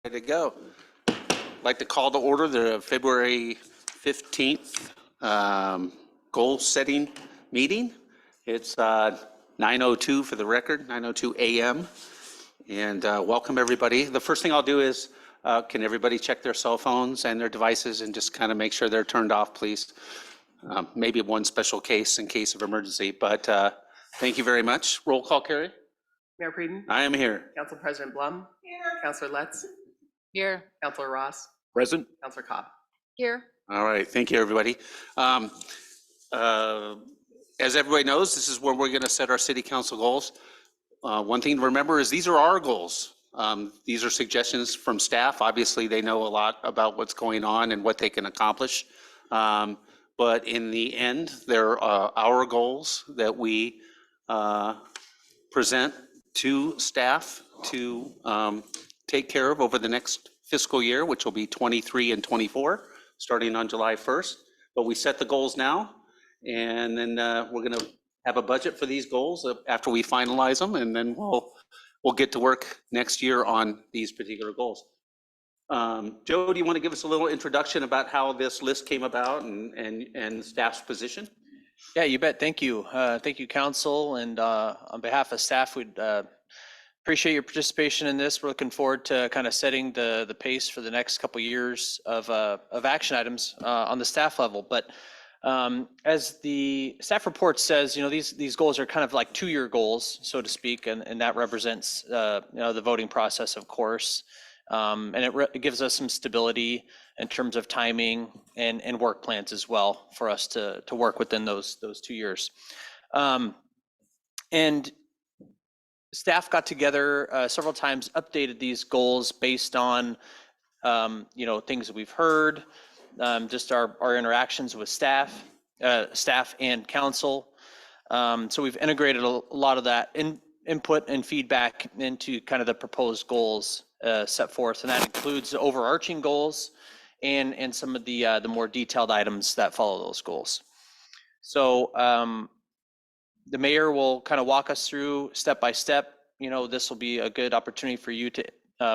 Ready to go. I'd like to call to order the February 15th goal setting meeting. It's 9:02 for the record, 9:02 a.m. And welcome everybody. The first thing I'll do is, can everybody check their cell phones and their devices and just kind of make sure they're turned off, please? Maybe one special case in case of emergency, but thank you very much. Roll call, Carrie. Mayor Preden? I am here. Council President Blum? Here. Councilor Letts? Here. Councilor Ross? Present. Councilor Cobb? Here. All right, thank you, everybody. As everybody knows, this is where we're going to set our city council goals. One thing to remember is these are our goals. These are suggestions from staff. Obviously, they know a lot about what's going on and what they can accomplish. But in the end, they're our goals that we present to staff to take care of over the next fiscal year, which will be 23 and 24, starting on July 1st. But we set the goals now, and then we're going to have a budget for these goals after we finalize them, and then we'll get to work next year on these particular goals. Joe, do you want to give us a little introduction about how this list came about and staff's position? Yeah, you bet. Thank you. Thank you, council. And on behalf of staff, we'd appreciate your participation in this. We're looking forward to kind of setting the pace for the next couple of years of action items on the staff level. But as the staff report says, these goals are kind of like 2-year goals, so to speak, and that represents the voting process, of course. And it gives us some stability in terms of timing and work plans as well for us to work within those 2 years. And staff got together several times, updated these goals based on things that we've heard, just our interactions with staff and council. So we've integrated a lot of that input and feedback into kind of the proposed goals set forth, and that includes the overarching goals and some of the more detailed items that follow those goals. So the mayor will kind of walk us through step by step. This will be a good opportunity for you to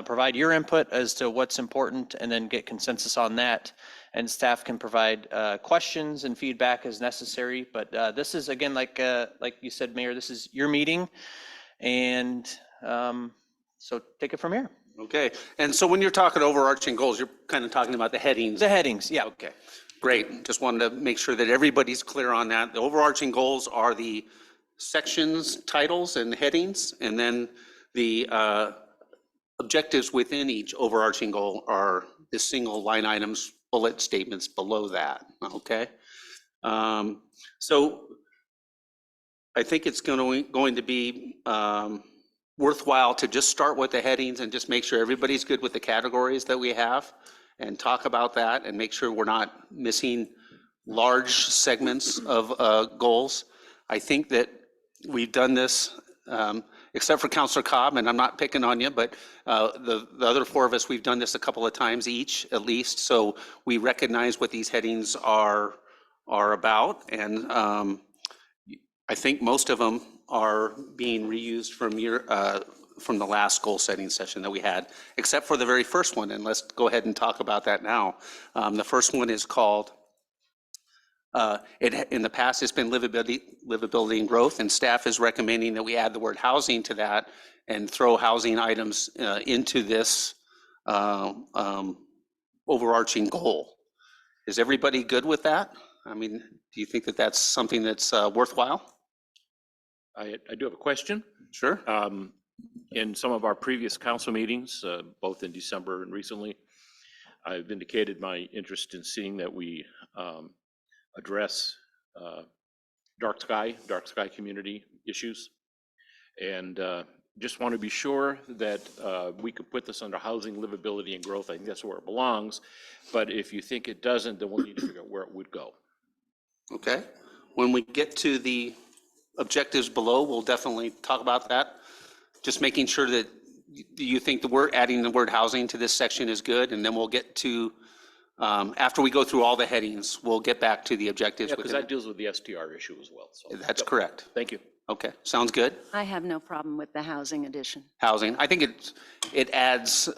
provide your input as to what's important, and then get consensus on that. And staff can provide questions and feedback as necessary. But this is, again, like you said, Mayor, this is your meeting, and so take it from here. Okay, and so when you're talking overarching goals, you're kind of talking about the headings. The headings, yeah. Okay, great. Just wanted to make sure that everybody's clear on that. The overarching goals are the sections, titles, and headings, and then the objectives within each overarching goal are the single line items, bullet statements below that, okay? So I think it's going to be worthwhile to just start with the headings and just make sure everybody's good with the categories that we have and talk about that and make sure we're not missing large segments of goals. I think that we've done this, except for Councilor Cobb, and I'm not picking on you, but the other 4 of us, we've done this a couple of times each, at least, so we recognize what these headings are about, and I think most of them are being reused from the last goal setting session that we had, except for the very first one, and let's go ahead and talk about that now. The first one is called, in the past it's been livability and growth, and staff is recommending that we add the word housing to that and throw housing items into this overarching goal. Is everybody good with that? I mean, do you think that that's something that's worthwhile? I do have a question. Sure. In some of our previous council meetings, both in December and recently, I've indicated my interest in seeing that we address dark sky community issues. And just want to be sure that we could put this under housing, livability, and growth. I think that's where it belongs. But if you think it doesn't, then we'll need to figure out where it would go. Okay. When we get to the objectives below, we'll definitely talk about that. Just making sure that you think adding the word housing to this section is good, and then we'll get to, after we go through all the headings, we'll get back to the objectives. Yeah, because that deals with the STR issue as well. So that's correct. Thank you. Okay, sounds good. I have no problem with the housing addition. Housing, I think it adds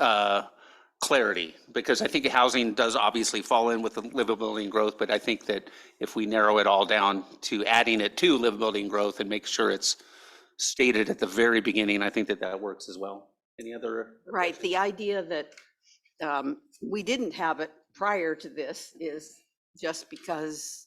clarity, because I think housing does obviously fall in with the livability and growth, but I think that if we narrow it all down to adding it to livability and growth and make sure it's stated at the very beginning, I think that that works as well. Any other? Right, the idea that we didn't have it prior to this is just because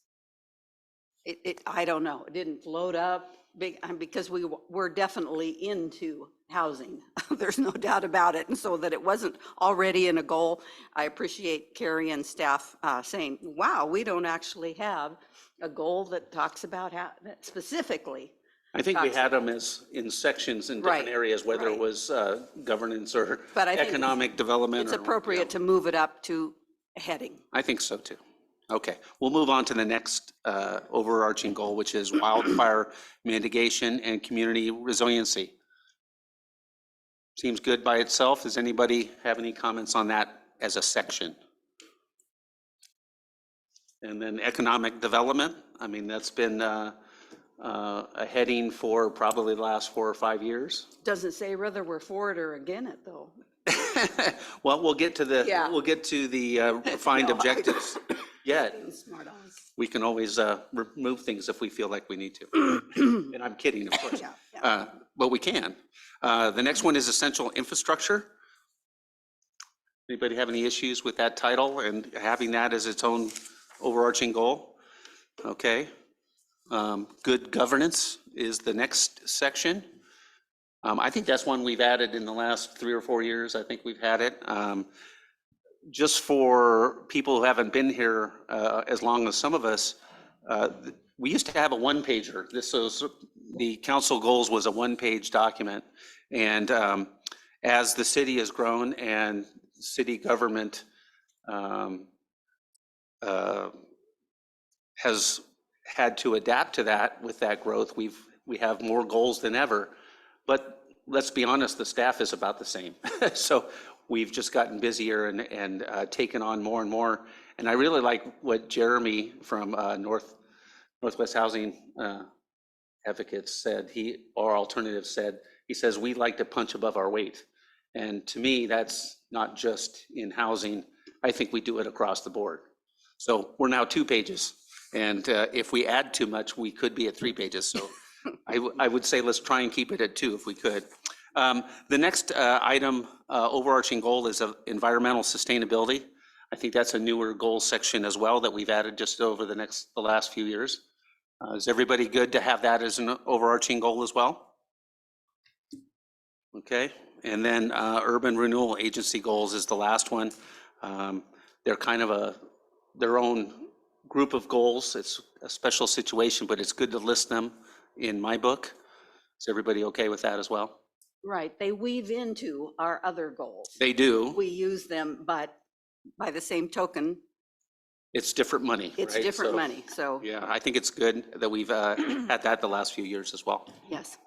I don't know, it didn't float up because we're definitely into housing. There's no doubt about it. And so that it wasn't already in a goal. I appreciate Carrie and staff saying, wow, we don't actually have a goal that talks about that specifically. I think we had them as in sections in different Right, areas, whether it right. was governance or But I think economic development. It's or- appropriate to move it up to heading. I think so too. Okay, we'll move on to the next overarching goal, which is wildfire mitigation and community resiliency. Seems good by itself. Does anybody have any comments on that as a section? And then economic development, I mean, that's been a heading for probably the last 4 or 5 years. Doesn't say whether we're for it or against it, though. Well, we'll get to the Yeah. refined No, I- objectives. Yet, Smart ass. we can always remove things if we feel like we need to. And I'm kidding, of course. Yeah. But we can. The next one is essential infrastructure. Anybody have any issues with that title and having that as its own overarching goal? Okay. Good governance is the next section. I think that's one we've added in the last 3 or 4 years. I think we've had it. Just for people who haven't been here as long as some of us, we used to have a one-pager. This was, the council goals was a one-page document. And as the city has grown and city government has had to adapt to that with that growth, we have more goals than ever. But let's be honest, the staff is about the same. So we've just gotten busier and taken on more and more. And I really like what Jeremy from Northwest Housing Advocates said, or Alternatives said. He says, we like to punch above our weight. And to me, that's not just in housing. I think we do it across the board. So we're now 2 pages. And if we add too much, we could be at 3 pages. So I would say let's try and keep it at 2 if we could. The next item, overarching goal, is of environmental sustainability. I think that's a newer goal section as well that we've added just over the last few years. Is everybody good to have that as an overarching goal as well? Okay, and then urban renewal agency goals is the last one. They're kind of their own group of goals. It's a special situation, but it's good to list them in my book. Is everybody okay with that as well? Right, they weave into our other goals. They do. We use them, but by the same token, It's different money, it's right? different So, money. So, Yeah, I think it's good that we've had that the last few years as well. yes.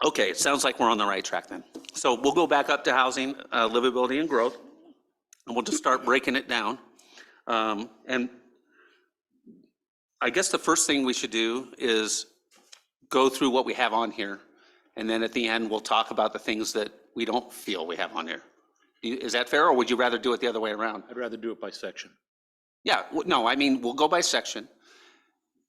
Okay, it sounds like we're on the right track then. So we'll go back up to housing, livability and growth, and we'll just start breaking it down. And I guess the first thing we should do is go through what we have on here. And then at the end, we'll talk about the things that we don't feel we have on here. Is that fair, or would you rather do it the other way around? I'd rather do it by section. Yeah, no, I mean, we'll go by section.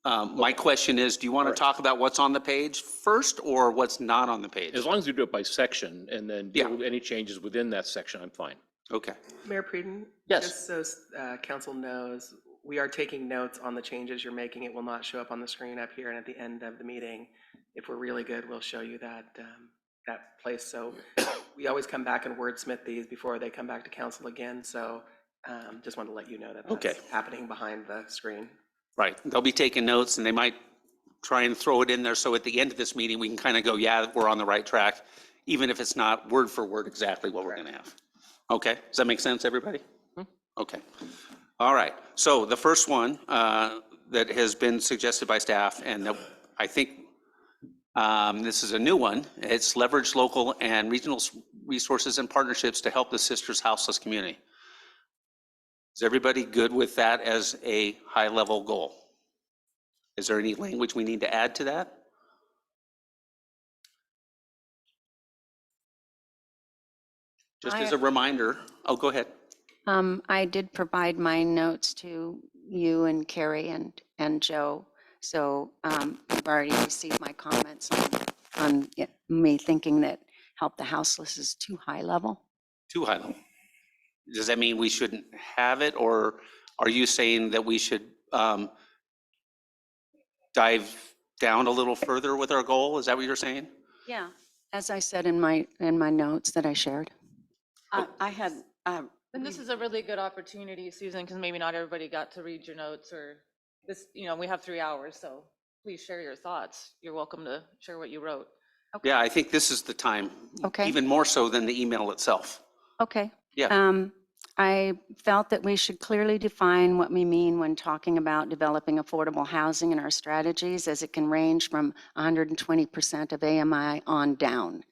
My question is, do you want to talk about what's on the page first or what's not on the page? As long as we do it by section and then Yeah. deal with any changes within that section, I'm fine. Okay, Mayor Preden? Yes. Just so council knows, we are taking notes on the changes you're making. It will not show up on the screen up here, and at the end of the meeting, if we're really good, we'll show you that place. So we always come back and wordsmith these before they come back to council again. So just wanted to let you know that Okay. that's happening behind the screen. right. They'll be taking notes and they might try and throw it in there. So at the end of this meeting, we can kind of go, yeah, we're on the right track, even if it's not word for word exactly what we're going to have. Okay, does that make sense, everybody? Okay. All right. So the first one that has been suggested by staff, and that I think this is a new one, it's leverage local and regional resources and partnerships to help the Sisters Houseless community. Is everybody good with that as a high-level goal? Is there any language we need to add to that? Just as a reminder, oh, go ahead. I did provide my notes to you and Carrie and Joe. So you've already received my comments on me thinking that Help the Houseless is too high level. Too high level. Does that mean we shouldn't have it, or are you saying that we should dive down a little further with our goal? Is that what you're saying? Yeah. As I said in my notes that I shared. I had, And this is a really good opportunity, Susan, because maybe not everybody got to read your notes or this, we have 3 hours, so please share your thoughts. You're welcome to share what you wrote. Yeah, I think this is the time. Okay. Even more so than the email itself. Okay. Yeah. I felt that we should clearly define what we mean when talking about developing affordable housing in our strategies, as it can range from 120% of AMI on down.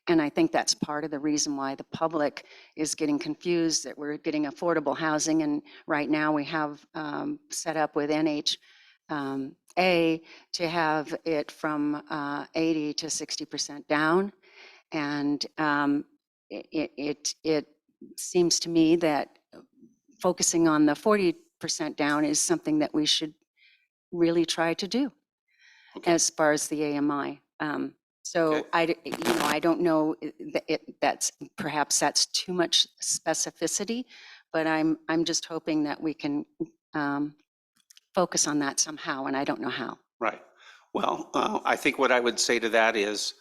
And I think that's part of the reason why the public is getting confused that we're getting affordable housing. And right now we have set up with NHA to have it from 80 to 60% down. And it seems to me that focusing on the 40% down is something that we should really try to do as far as the AMI. So Okay. I don't know that's perhaps that's too much specificity, but I'm just hoping that we can focus on that somehow, and I don't know how. Right. Well, I think what I would say to that is,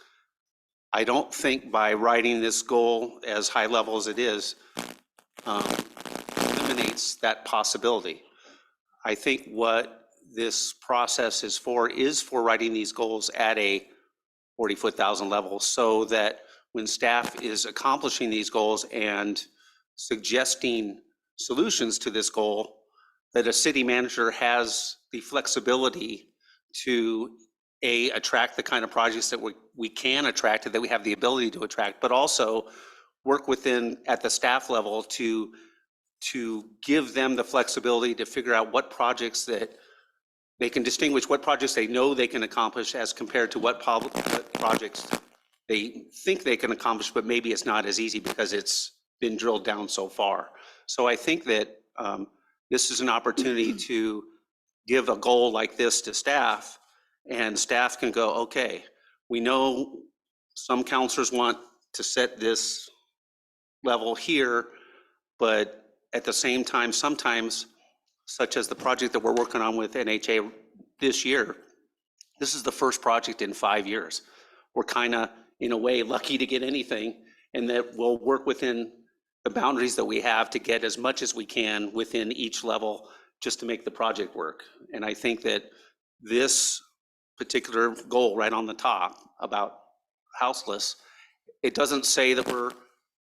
I don't think by writing this goal as high level as it is, eliminates that possibility. I think what this process is for writing these goals at a 40,000 level, so that when staff is accomplishing these goals and suggesting solutions to this goal, that a city manager has the flexibility to attract the kind of projects that we can attract, that we have the ability to attract, but also work within at the staff level to give them the flexibility to figure out what projects that they can distinguish, what projects they know they can accomplish as compared to what projects they think they can accomplish, but maybe it's not as easy because it's been drilled down so far. So I think that this is an opportunity to give a goal like this to staff, and staff can go, okay, we know some counselors want to set this level here, but at the same time, sometimes, such as the project that we're working on with NHA this year, this is the first project in 5 years. We're kind of, in a way, lucky to get anything, and that we'll work within the boundaries that we have to get as much as we can within each level just to make the project work. And I think that this particular goal right on the top about houseless, it doesn't say that we're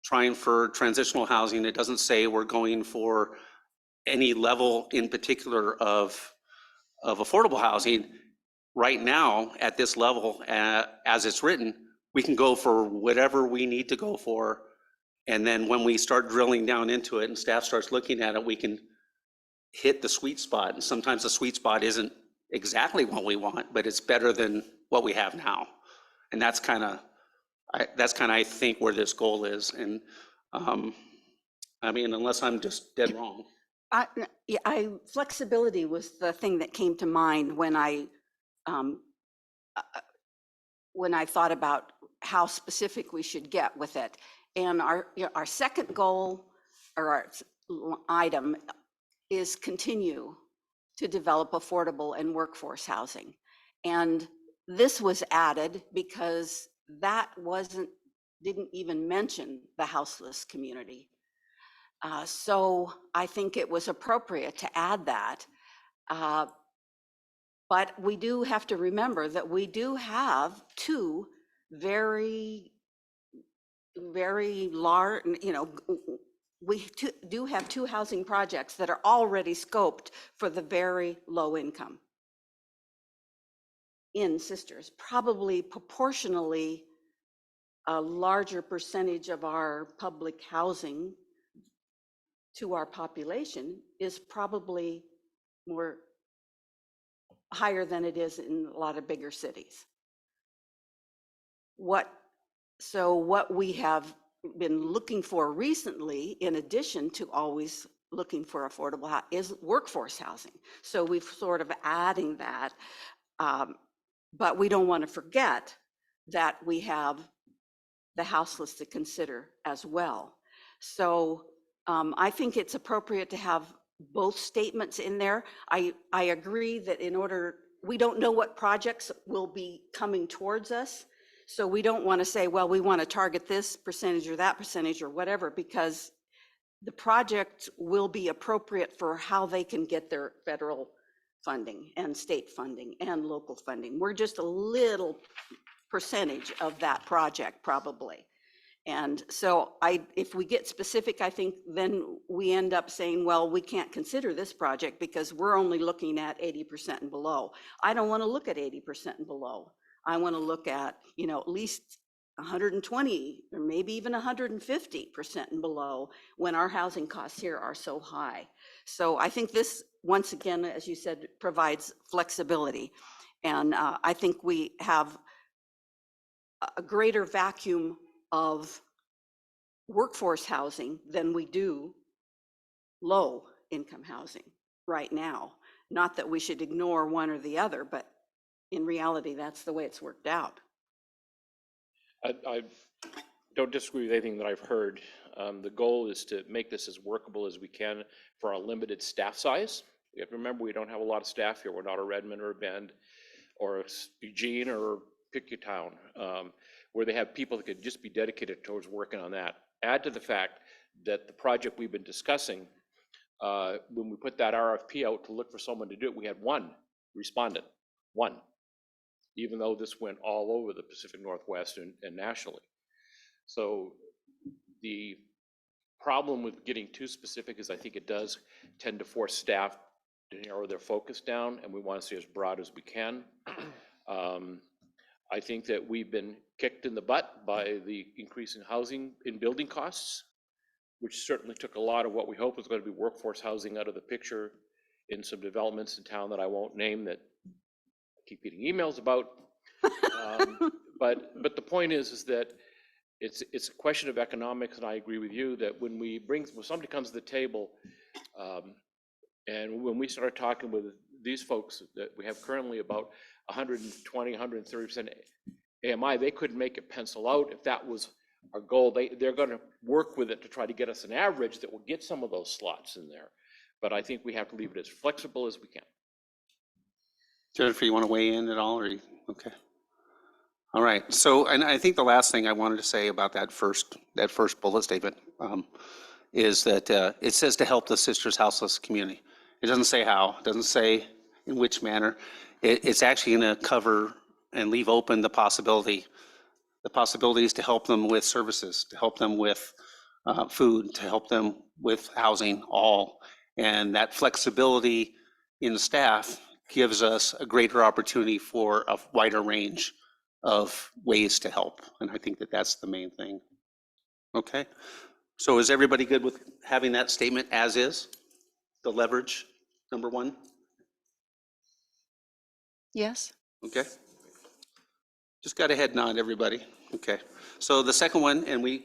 trying for transitional housing. It doesn't say we're going for any level in particular of affordable housing. Right now, at this level, as it's written, we can go for whatever we need to go for. And then when we start drilling down into it and staff starts looking at it, we can hit the sweet spot. And sometimes the sweet spot isn't exactly what we want, but it's better than what we have now. And that's kind of, I think, where this goal is. And I mean, unless I'm just dead wrong. flexibility was the thing that came to mind when I thought about how specific we should get with it. And our second goal, or our item, is continue to develop affordable and workforce housing. And this was added because that didn't even mention the houseless community. So I think it was appropriate to add that. But we do have to remember that we do have two very, very large, we do have two housing projects that are already scoped for the very low income in Sisters. Probably proportionally a larger percentage of our public housing to our population is probably more higher than it is in a lot of bigger cities. So what we have been looking for recently, in addition to always looking for affordable is workforce housing. So we've sort of adding that. But we don't want to forget that we have the houseless to consider as well. So I think it's appropriate to have both statements in there. I agree that in order, we don't know what projects will be coming towards us. So we don't want to say, well, we want to target this percentage or that percentage or whatever, because the project will be appropriate for how they can get their federal funding and state funding and local funding. We're just a little percentage of that project probably. And so if we get specific, I think then we end up saying, well, we can't consider this project because we're only looking at 80% and below. I don't want to look at 80% and below. I want to look at, at least 120 or maybe even 150% and below when our housing costs here are so high. So I think this, once again, as you said, provides flexibility. And I think we have a greater vacuum of workforce housing than we do low income housing right now. Not that we should ignore one or the other, but in reality, that's the way it's worked out. I don't disagree with anything that I've heard. The goal is to make this as workable as we can for our limited staff size. You have to remember, we don't have a lot of staff here. We're not a Redmond or a Bend or a Eugene or pick your town, where they have people that could just be dedicated towards working on that. Add to the fact that the project we've been discussing, when we put that RFP out to look for someone to do it, we had one respondent, one, even though this went all over the Pacific Northwest and nationally. So the problem with getting too specific is I think it does tend to force staff to narrow their focus down, and we want to stay as broad as we can. I think that we've been kicked in the butt by the increase in housing in building costs, which certainly took a lot of what we hope was going to be workforce housing out of the picture in some developments in town that I won't name that I keep getting emails about. But the point is that it's a question of economics, and I agree with you that when somebody comes to the table, and when we start talking with these folks that we have currently about 120, 130% AMI, they couldn't make it pencil out if that was our goal. They're going to work with it to try to get us an average that will get some of those slots in there. But I think we have to leave it as flexible as we can. Jennifer, you want to weigh in at all, or okay? All right. So, and I think the last thing I wanted to say about that first bullet statement is that it says to help the Sisters Houseless community. It doesn't say how. It doesn't say in which manner. It's actually going to cover and leave open the possibilities to help them with services, to help them with food, to help them with housing, all. And that flexibility in staff gives us a greater opportunity for a wider range of ways to help. And I think that that's the main thing. Okay. So is everybody good with having that statement as is? The leverage, number one? Yes? Okay. Just got a head nod, everybody. Okay. So the second one, and we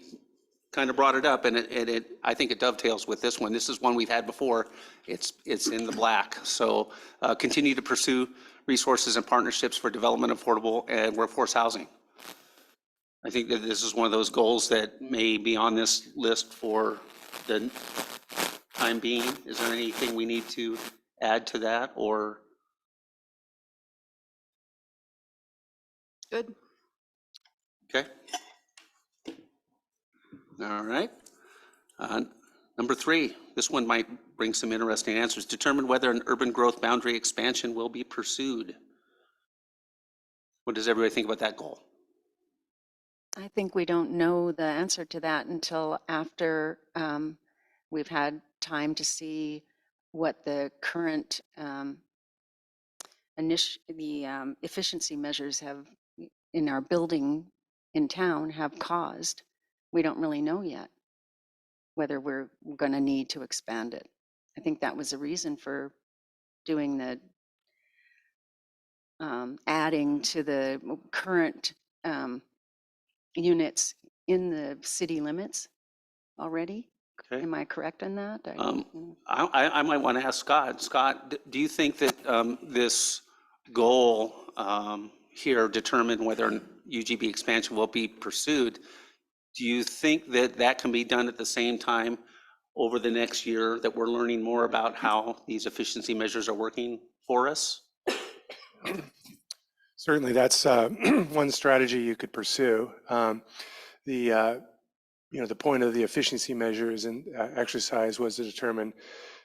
kind of brought it up, and I think it dovetails with this one. This is one we've had before. It's in the black. So continue to pursue resources and partnerships for development of affordable and workforce housing. I think that this is one of those goals that may be on this list for the time being. Is there anything we need to add to that, or? Good. Okay. All right. Number 3, this one might bring some interesting answers. Determine whether an urban growth boundary expansion will be pursued. What does everybody think about that goal? I think we don't know the answer to that until after we've had time to see what the current efficiency measures have in our building in town have caused. We don't really know yet whether we're going to need to expand it. I think that was a reason for doing the adding to the current units in the city limits already. Okay. Am I correct on that? I might want to ask Scott. Scott, do you think that this goal here determine whether UGB expansion will be pursued? Do you think that that can be done at the same time over the next year that we're learning more about how these efficiency measures are working for us? Certainly, that's one strategy you could pursue. The point of the efficiency measures and exercise was to determine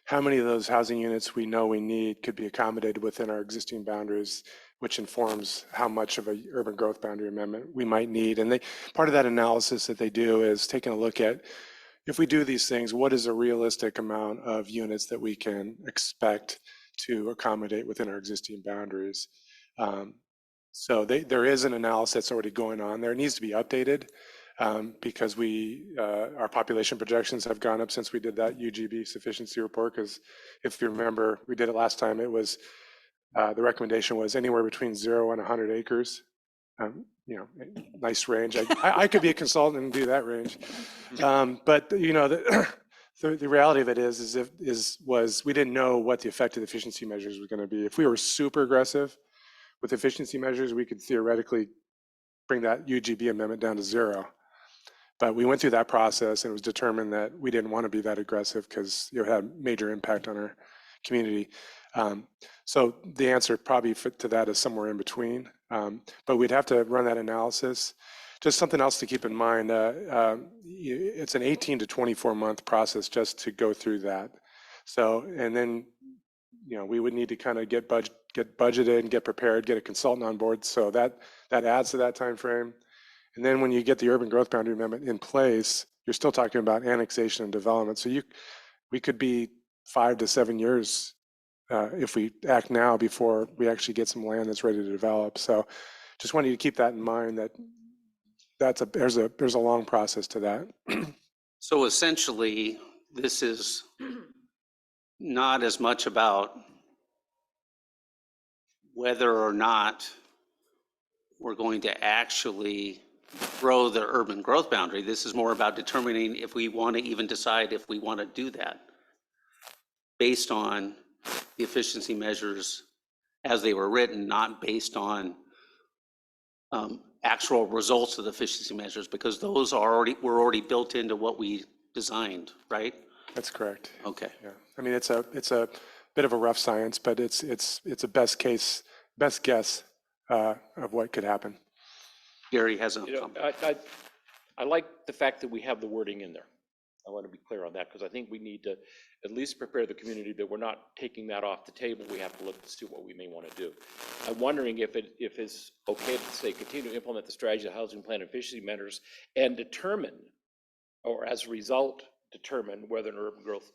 how many of those housing units we know we need could be accommodated within our existing boundaries, which informs how much of a urban growth boundary amendment we might need. And part of that analysis that they do is taking a look at, if we do these things, what is a realistic amount of units that we can expect to accommodate within our existing boundaries? So there is an analysis that's already going on there. It needs to be updated because our population projections have gone up since we did that UGB sufficiency report. Because if you remember, we did it last time, it was, the recommendation was anywhere between 0 and 100 acres. Nice range. I could be a consultant and do that range. But the reality of it was we didn't know what the effect of the efficiency measures were going to be. If we were super aggressive with efficiency measures, we could theoretically bring that UGB amendment down to 0. But we went through that process and it was determined that we didn't want to be that aggressive because it had major impact on our community. So the answer probably to that is somewhere in between. But we'd have to run that analysis. Just something else to keep in mind, it's an 18 to 24 month process just to go through that. So, and then, we would need to kind of get budgeted and get prepared, get a consultant on board. So that adds to that time frame. And then when you get the urban growth boundary amendment in place, you're still talking about annexation and development. So we could be 5 to 7 years if we act now before we actually get some land that's ready to develop. So just want you to keep that in mind, that there's a long process to that. So essentially, this is not as much about whether or not we're going to actually grow the urban growth boundary. This is more about determining if we want to even decide if we want to do that based on the efficiency measures as they were written, not based on actual results of the efficiency measures, because those were already built into what we designed, right? That's correct. Okay. Yeah. I mean, it's a bit of a rough science, but it's a best guess of what could happen. Gary has a comment. I like the fact that we have the wording in there. I want to be clear on that because I think we need to at least prepare the community that we're not taking that off the table. We have to look to see what we may want to do. I'm wondering if it's okay to say continue to implement the strategy of housing plan efficiency measures and determine, or as a result, determine whether an urban growth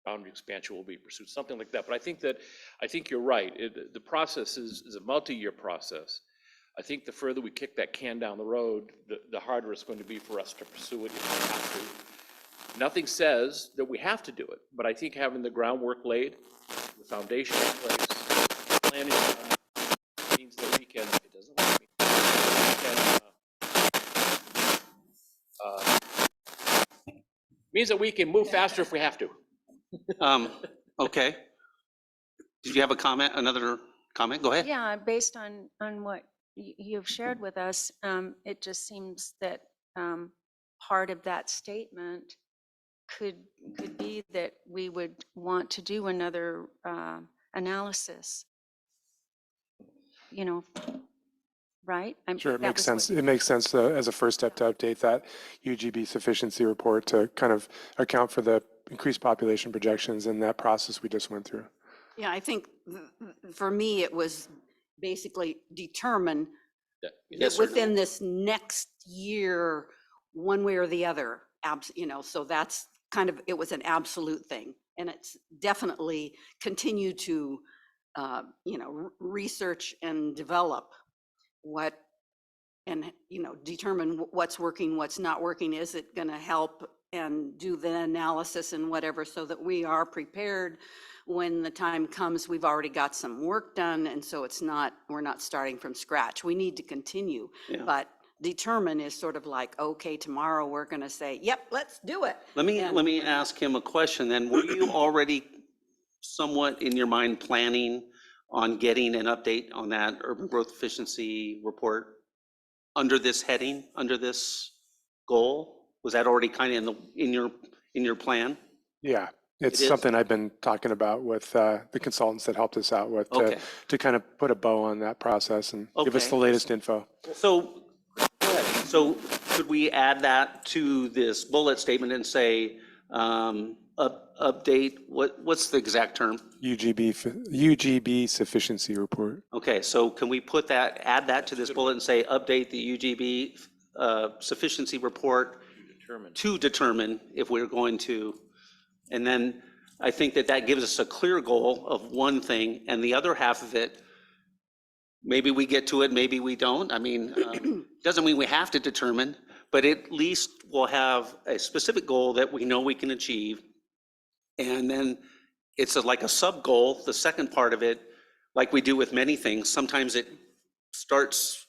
boundary expansion will be pursued, something like that. But I think you're right. The process is a multi-year process. I think the further we kick that can down the road, the harder it's going to be for us to pursue it if we have to. Nothing says that we have to do it, but I think having the groundwork laid, the foundation in place, planning means that we can, it doesn't like me, means that we can move faster if we have to. Okay. Did you have a comment, another comment? Go ahead. Yeah, based on what you've shared with us, it just seems that part of that statement could be that we would want to do another analysis, right? Sure, it makes sense. It makes sense as a first step to update that UGB sufficiency report to kind of account for the increased population projections in that process we just went through. Yeah, I think for me, it was basically determine that within this next year, one way or the other, so that's kind of, it was an absolute thing. And it's definitely continue to, research and develop determine what's working, what's not working. Is it going to help, and do the analysis and whatever, so that we are prepared when the time comes. We've already got some work done, and so we're not starting from scratch. We need to continue, Yeah. but determine is sort of like, okay, tomorrow we're going to say, yep, let's do it. Let And- me ask him a question then. Were you already somewhat in your mind planning on getting an update on that urban growth efficiency report under this heading, under this goal? Was that already kind of in your plan? Yeah, it's is? something I've been talking about with the consultants that helped us out with Okay. to kind of put a bow on that process and give us Okay. the latest info. So, go ahead. So could we add that to this bullet statement and say, update, what's the exact term? UGB sufficiency report. Okay, so can we put that, add that to this bullet and say, update the UGB sufficiency report to determine if we're going to, and then I think that that gives us a clear goal of one thing, and the other half of it, maybe we get to it, maybe we don't. I mean, doesn't mean we have to determine, but at least we'll have a specific goal that we know we can achieve. And then it's like a sub-goal, the second part of it, like we do with many things. Sometimes it starts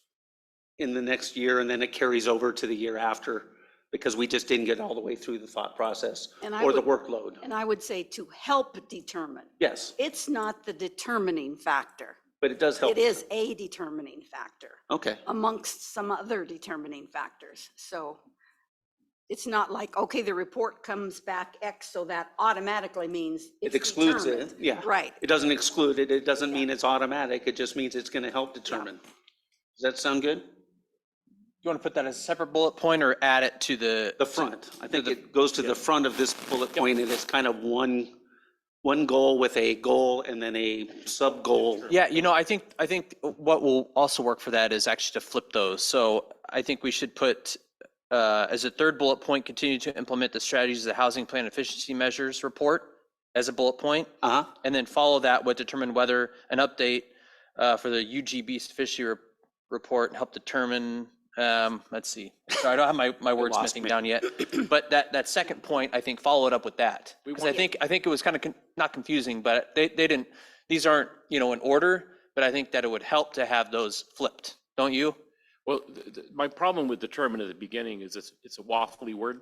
in the next year and then it carries over to the year after because we just didn't get all the way through the thought process And I or the would- workload. And I would say to help determine. Yes, It's not the determining factor. but it does help. It is a determining factor Okay, amongst some other determining factors. So it's not like, okay, the report comes back X, so that automatically means it it's excludes it, determined. yeah. Right. It doesn't exclude it, it doesn't Yeah. mean it's automatic, it just means it's gonna help determine. Does that sound good? You want to put that as a separate bullet point or add it to the? The front, I think the- it goes to the front of this bullet point and it's kind of one goal with a goal and then a sub-goal. Yeah, I think what will also work for that is actually to flip those. So I think we should put, as a third bullet point, continue to implement the strategies of the housing plan efficiency measures report as a bullet point. Uh-huh, And then follow that with determine whether an update for the UGB sufficiency report and help determine, let's see. Sorry, I don't have my lost wordsmithing me. down yet. But that second point, I think, followed up with that. We Because I think it was kind of not confusing, but they didn't, these aren't, in order, but I think that it would help to have those flipped, don't you? Well, my problem with determine at the beginning is it's a waffly word.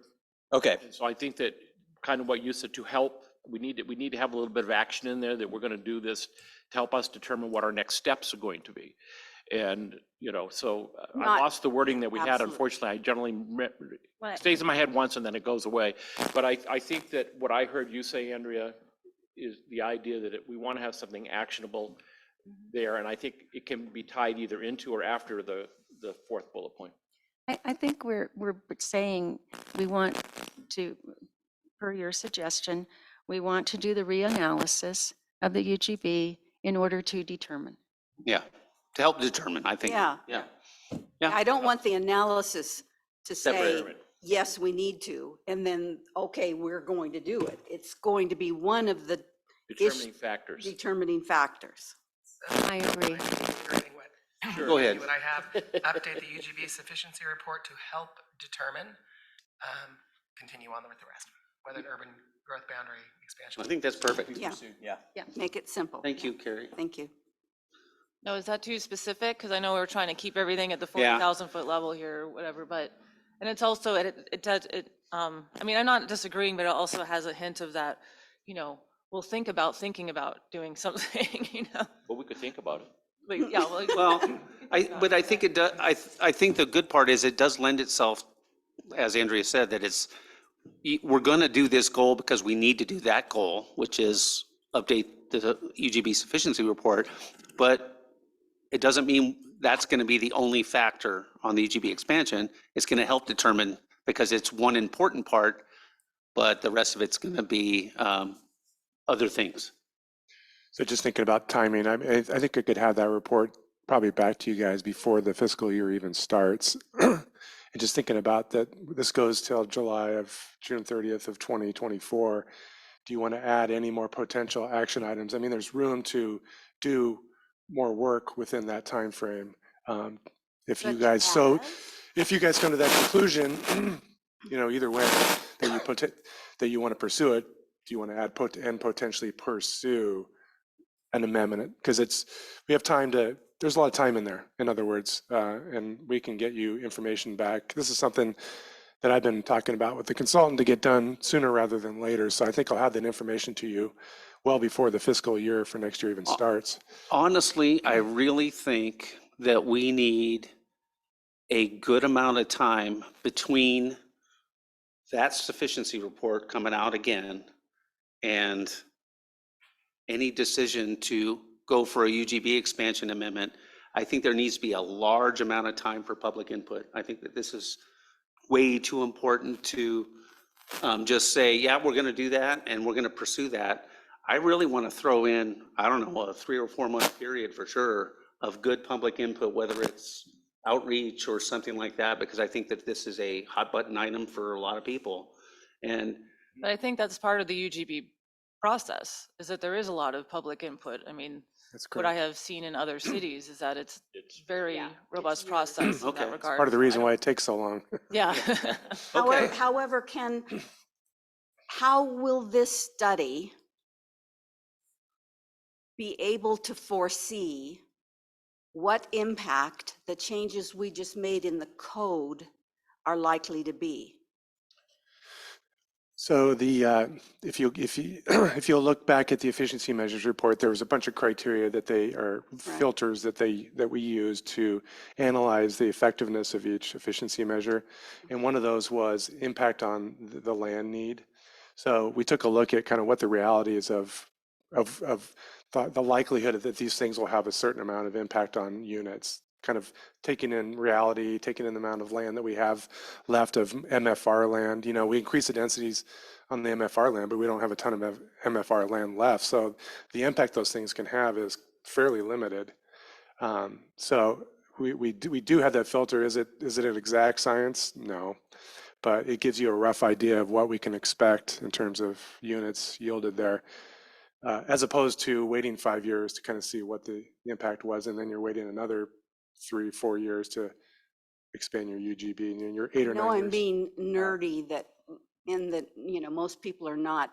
Okay. And so I think that kind of what you said, to help, we need to have a little bit of action in there that we're going to do this to help us determine what our next steps are going to be. And, so I Not- lost the wording that we had. Absolutely. Unfortunately, I generally, What- stays in my head once and then it goes away. But I think that what I heard you say, Andrea, is the idea that we want to have something actionable there. And I think it can be tied either into or after the fourth bullet point. I think we're saying we want to, per your suggestion, we want to do the reanalysis of the UGB in order to determine. yeah, to help determine, I think. Yeah. Yeah, Yeah. I don't want the analysis to say, Separate. yes, we need to, and then, okay, we're going to do it. It's going to be one of the Determining factors. determining factors. I agree. Regarding what- Go ahead. What I have, update the UGB sufficiency report to help determine, continue on with the rest, whether an urban growth boundary expansion. I think that's perfect. Yeah. Yeah. Yeah, make it simple. Thank you, Carrie. Thank you. No, is that too specific? Because I know we're trying to keep everything at the Yeah. 40,000-foot level here, or whatever, but, and it's also, it does, I mean, I'm not disagreeing, but it also has a hint of that, we'll thinking about doing something, But we could think about it. Like, yeah, well. Well, but I think it does, I think the good part is it does lend itself, as Andrea said, that we're going to do this goal because we need to do that goal, which is update the UGB sufficiency report. But it doesn't mean that's going to be the only factor on the UGB expansion. It's going to help determine, because it's one important part, but the rest of it's going to be other things. So just thinking about timing, I think I could have that report probably back to you guys before the fiscal year even starts. And just thinking about that, this goes till June 30th of 2024. Do you want to add any more potential action items? I mean, there's room to do more work within that timeframe. If you guys come to that conclusion, either way that you want to pursue it, do you want to add and potentially pursue an amendment? Because we have time to there's a lot of time in there, in other words, and we can get you information back. This is something that I've been talking about with the consultant to get done sooner rather than later. So I think I'll have that information to you well before the fiscal year for next year even starts. Honestly, I really think that we need a good amount of time between that sufficiency report coming out again and any decision to go for a UGB expansion amendment. I think there needs to be a large amount of time for public input. I think that this is way too important to just say, yeah, we're going to do that and we're going to pursue that. I really want to throw in, I don't know, a 3 or 4 month period for sure of good public input, whether it's outreach or something like that, because I think that this is a hot button item for a lot of people. And But I think that's part of the UGB process, is that there is a lot of public input. I mean, That's what I correct. have seen in other cities is that it's very Yeah, robust it's yours. process in Okay. that It's regard. Part of the So I reason don't- why it takes so long. Yeah. Okay. However, how will this study be able to foresee what impact the changes we just made in the code are likely to be? So if you if you'll look back at the efficiency measures report, there was a bunch of criteria that they are filters that we use to analyze the effectiveness of each efficiency measure, and one of those was impact on the land need. So we took a look at kind of what the reality is of the likelihood that these things will have a certain amount of impact on units, kind of taking in reality, taking in the amount of land that we have left of MFR land. You know, we increase the densities on the MFR land, but we don't have a ton of MFR land left. So the impact those things can have is fairly limited. So we do have that filter. Is it an exact science? No, but it gives you a rough idea of what we can expect in terms of units yielded there. As opposed to waiting 5 years to kind of see what the impact was, and then you're waiting another 3-4 years to expand your UGB, and you're 8 or 9 No, I'm years. being nerdy that in that, most people are not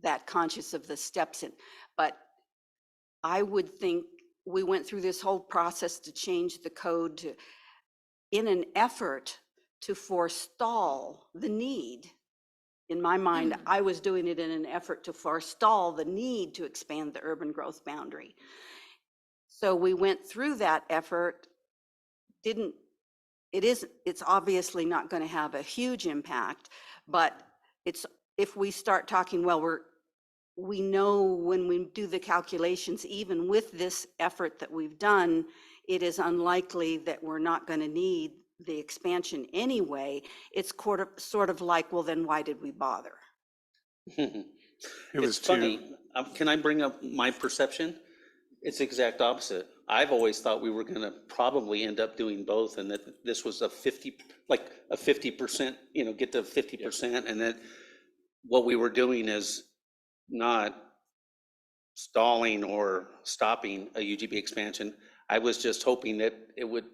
that conscious of the steps in, but I would think we went through this whole process to change the code in an effort to forestall the need. In my mind, I was doing it in an effort to forestall the need to expand the urban growth boundary. So we went through that effort, it's obviously not going to have a huge impact, but if we start talking, well, we know when we do the calculations, even with this effort that we've done, it is unlikely that we're not going to need the expansion anyway. It's sort of like, well, then why did we bother? It was It's funny. Can I bring up my perception? It's the exact opposite. I've always thought we were going to probably end up doing both, and that this was a 50%, get to 50%, and that what we were doing is not stalling or stopping a UGB expansion. I was just hoping that it would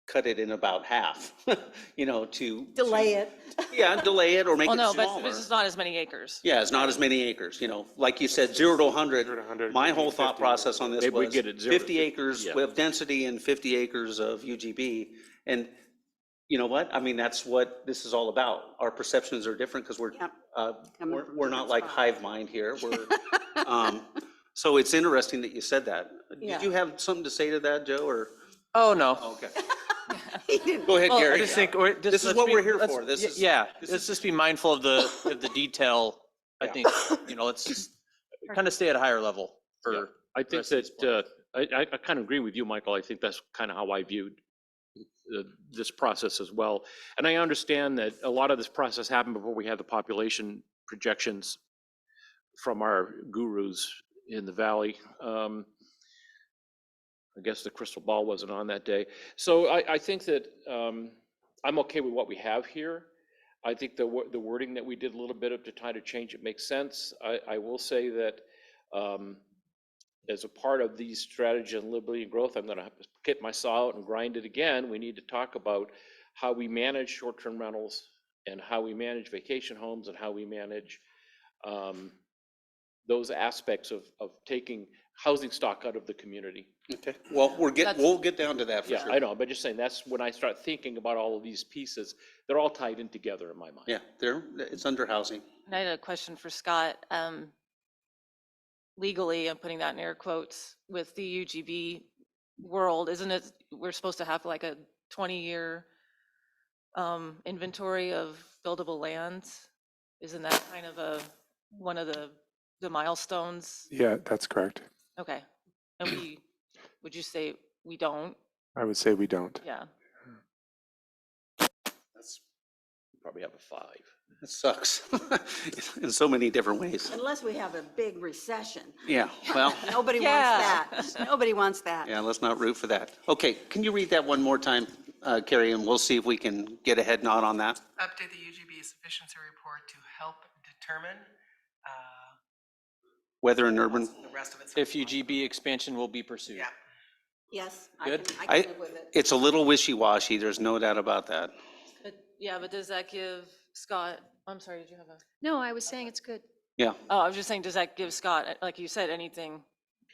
cut it in about half, to Delay it. Yeah, delay it or make Well, it no, but smaller. this is not as many acres. Yeah, it's not as many acres, like you said, 0 to 100. 0 to 100, My maybe whole thought 50. process on this Maybe we was get it 0 to 50 50, acres yeah. with density and 50 acres of UGB. And you know what? I mean, that's what this is all about. Our perceptions are different because Yep. Coming from we're not different like spots. hive mind here. So it's interesting that you said that. Yeah. Did you have something to say to that, Joe, or? Oh, no. Okay. He didn't. Go ahead, Well, Gary. I just think, This is what we're here for. This is. Yeah, this let's is- just be mindful of the detail. I Yeah. think, let's just kind of stay at a higher level for. I think rest of these that, I kind of agree with you, Michael. I think that's kind of how I viewed this process as well. And I understand that a lot of this process happened before we had the population projections from our gurus in the valley. I guess the crystal ball wasn't on that day. So I think that I'm okay with what we have here. I think the wording that we did a little bit of to try to change it makes sense. I will say that as a part of these strategies on livability and growth, I'm going to get my saw out and grind it again. We need to talk about how we manage short-term rentals and how we manage vacation homes and how we manage those aspects of taking housing stock out of the community. Okay, well, we'll get down to that for Yeah, sure. I know, but just saying, that's when I start thinking about all of these pieces, they're all tied in together in my mind. Yeah, it's under housing. And I had a question for Scott. Legally, I'm putting that in air quotes, with the UGB world, isn't it, we're supposed to have like a 20-year inventory of buildable lands? Isn't that kind of one of the milestones? Yeah, that's correct. Okay. And would you say we don't? I would say we don't. Yeah. That's, Probably have a 5. that sucks in so many different ways. Unless we have a big recession. Yeah, well, Nobody Yeah. wants that. Nobody wants that. yeah, let's not root for that. Okay, can you read that one more time, Carrie, and we'll see if we can get a head nod on that? Update the UGB sufficiency report to help determine Whether an urban, the rest of it. If UGB expansion will be pursued. Yeah. Yes, Good. I can live with it. it's a little wishy-washy, there's no doubt about that. But does that give Scott, I'm sorry, did you have a? No, I was saying it's good. Yeah, Oh, I was just saying, does that give Scott, like you said, anything,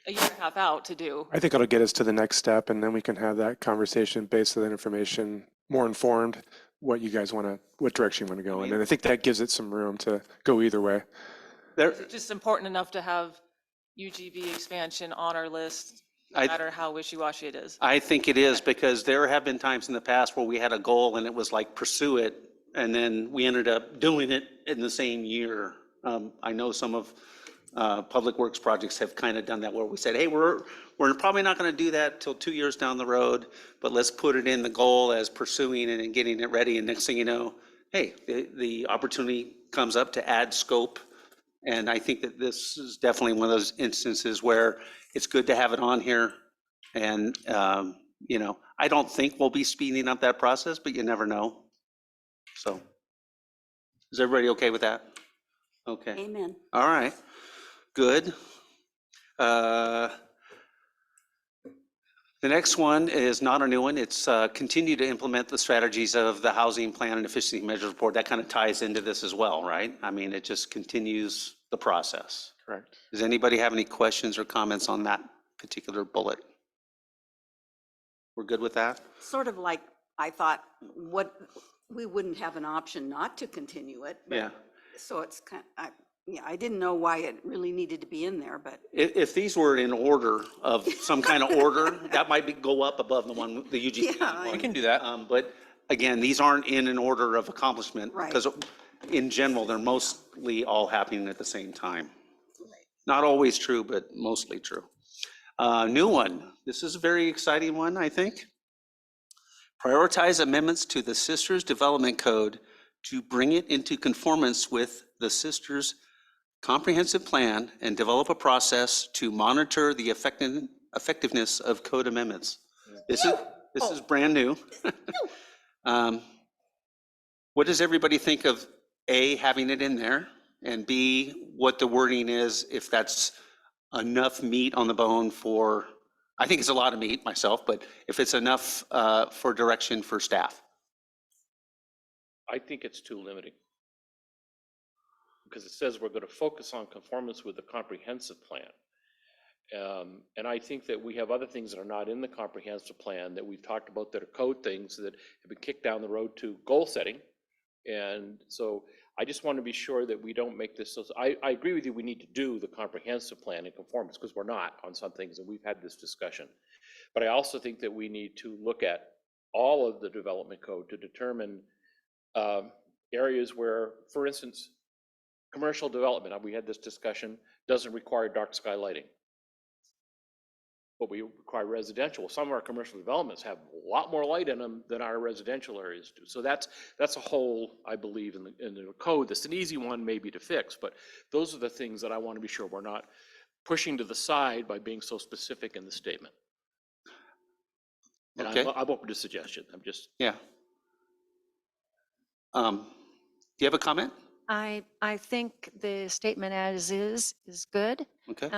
a year and a half out to do? I think it'll get us to the next step, and then we can have that conversation based on that information, more informed, what you guys want to, what direction you want to go in. And I think that gives it some room to go either way. there, Is it just important enough to have UGB expansion on our list, no I- matter how wishy-washy it is? I think it is, because there have been times in the past where we had a goal and it was like, pursue it, and then we ended up doing it in the same year. I know some of Public Works projects have kind of done that, where we said, hey, we're probably not going to do that till 2 years down the road, but let's put it in the goal as pursuing it and getting it ready, and next thing you know, hey, the opportunity comes up to add scope. And I think that this is definitely one of those instances where it's good to have it on here. And, I don't think we'll be speeding up that process, but you never know. So, is everybody okay with that? Okay, Amen. all right, good. The next one is not a new one. It's continue to implement the strategies of the Housing Plan and Efficiency Measures Report. That kind of ties into this as well, right? I mean, it just continues the process. Correct. Does anybody have any questions or comments on that particular bullet? We're good with that? Sort of like, I thought, we wouldn't have an option not to continue it. but- Yeah. So it's I didn't know why it really needed to be in there, but If these were in order of some kind of order, that might go up above the UGB. Yeah, We can do that. But again, these aren't in an order of accomplishment. Right. Because in general, they're mostly all happening at the same time. Not always true, but mostly true. New one. This is a very exciting one, I think. Prioritize amendments to the Sisters Development Code to bring it into conformance with the Sisters Comprehensive Plan and develop a process to monitor the effectiveness of code amendments. This is brand new. What does everybody think of A, having it in there, and B, what the wording is, if that's enough meat on the bone for, I think it's a lot of meat myself, but if it's enough for direction for staff? I think it's too limiting. Because it says we're going to focus on conformance with the comprehensive plan. And I think that we have other things that are not in the comprehensive plan that we've talked about that are code things that have been kicked down the road to goal setting. And so I just want to be sure that we don't make this, I agree with you, we need to do the comprehensive plan in conformance, because we're not on some things, and we've had this discussion. But I also think that we need to look at all of the development code to determine areas where, for instance, commercial development, we had this discussion, doesn't require dark sky lighting. But we require residential. Some of our commercial developments have a lot more light in them than our residential areas do. So that's a hole, I believe, in the code. That's an easy one maybe to fix, but those are the things that I want to be sure we're not pushing to the side by being so specific in the statement. And Okay. I'm open to suggestion. I'm just. Yeah. Do you have a comment? I think the statement as is good. Okay.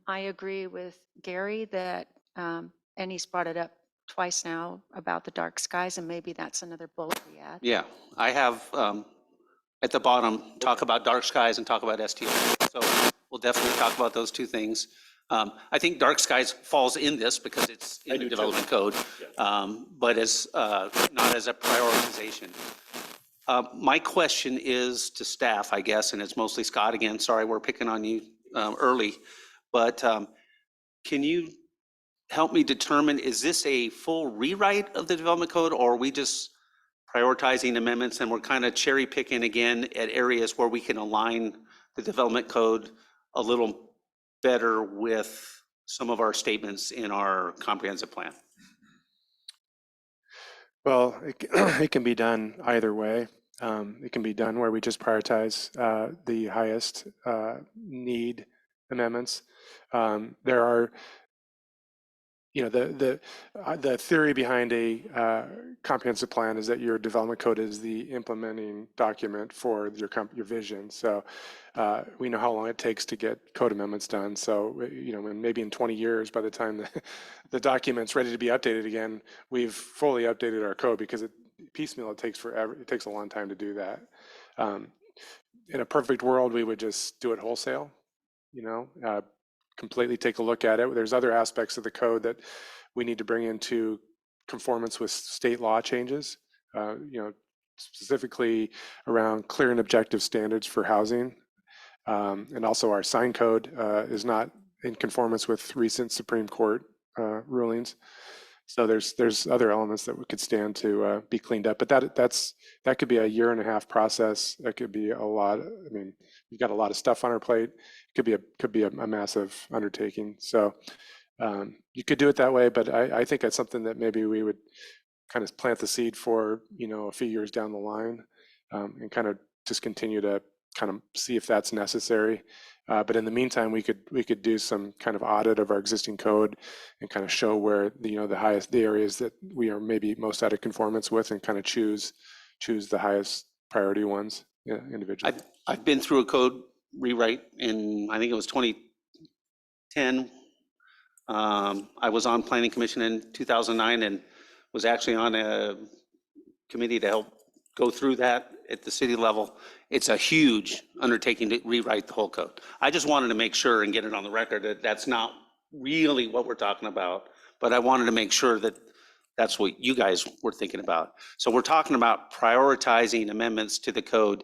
I agree with Gary that, and he's brought it up twice now about the dark skies, and maybe that's another bullet we add. Yeah, I have at the bottom, talk about dark skies and talk about STO. So we'll definitely talk about those two things. I think dark skies falls in this because it's I in do the too. development code, but as, not as a prioritization. My question is to staff, I guess, and it's mostly Scott again. Sorry, we're picking on you early. But can you help me determine, is this a full rewrite of the development code, or are we just prioritizing amendments and we're kind of cherry picking again at areas where we can align the development code a little better with some of our statements in our comprehensive plan? Well, it can be done either way. It can be done where we just prioritize the highest need amendments. There are, you know, the theory behind a comprehensive plan is that your development code is the implementing document for your vision. So we know how long it takes to get code amendments done. So, you know, maybe in 20 years, by the time the document's ready to be updated again, we've fully updated our code, because piecemeal, it takes forever. It takes a long time to do that. In a perfect world, we would just do it wholesale, you know, completely take a look at it. There's other aspects of the code that we need to bring into conformance with state law changes, you know, specifically around clear and objective standards for housing. And also our sign code is not in conformance with recent Supreme Court rulings. So there's other elements that could stand to be cleaned up, but that could be a 1.5-year process. That could be a lot. I mean, we've got a lot of stuff on our plate. It could be a massive undertaking. So you could do it that way, but I think that's something that maybe we would kind of plant the seed for, you know, a few years down the line, and kind of just continue to kind of see if that's necessary. But in the meantime, we could do some kind of audit of our existing code and kind of show where the areas that we are maybe most out of conformance with, and kind of choose the highest priority ones individually. I've been through a code rewrite in, I think it was 2010. I was on Planning Commission in 2009 and was actually on a committee to help go through that at the city level. It's a huge undertaking to rewrite the whole code. I just wanted to make sure and get it on the record that that's not really what we're talking about, but I wanted to make sure that that's what you guys were thinking about. So we're talking about prioritizing amendments to the code,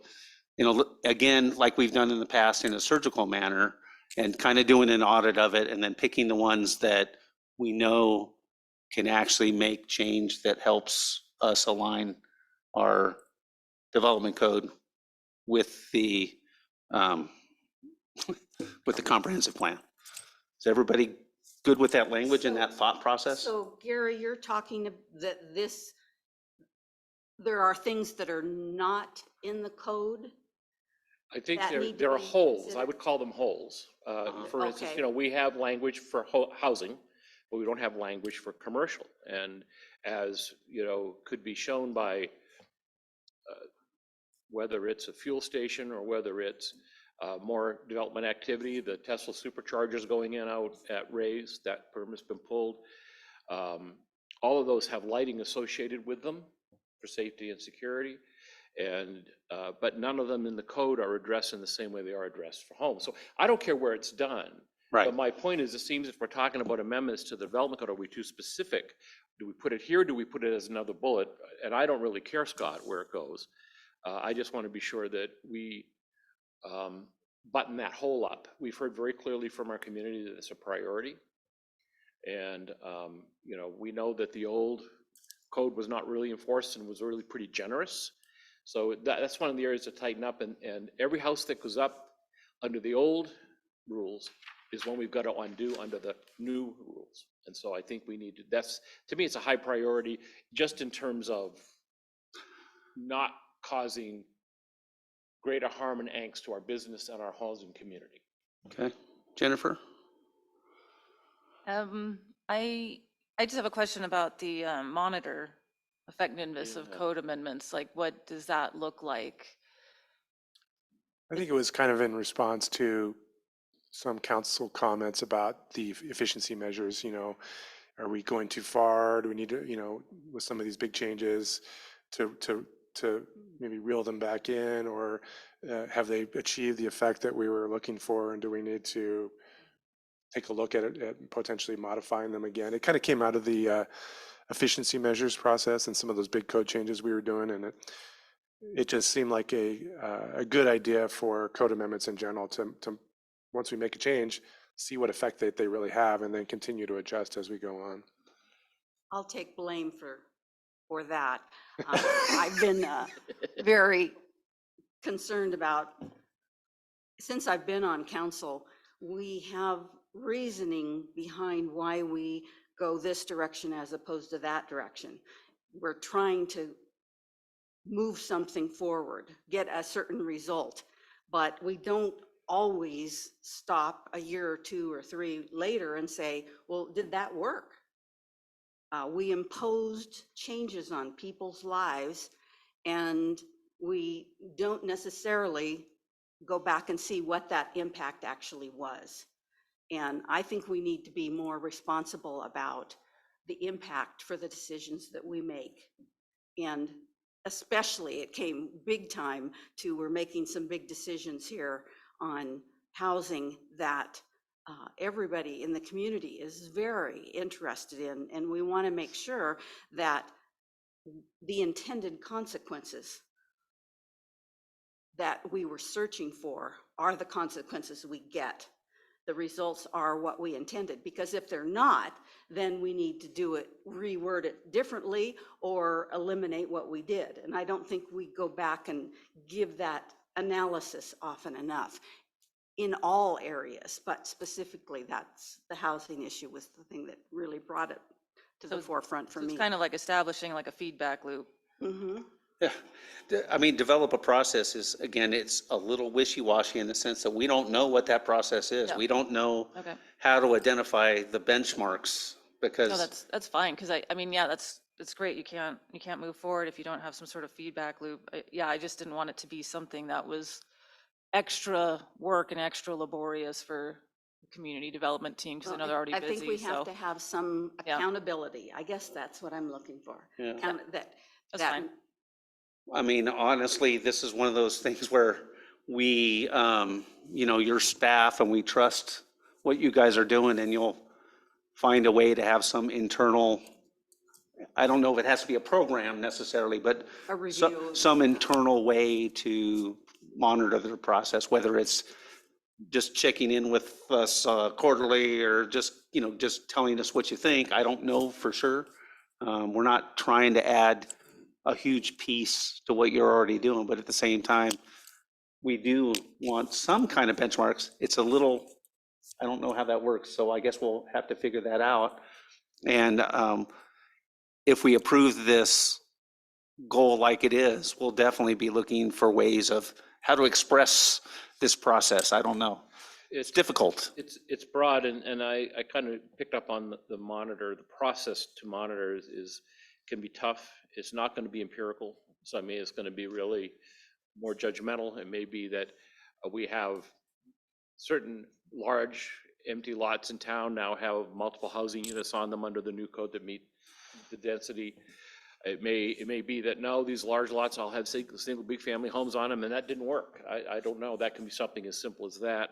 you know, again, like we've done in the past, in a surgical manner, and kind of doing an audit of it, and then picking the ones that we know can actually make change that helps us align our development code with the comprehensive plan. Is everybody good with that language and that thought process? So Gary, you're talking that there are things that are not in the code? I think That need to there are be holes. I considered? would call them holes. For instance, Okay. you know, we have language for housing, but we don't have language for commercial. And as, you know, could be shown by whether it's a fuel station or whether it's more development activity, the Tesla superchargers going in and out at Ray's, that permit's been pulled. All of those have lighting associated with them for safety and security. And but none of them in the code are addressed in the same way they are addressed for homes. So I don't care where it's done. Right. But my point is, it seems if we're talking about amendments to the development code, are we too specific? Do we put it here? Do we put it as another bullet? And I don't really care, Scott, where it goes. I just want to be sure that we button that hole up. We've heard very clearly from our community that it's a priority. And, you know, we know that the old code was not really enforced and was really pretty generous. So that's one of the areas to tighten up. And every house that goes up under the old rules is one we've got to undo under the new rules. And so I think we need to, to me, it's a high priority just in terms of not causing greater harm and angst to our business and our housing community. Okay, Jennifer? I just have a question about the monitor effectiveness of code amendments. Like, what does that look like? I think it was kind of in response to some council comments about the efficiency measures. You know, are we going too far? Do we need to, you know, with some of these big changes to to maybe reel them back in, or have they achieved the effect that we were looking for, and do we need to take a look at it, at potentially modifying them again? It kind of came out of the efficiency measures process and some of those big code changes we were doing, and it just seemed like a good idea for code amendments in general to once we make a change, see what effect they really have, and then continue to adjust as we go on. I'll take blame for that. I've been very concerned about, since I've been on council, we have reasoning behind why we go this direction as opposed to that direction. We're trying to move something forward, get a certain result, but we don't always stop a year or two or three later and say, well, did that work? We imposed changes on people's lives, and we don't necessarily go back and see what that impact actually was. And I think we need to be more responsible about the impact for the decisions that we make. And especially, it came big time to, we're making some big decisions here on housing that everybody in the community is very interested in, and we want to make sure that the intended consequences that we were searching for are the consequences we get. The results are what we intended, because if they're not, then we need to do it, reword it differently, or eliminate what we did. And I don't think we go back and give that analysis often enough in all areas, but specifically that's the housing issue was the thing that really brought it to the forefront for So me. it's kind of like establishing like a feedback loop. Mhm. Yeah, I mean, develop a process is, again, it's a little wishy-washy in the sense that we don't know what that process is. Yeah. We don't know Okay. how to identify the benchmarks, No, because, that's fine, because I mean, yeah, that's great. You can't move forward if you don't have some sort of feedback loop. Yeah, I just didn't want it to be something that was extra work and extra laborious for the community development team, because I know they're already I busy, think we have so to have some Yeah. accountability. I guess that's what I'm looking for. Yeah. That's fine. I mean, honestly, this is one of those things where we, your staff, and we trust what you guys are doing, and you'll find a way to have some internal, I don't know if it has to be a program necessarily, but A review of some the- internal way to monitor the process, whether it's just checking in with us quarterly, or just telling us what you think. I don't know for sure. We're not trying to add a huge piece to what you're already doing, but at the same time, we do want some kind of benchmarks. It's a little, I don't know how that works, so I guess we'll have to figure that out. And if we approve this goal like it is, we'll definitely be looking for ways of how to express this process. I don't know. It's difficult. It's broad, and I kind of picked up on the monitor. The process to monitor can be tough. It's not going to be empirical. So I mean, it's going to be really more judgmental. It may be that we have certain large empty lots in town now have multiple housing units on them under the new code that meet the density. It may be that no, these large lots all have single big family homes on them, and that didn't work. I don't know. That can be something as simple as that.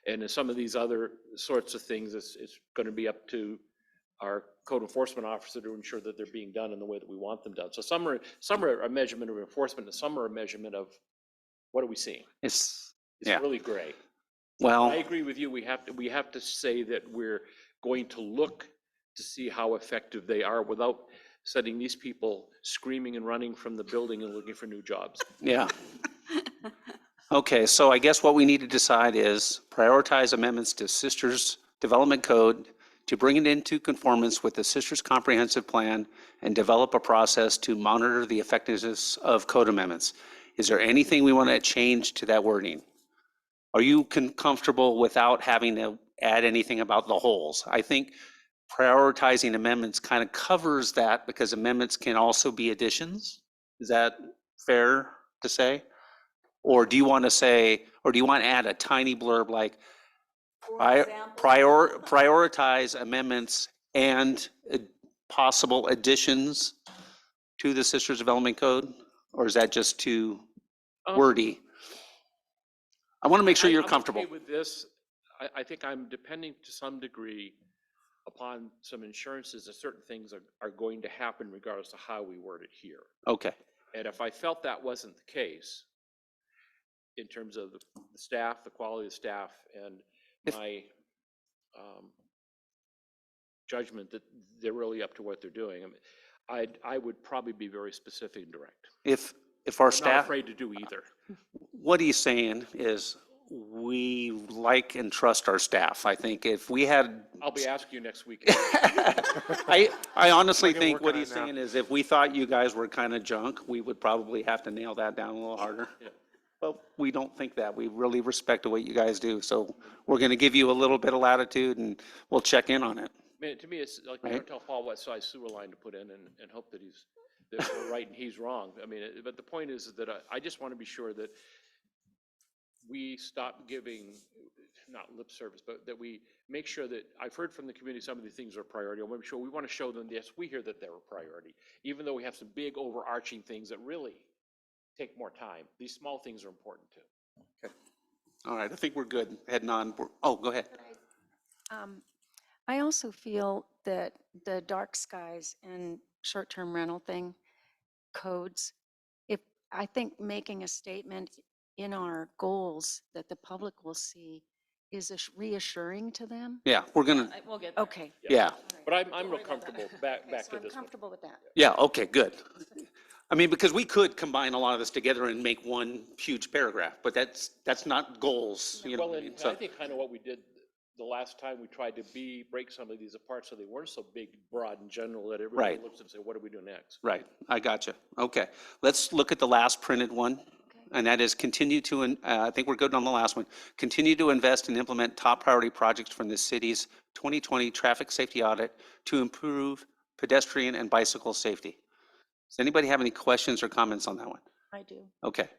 And in some of these other sorts of things, it's going to be up to our code enforcement officer to ensure that they're being done in the way that we want them done. So some are a measurement of enforcement, and some are a measurement of what are we seeing. It's It's yeah. really gray. Well, I agree with you. We have to say that we're going to look to see how effective they are without setting these people screaming and running from the building and looking for new jobs. yeah. Okay, so I guess what we need to decide is prioritize amendments to Sisters Development Code to bring it into conformance with the Sisters Comprehensive Plan and develop a process to monitor the effectiveness of code amendments. Is there anything we want to change to that wording? Are you comfortable without having to add anything about the holes? I think prioritizing amendments kind of covers that, because amendments can also be additions. Is that fair to say? Or do you want to say, or do you want to add a tiny blurb like prioritize amendments and possible additions to the Sisters Development Code? Or is that just too Um, wordy? I want to make sure you're I'm comfortable. okay with this. I think I'm depending to some degree upon some assurances that certain things are going to happen regardless of how we word it here. Okay, And if I felt that wasn't the case, in terms of the staff, the quality of staff, and If- my judgment that they're really up to what they're doing, I mean, I would probably be very specific and direct. if our I'm not staff, afraid to do either. what he's saying is we like and trust our staff. I think if we had, I'll be asking you next week. I honestly We're think what working on he's it now. saying is if we thought you guys were kind of junk, we would probably have to nail that down a little harder. Yeah. But we don't think that. We really respect what you guys do. So we're going to give you a little bit of latitude and we'll check in on it. I mean, to me, it's like, Right. don't tell Paul what size sewer line to put in and hope that that we're right and he's wrong. I mean, but the point is that I just want to be sure that we stop giving, not lip service, but that we make sure that, I've heard from the community, some of these things are a priority. I want to be sure, we want to show them, yes, we hear that they're a priority. Even though we have some big overarching things that really take more time, these small things are important too. All right, I think we're good. Heading on. Oh, go ahead. I also feel that the dark skies and short-term rental thing, codes, I think making a statement in our goals that the public will see is reassuring to them. Yeah, we're going to, We'll get there. Okay. yeah. But I'm real comfortable back Okay, to so I'm this one. comfortable with that. Yeah, okay, good. I mean, because we could combine a lot of this together and make one huge paragraph, but that's not goals, you know Well, what I mean? and So, I think kind of what we did the last time, we tried to break some of these apart so they weren't so big, broad and general that everybody Right. looks and say, what do we do next? right, I got you. Okay, let's look at the last printed one. And that is continue to, I think we're good on the last one. Continue to invest and implement top priority projects from the city's 2020 traffic safety audit to improve pedestrian and bicycle safety. Does anybody have any questions or comments on that one? I do. Okay,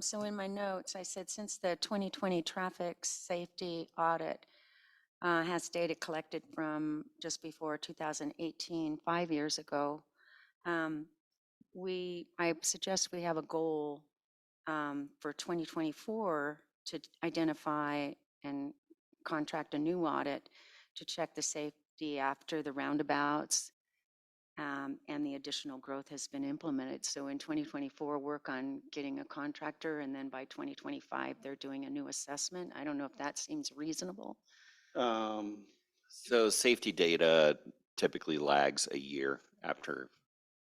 So in my notes, I said, since the 2020 traffic safety audit has data collected from just before 2018, 5 years ago, I suggest we have a goal for 2024 to identify and contract a new audit to check the safety after the roundabouts and the additional growth has been implemented. So in 2024, work on getting a contractor, and then by 2025, they're doing a new assessment. I don't know if that seems reasonable. So safety data typically lags a year after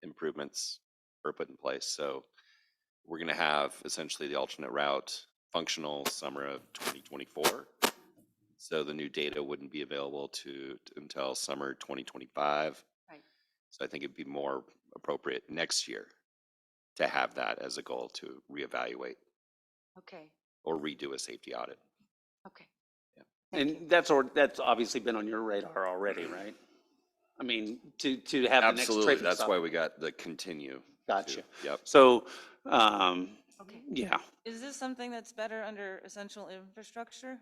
improvements are put in place. So we're going to have essentially the alternate route functional summer of 2024. So the new data wouldn't be available until summer 2025. Right. So I think it'd be more appropriate next year to have that as a goal to reevaluate Okay, or redo a safety audit. okay. Thank you. and that's obviously been on your radar already, right? I mean, to have the next Absolutely. traffic That's stop. why we got the continue. Gotcha. too. Yep. So, Okay. yeah, Is this something that's better under essential infrastructure?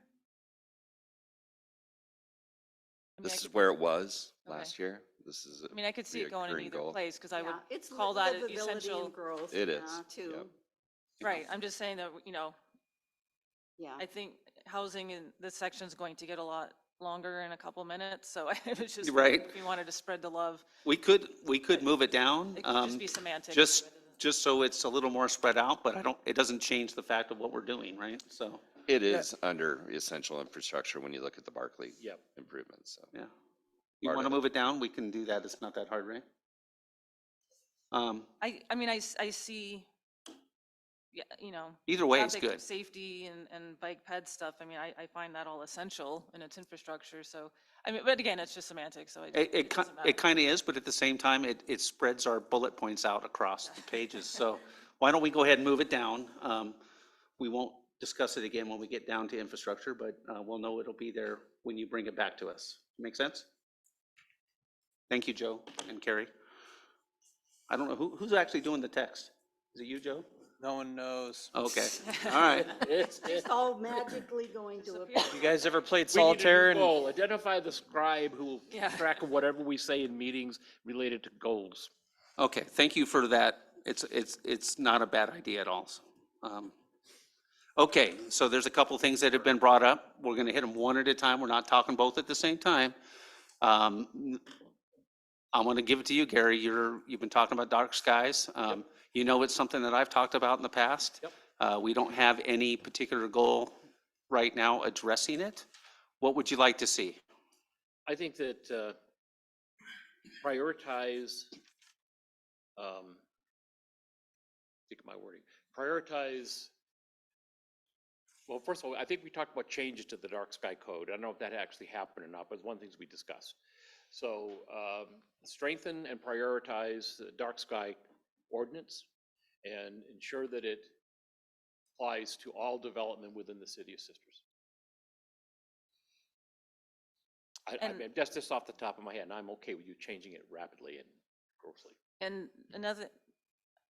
I mean, This I is could- where it was Okay. last year. This is. I mean, I could see it going in reoccurring either goal. place, because I would Yeah, it's call that livability essential. and growth, It yeah, is, too. yep. Right, I'm just saying that, Yeah. I think housing in this section is going to get a lot longer in a couple minutes, so it was just. You're right. If you wanted to spread the love, we could move it down. it could just be semantics. Just so it's a little more spread out, but it doesn't change the fact of what we're doing, right? So, It is under essential infrastructure when you look at the Barclay Yep. improvements. So. yeah. You Part want to of it. move it down? We can do that. It's not that hard, right? I mean, I see, yeah, Either way is traffic good. safety and bike ped stuff. I mean, I find that all essential in its infrastructure, so, I mean, but again, it's just semantics, so it doesn't matter. It kind of is, but at the same time, it spreads our bullet points out across the pages. So why don't we go ahead and move it down? We won't discuss it again when we get down to infrastructure, but we'll know it'll be there when you bring it back to us. Make sense? Thank you, Joe and Carrie. I don't know, who's actually doing the text? Is it you, Joe? No one knows. Okay, all right. It's all magically going to appear. You guys ever played We need a new solitaire? And goal. Identify the scribe who will Yeah. keep track of whatever we say in meetings related to goals. Okay, thank you for that It's not a bad idea at all. Um, Okay, so there's a couple things that have been brought up. We're gonna hit them one at a time. We're not talking both at the same time. Um, I'm gonna give it to you, Gary. You've been talking about dark skies. You know, it's something that I've talked about in the past. Yep. We don't have any particular goal right now addressing it. What would you like to see? I think that prioritize, think of my wording, prioritize, well, first of all, I think we talked about changes to the dark sky code. I don't know if that actually happened or not, but it's one of the things we discussed. So strengthen and prioritize the dark sky ordinance and ensure that it applies to all development within the city of Sisters. I mean, that's just off the top of my head, and I'm okay with you changing it rapidly and grossly. And another,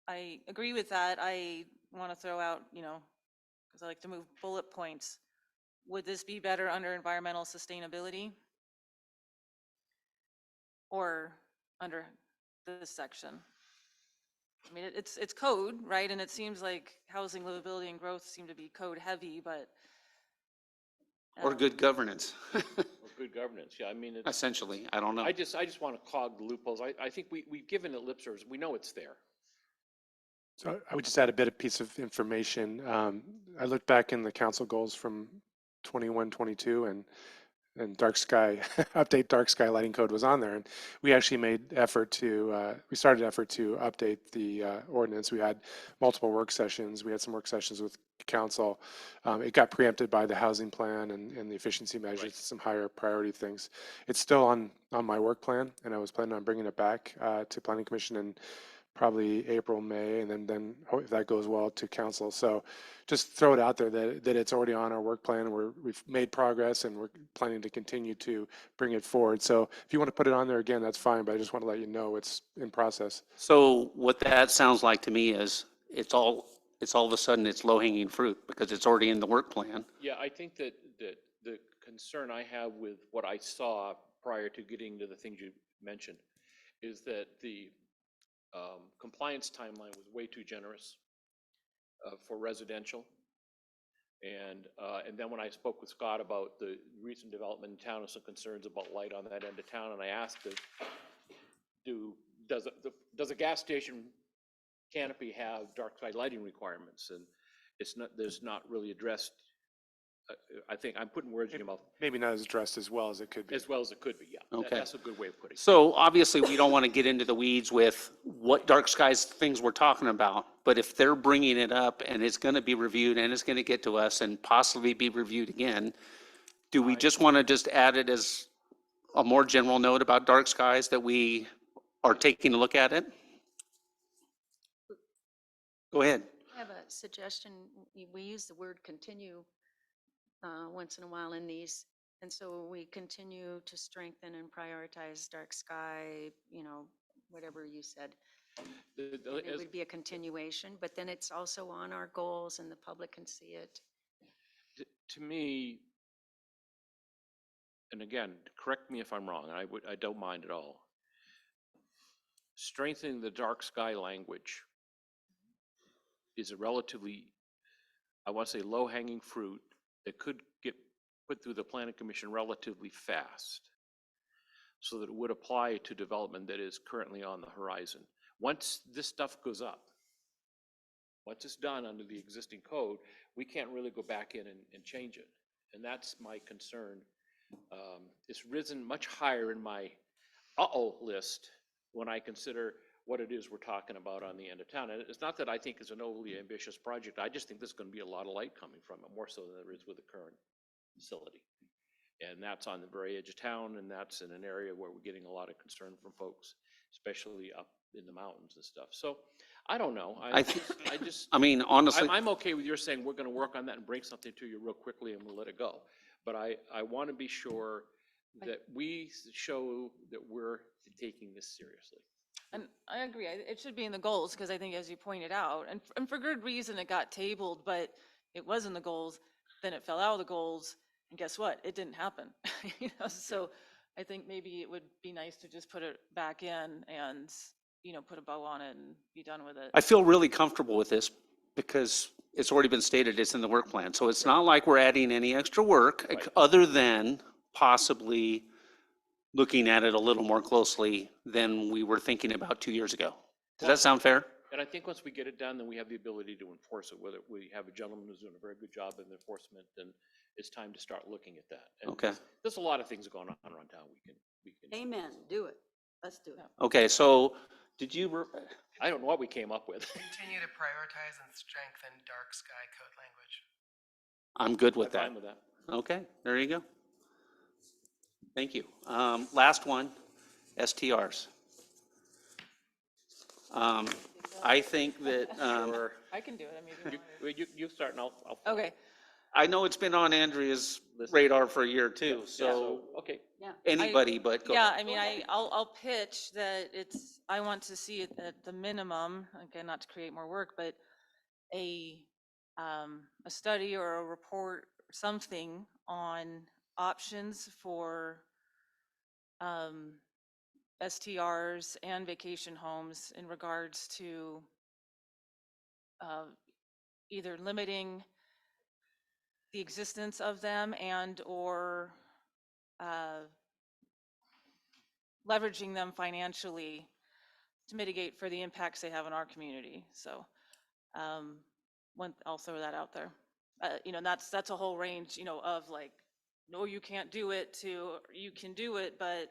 I agree with that. I want to throw out, because I like to move bullet points. Would this be better under environmental sustainability? Or under this section? I mean, it's code, right? And it seems like housing, livability, and growth seem to be code heavy, but. Or good governance, Or good governance, yeah, I mean, it's, essentially. I don't know. I just want to clog the loopholes. I think we've given it lip service. We know it's there. So I would just add a bit of piece of information. I looked back in the council goals from 21, 22, and dark sky, update dark sky lighting code was on there. And we actually made effort to, we started effort to update the ordinance. We had multiple work sessions. We had some work sessions with council. It got preempted by the housing plan and the efficiency measures, Right. some higher priority things. It's still on my work plan, and I was planning on bringing it back to planning commission in probably April, May, and then if that goes well, to council. So just throw it out there that it's already on our work plan. We've made progress, and we're planning to continue to bring it forward. So if you want to put it on there again, that's fine, but I just want to let you know it's in process. So what that sounds like to me is it's all of a sudden it's low hanging fruit because it's already in the work plan. Yeah, I think that the concern I have with what I saw prior to getting to the things you mentioned is that the compliance timeline was way too generous for residential. And then when I spoke with Scott about the recent development in town and some concerns about light on that end of town, and I asked does a gas station canopy have dark sky lighting requirements? And there's not really addressed. I think I'm putting words in your mouth. Maybe not as addressed as well as it could be. As well as it could be, yeah. Okay. That's a good way of putting it. So obviously, we don't want to get into the weeds with what dark skies things we're talking about. But if they're bringing it up and it's going to be reviewed and it's going to get to us and possibly be reviewed again, do we just want to just add it as a more general note about dark skies that we are taking a look at it? Go ahead. I have a suggestion. We use the word continue once in a while in these. And so we continue to strengthen and prioritize dark sky, whatever you said. It would be a continuation, but then it's also on our goals and the public can see it. To me, and again, correct me if I'm wrong, I don't mind at all. Strengthening the dark sky language is a relatively, I want to say, low-hanging fruit that could get put through the planning commission relatively fast, so that it would apply to development that is currently on the horizon. Once this stuff goes up, once it's done under the existing code, we can't really go back in and change it. And that's my concern. It's risen much higher in my list when I consider what it is we're talking about on the end of town. And it's not that I think it's an overly ambitious project. I just think there's going to be a lot of light coming from it, more so than there is with the current facility. And that's on the very edge of town, and that's in an area where we're getting a lot of concern from folks, especially up in the mountains and stuff. So I don't know. I mean, honestly, I'm okay with your saying we're going to work on that and bring something to you real quickly and we'll let it go. But I want to be sure that we show that we're taking this seriously. And I agree, it should be in the goals, because I think, as you pointed out, and for good reason, it got tabled, but it was in the goals, then it fell out of the goals, and guess what? It didn't happen. So I think maybe it would be nice to just put it back in and put a bow on it and be done with it. I feel really comfortable with this because it's already been stated it's in the work plan. So it's not like we're adding any extra work Right. other than possibly looking at it a little more closely than we were thinking about 2 years ago. Does Well- that sound fair? And I think once we get it done, then we have the ability to enforce it, whether we have a gentleman who's doing a very good job in enforcement, then it's time to start looking at that. And Okay. There's a lot of things going on around town we can. Amen, do it. Let's do it. Okay, so did you, I don't know what we came up with. Continue to prioritize and strengthen dark sky code language. I'm good with I'm that. fine with that. Okay, there you go. Thank you. Last one, STRs. I think that, I can do it. I mean, if you want You start and I'll. to. Okay. I know it's been on Andrea's radar for a year too, so Okay. anybody but go. Yeah, I mean, I'll pitch that I want to see it at the minimum, again, not to create more work, but a study or a report, something on options for STRs and vacation homes in regards to either limiting the existence of them and or leveraging them financially to mitigate for the impacts they have in our community. So I'll throw that out there. And that's a whole range, of like, no, you can't do it, to you can do it, but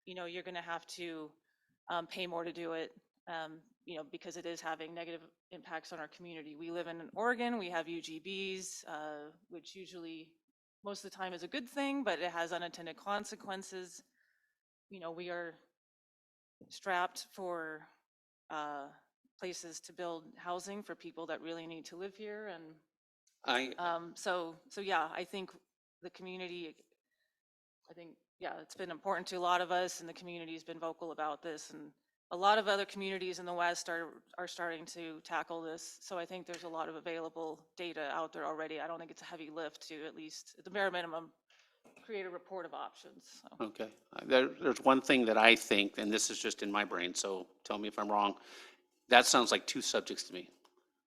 you're going to have to pay more to do it, because it is having negative impacts on our community. We live in Oregon, we have UGBs, which usually most of the time is a good thing, but it has unintended consequences. We are strapped for places to build housing for people that really need to live here. And so yeah, I think the community, it's been important to a lot of us, and the community has been vocal about this, and a lot of other communities in the West are starting to tackle this. So I think there's a lot of available data out there already. I don't think it's a heavy lift to, at least at the bare minimum, create a report of options. So. Okay, there's one thing that I think, and this is just in my brain, so tell me if I'm wrong. That sounds like two subjects to me.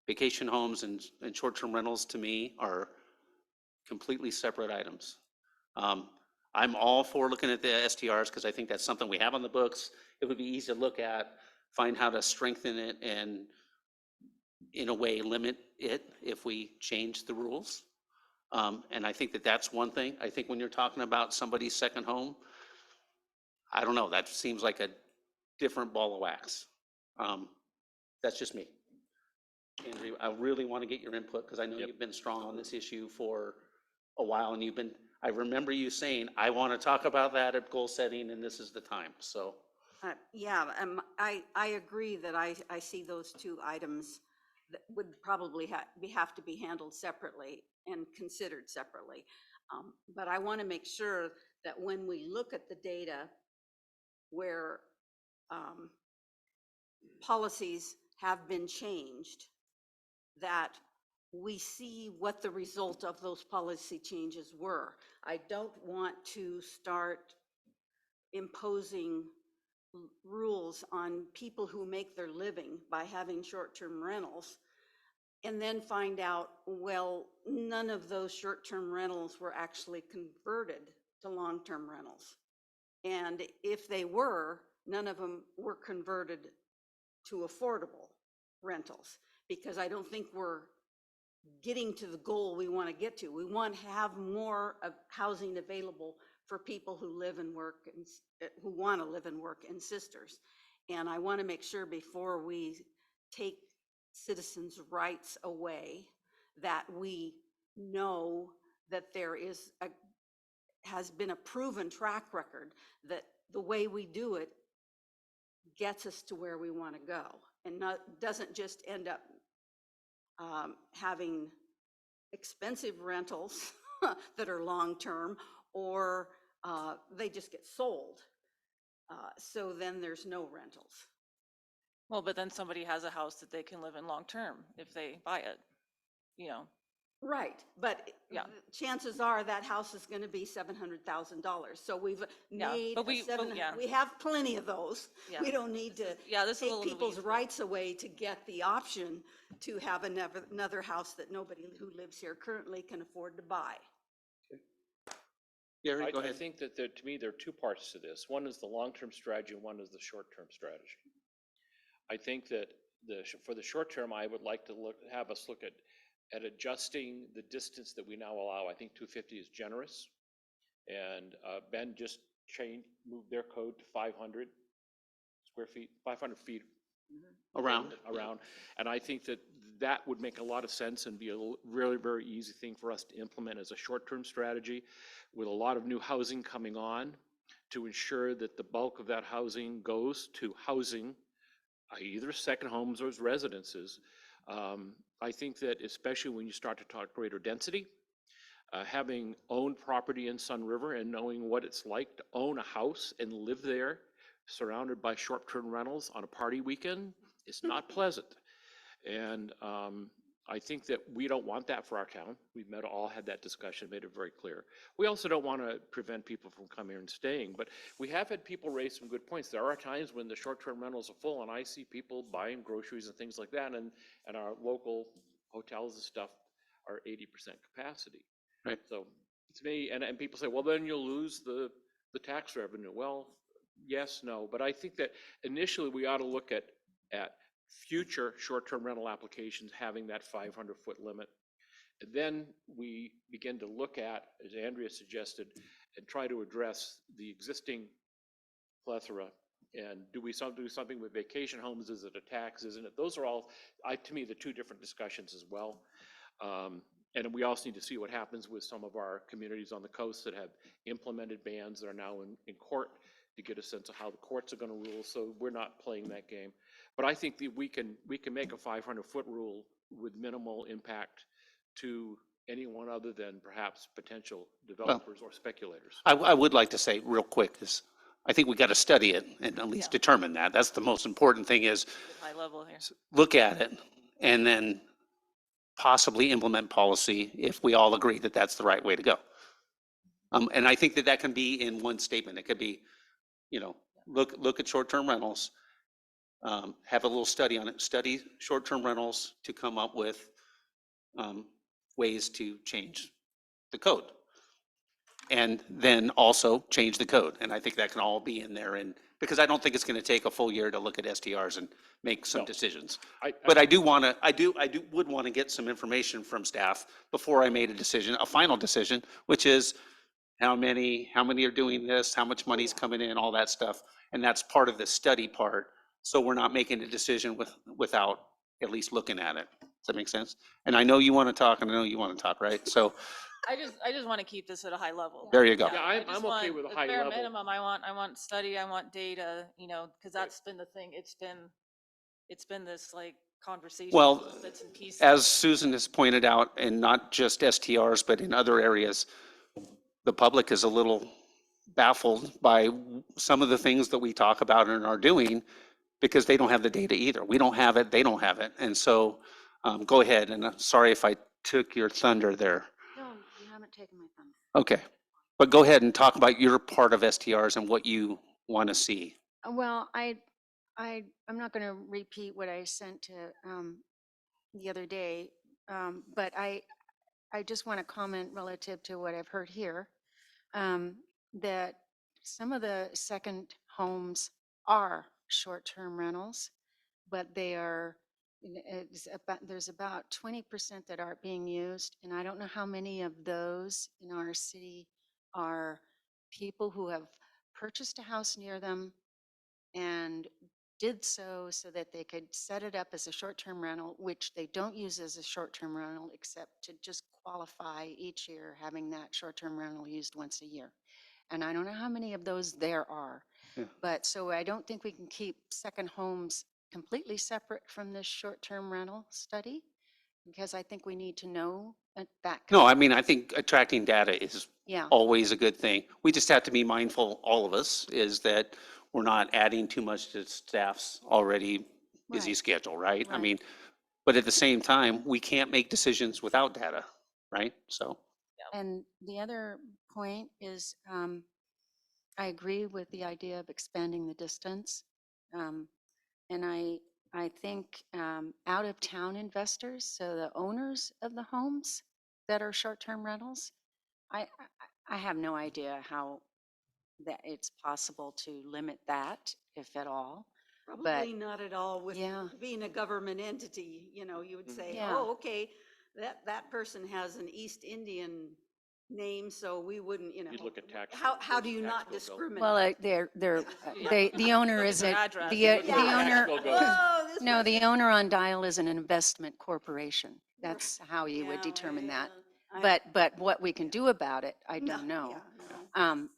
Vacation homes and short-term rentals to me are completely separate items. I'm all for looking at the STRs because I think that's something we have on the books. It would be easy to look at, find how to strengthen it, and in a way limit it if we change the rules. And I think that that's one thing. I think when you're talking about somebody's second home, I don't know, that seems like a different ball of wax. That's just me. Andrew, I really want to get your input because I know Yep. you've been strong on this issue for a while, and I remember you saying, I want to talk about that at goal setting, and this is the time, so. Yeah, I agree that I see those two items that would probably have to be handled separately and considered separately. But I want to make sure that when we look at the data where policies have been changed, that we see what the result of those policy changes were. I don't want to start imposing rules on people who make their living by having short-term rentals and then find out, well, none of those short-term rentals were actually converted to long-term rentals. And if they were, none of them were converted to affordable rentals, because I don't think we're getting to the goal we want to get to. We want to have more of housing available for people who live and work and who want to live and work in Sisters. And I want to make sure before we take citizens' rights away that we know that there has been a proven track record that the way we do it gets us to where we want to go, and doesn't just end up having expensive rentals that are long-term, or they just get sold. So then there's no rentals. Well, but then somebody has a house that they can live in long-term if they buy it, Right, but Yeah. chances are that house is gonna be $700,000. So we've Yeah, made but a we- but yeah. we have plenty of those. Yeah. We don't need to Yeah, this is a take little in the people's weeds, but- rights away to get the option to have another house that nobody who lives here currently can afford to buy. Gary, go I ahead. think that there, to me, there are two parts to this. One is the long-term strategy, and one is the short-term strategy. I think that for the short term, I would like to have us look at adjusting the distance that we now allow. I think 250 is generous. And Ben just moved their code to 500 square feet, 500 feet Around. And I think that that would make a lot of sense and be a really very easy thing for us to implement as a short-term strategy with a lot of new housing coming on to ensure that the bulk of that housing goes to housing, either second homes or as residences. I think that especially when you start to talk greater density, having owned property in Sun River and knowing what it's like to own a house and live there surrounded by short-term rentals on a party weekend, it's not pleasant. And I think that we don't want that for our town. We've all had that discussion, made it very clear. We also don't want to prevent people from coming here and staying, but we have had people raise some good points. There are times when the short-term rentals are full and I see people buying groceries and things like that, and our local hotels and stuff are 80% capacity. Right. So to me, and people say, well, then you'll lose the tax revenue. Well, yes, no, but I think that initially we ought to look at future short-term rental applications having that 500-foot limit. And then we begin to look at, as Andrea suggested, and try to address the existing plethora. And do we do something with vacation homes? Is it a tax? Isn't it? Those are all, to me, the two different discussions as well. And we also need to see what happens with some of our communities on the coast that have implemented bans that are now in court to get a sense of how the courts are going to rule. So we're not playing that game. But I think that we can make a 500-foot rule with minimal impact to anyone other than perhaps potential developers or speculators. I would like to say real quick is, I think we got to study it and at least determine that. That's the most important thing is High level here. look at it and then possibly implement policy if we all agree that that's the right way to go. And I think that that can be in one statement. It could be, look at short-term rentals, have a little study on it, study short-term rentals to come up with ways to change the code. And then also change the code. And I think that can all be in there. And because I don't think it's going to take a full year to look at STRs and make some decisions. But I would want to get some information from staff before I made a decision, a final decision, which is how many are doing this, how much money's coming in, all that stuff. And that's part of the study part. So we're not making a decision without at least looking at it. Does that make sense? And I know you want to talk, and I know you want to talk, right? So I just want to keep this at a high level. there you go. Yeah, I I'm just okay want with a the high bare level. minimum. I want study, I want data, because that's been the thing. It's been this like conversation. Well, little bits and pieces. as Susan has pointed out, and not just STRs, but in other areas, the public is a little baffled by some of the things that we talk about and are doing because they don't have the data either. We don't have it, they don't have it. And so go ahead, and sorry if I took your thunder there. No, you haven't taken my thunder. Okay, but go ahead and talk about your part of STRs and what you want to see. Well, I'm not going to repeat what I sent to the other day, but I just want to comment relative to what I've heard here, that some of the second homes are short-term rentals, but they are, there's about 20% that aren't being used, and I don't know how many of those in our city are people who have purchased a house near them and did so that they could set it up as a short-term rental, which they don't use as a short-term rental except to just qualify each year having that short-term rental used once a year. And I don't know how many of those there are. Yeah. But so I don't think we can keep second homes completely separate from this short-term rental study, because I think we need to know that. No, I mean, I think attracting data is Yeah. always a good thing. We just have to be mindful, all of us, is that we're not adding too much to staff's already busy Right. schedule, right? I Right. mean, but at the same time, we can't make decisions without data. right? So, And the other point is, I agree with the idea of expanding the distance. Um, And I think out-of-town investors, so the owners of the homes that are short-term rentals, I have no idea how that it's possible to limit that, if at all. Probably not at all with Yeah. being a government entity, you would say, Yeah. oh, okay, that person has an East Indian name, so we wouldn't, You'd look at tax. how do you tax not bill. discriminate? Well, the owner Look at is their a, address. the Yeah. owner, Tax bill goes. Whoa, this no, the person- owner on Dial is an investment corporation. That's how you would Yeah, determine that. yeah, But what we can do about it, I no, don't know. yeah, no.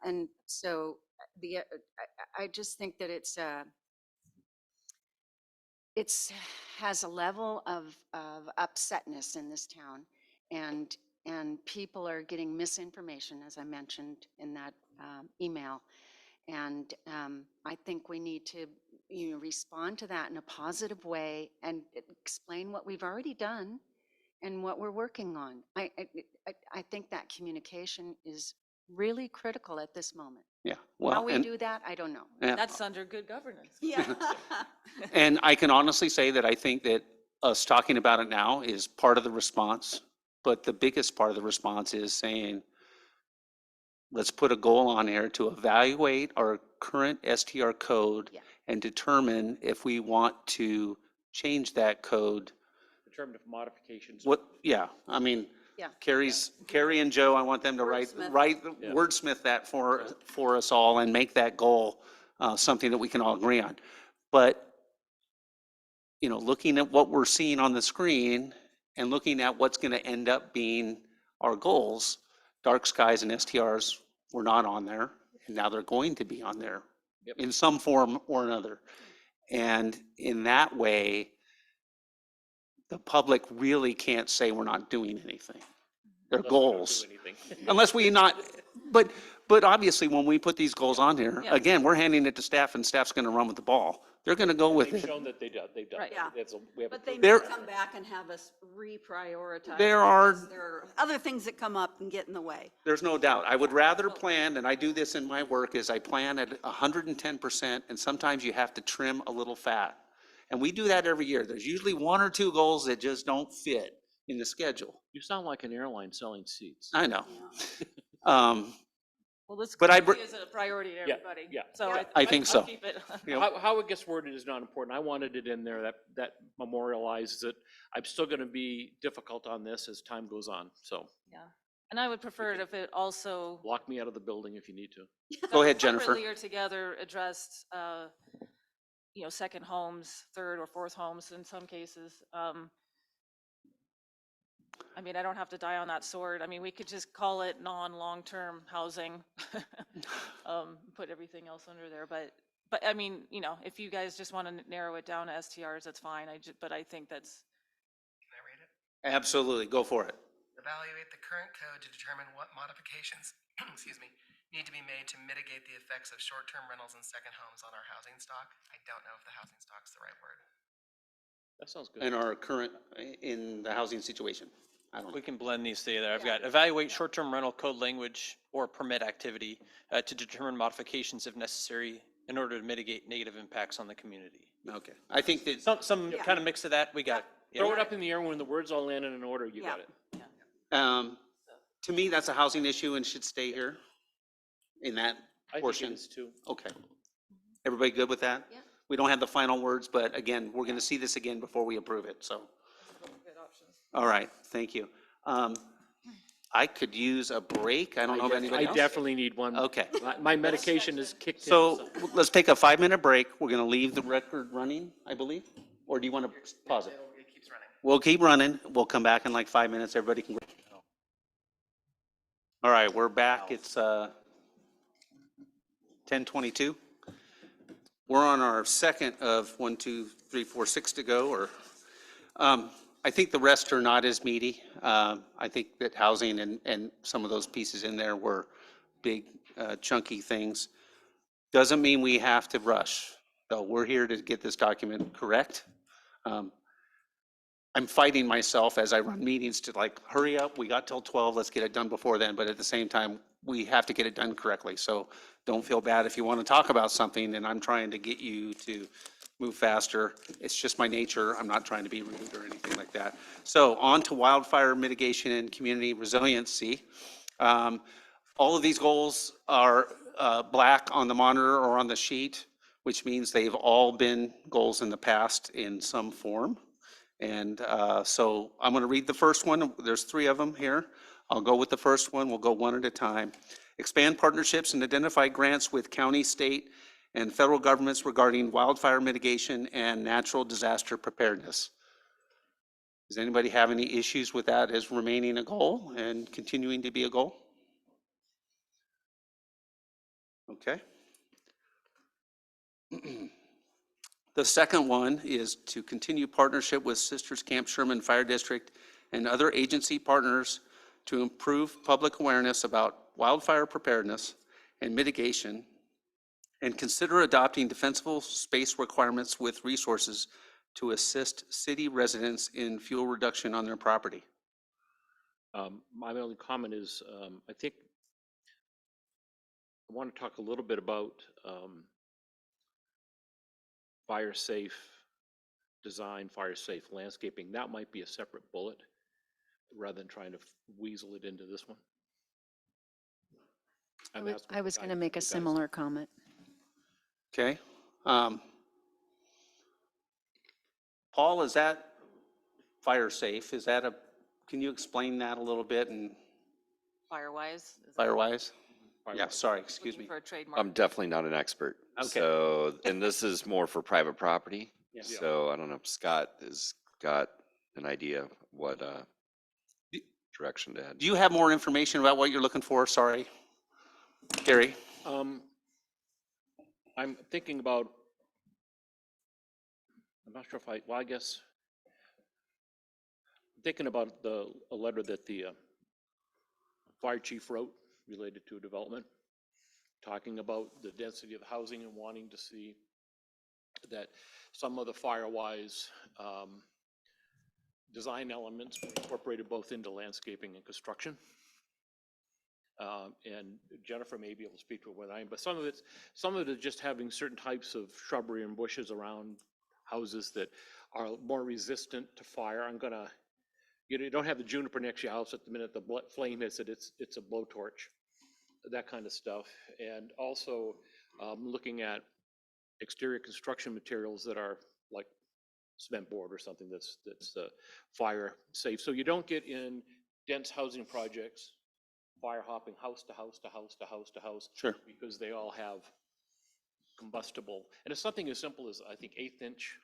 And so I just think that it's has a level of upsetness in this town, and people are getting misinformation, as I mentioned in that email. And I think we need to, respond to that in a positive way and explain what we've already done and what we're working on. I think that communication is really critical at this moment. yeah, How well, we and, do that, I don't know. yeah, That's under good governance. Yeah. and I can honestly say that I think that us talking about it now is part of the response, but the biggest part of the response is saying, let's put a goal on here to evaluate our current STR code Yeah. and determine if we want to change that code. Determine if modifications. What, yeah, I mean, Yeah. Carrie and Joe, I want them to Wordsmith. Yeah. wordsmith that for us all and make that goal something that we can all agree on. But, looking at what we're seeing on the screen and looking at what's going to end up being our goals, dark skies and STRs were not on there, and now they're going to be on there Yep. in some form or another. And in that way, the public really can't say we're not doing anything. They're Unless we don't do goals. anything. Unless we not, but obviously, when we put these goals on here, Yeah. again, we're handing it to staff and staff's gonna run with the ball. They're gonna go with They've it. shown that they've done. Right. it. Yeah. We have a But they proof may There- come back and have us reprioritize. There are- because There are other things that come up and get in the way. There's no doubt. I would rather plan, and I do this in my work, is I plan at 110%, and sometimes you have to trim a little fat. And we do that every year. There's usually one or two goals that just don't fit in the schedule. You sound like an airline selling seats. I know. Yeah. Well, this But I clearly is a priority to Yeah, everybody. yeah. So Yeah. I think I'll so. keep it. You know, How it gets worded is not important. I wanted it in there that memorializes it. I'm still going to be difficult on this as time goes on. So Yeah. And I would prefer it if it also. lock me out of the building if you need to. Go ahead, Jennifer. Separately or together addressed, second homes, third or fourth homes in some cases. I mean, I don't have to die on that sword. I mean, we could just call it non-long-term housing. Put everything else under there, but I mean, if you guys just want to narrow it down to STRs, that's fine. But I think that's, Can I read it? Absolutely, go for it. Evaluate the current code to determine what modifications, excuse me, need to be made to mitigate the effects of short-term rentals and second homes on our housing stock. I don't know if the housing stock's the right word. That sounds good. In our current, in the housing situation. I don't We know. can blend these together. I've Yeah. got evaluate short-term rental code language or permit activity to determine modifications if necessary in order to mitigate negative impacts on the community. Okay, I think that, Some Yeah. kind of mix of that, we got it. Yeah. Throw it up in the air when the words all land in order, you Yeah. got it. to me, that's a housing issue and should stay here in that I think portion. it is too. Okay. Everybody good with that? Yeah. We don't have the final words, but again, we're gonna see this again before we approve it, so. good options. All right, thank you. I could use a break. I don't know if anybody I else. definitely need one. Okay, My medication is kicked in. so let's take a 5-minute break. We're gonna leave the record running, I believe? Or do you want to pause it? It keeps running. We'll keep running. We'll come back in like 5 minutes. Everybody can. All right, we're back. It's 10:22. We're on our second of 1, 2, 3, 4, 6 to go, or I think the rest are not as meaty. I think that housing and some of those pieces in there were big chunky things. Doesn't mean we have to rush, though. We're here to get this document correct. I'm fighting myself as I run meetings to like, hurry up, we got till 12, let's get it done before then. But at the same time, we have to get it done correctly. So don't feel bad if you want to talk about something and I'm trying to get you to move faster. It's just my nature. I'm not trying to be rude or anything like that. So on to wildfire mitigation and community resiliency. All of these goals are black on the monitor or on the sheet, which means they've all been goals in the past in some form. And so I'm going to read the first one. There's 3 of them here. I'll go with the first one. We'll go one at a time. Expand partnerships and identify grants with county, state, and federal governments regarding wildfire mitigation and natural disaster preparedness. Does anybody have any issues with that as remaining a goal and continuing to be a goal? Okay. The second one is to continue partnership with Sisters Camp Sherman Fire District and other agency partners to improve public awareness about wildfire preparedness and mitigation, and consider adopting defensible space requirements with resources to assist city residents in fuel reduction on their property. My only comment is, I think I want to talk a little bit about fire safe design, fire safe landscaping. That might be a separate bullet rather than trying to weasel it into this one. And that's what I was going to guidance make a you guys- similar comment. Okay. Paul, is that fire safe? Is that can you explain that a little bit and Fire-wise. is that- fire-wise? Fire Yeah, wise. sorry, excuse looking me. For a trademark. I'm definitely not an expert. Okay. So, and this is more for private property. Yeah. So I don't know if Scott has got an idea what direction to head. Do you have more information about what you're looking for? Sorry. Gary? I'm thinking about, I'm not sure if well, I guess, I'm thinking about a letter that the fire chief wrote related to a development, talking about the density of housing and wanting to see that some of the fire-wise design elements were incorporated both into landscaping and construction. And Jennifer may be able to speak to it when but some of it is just having certain types of shrubbery and bushes around houses that are more resistant to fire. You don't have the juniper next to your house at the minute the flame hits it, it's a blowtorch, that kind of stuff. And also looking at exterior construction materials that are like cement board or something that's fire safe. So you don't get in dense housing projects fire hopping house to house to house to house to house. Sure. Because they all have combustible. And it's something as simple as, I think, 1/8-inch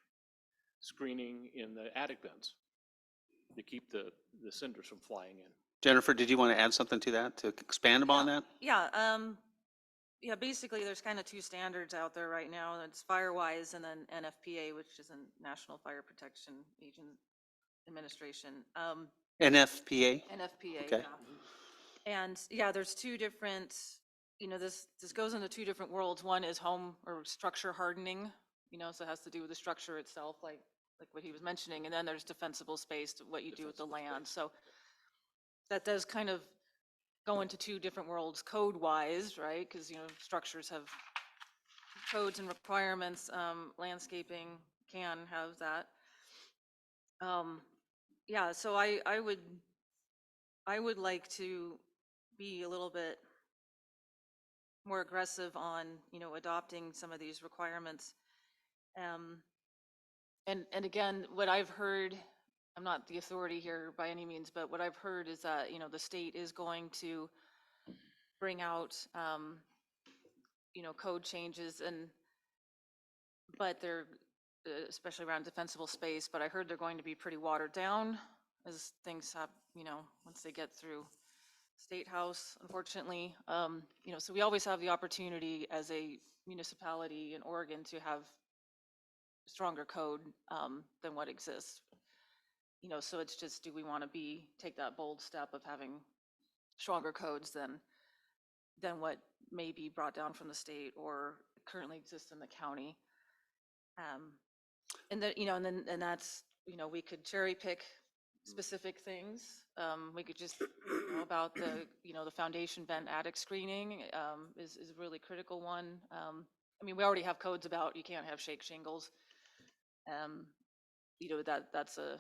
screening in the attic vents to keep the cinders from flying in. Jennifer, did you want to add something to that, to expand upon that? Yeah, basically, there's kind of 2 standards out there right now. It's fire-wise and then NFPA, which is a National Fire Protection Administration. NFPA? NFPA, Okay. yeah. And yeah, there's 2 different, this goes into 2 different worlds. One is home or structure hardening, so it has to do with the structure itself, like what he was mentioning. And then there's defensible space, what you do with the land. So that does kind of go into 2 different worlds code-wise, right? Because, structures have codes and requirements. Landscaping can have that. Yeah, so I would like to be a little bit more aggressive on, adopting some of these requirements. And again, what I've heard, I'm not the authority here by any means, but what I've heard is that, the state is going to bring out, code changes but they're, especially around defensible space, but I heard they're going to be pretty watered down as things have, once they get through State House, unfortunately. So we always have the opportunity as a municipality in Oregon to have stronger code than what exists. So it's just, do we want to take that bold step of having stronger codes than what may be brought down from the state or currently exists in the county? And that, and that's we could cherry pick specific things. We could just, about the foundation vent attic screening is a really critical one. I mean, we already have codes about you can't have shake shingles. That's a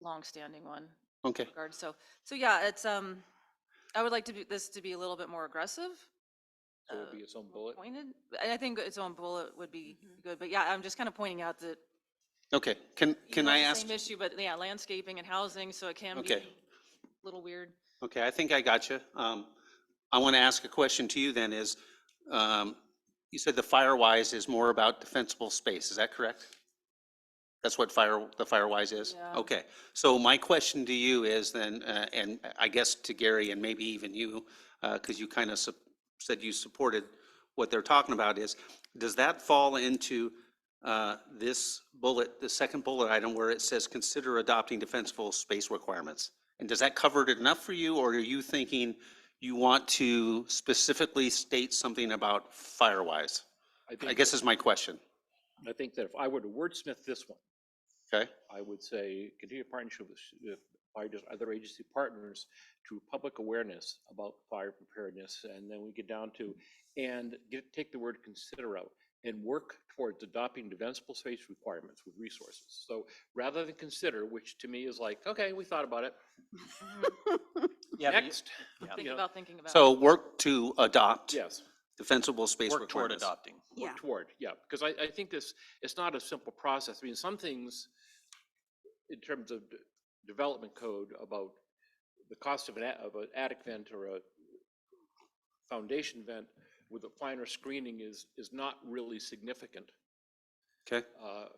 longstanding one. Okay. Regard. So yeah, it's, I would like this to be a little bit more aggressive. So it would be its own bullet. Pointed, and I think its own bullet would be good, but yeah, I'm just kind of pointing out that. Okay, can I it's the ask? Same issue, but yeah, landscaping and housing, so it can be Okay. a little weird. Okay, I think I got you. I want to ask a question to you then is, you said the Firewise is more about defensible space, is that correct? That's what the Firewise is? Yeah. Okay, so my question to you is then, and I guess to Gary and maybe even you, because you kind of said you supported what they're talking about is, does that fall into this bullet, the second bullet item where it says consider adopting defensible space requirements? And does that cover it enough for you, or are you thinking you want to specifically state something about Firewise? I guess is my question. I think that if I were to wordsmith this one, Okay, I would say continue partnership with other agency partners to public awareness about fire preparedness. And then we get down to, take the word consider out and work towards adopting defensible space requirements with resources. So rather than consider, which to me is like, okay, we thought about it. Yeah, but Next. Thinking about. so work to adopt Yes. defensible space work toward requirements. adopting. Yeah. Work toward, yeah, because I think it's not a simple process. I mean, some things in terms of development code about the cost of an attic vent or a foundation vent with a finer screening is not really significant. Okay,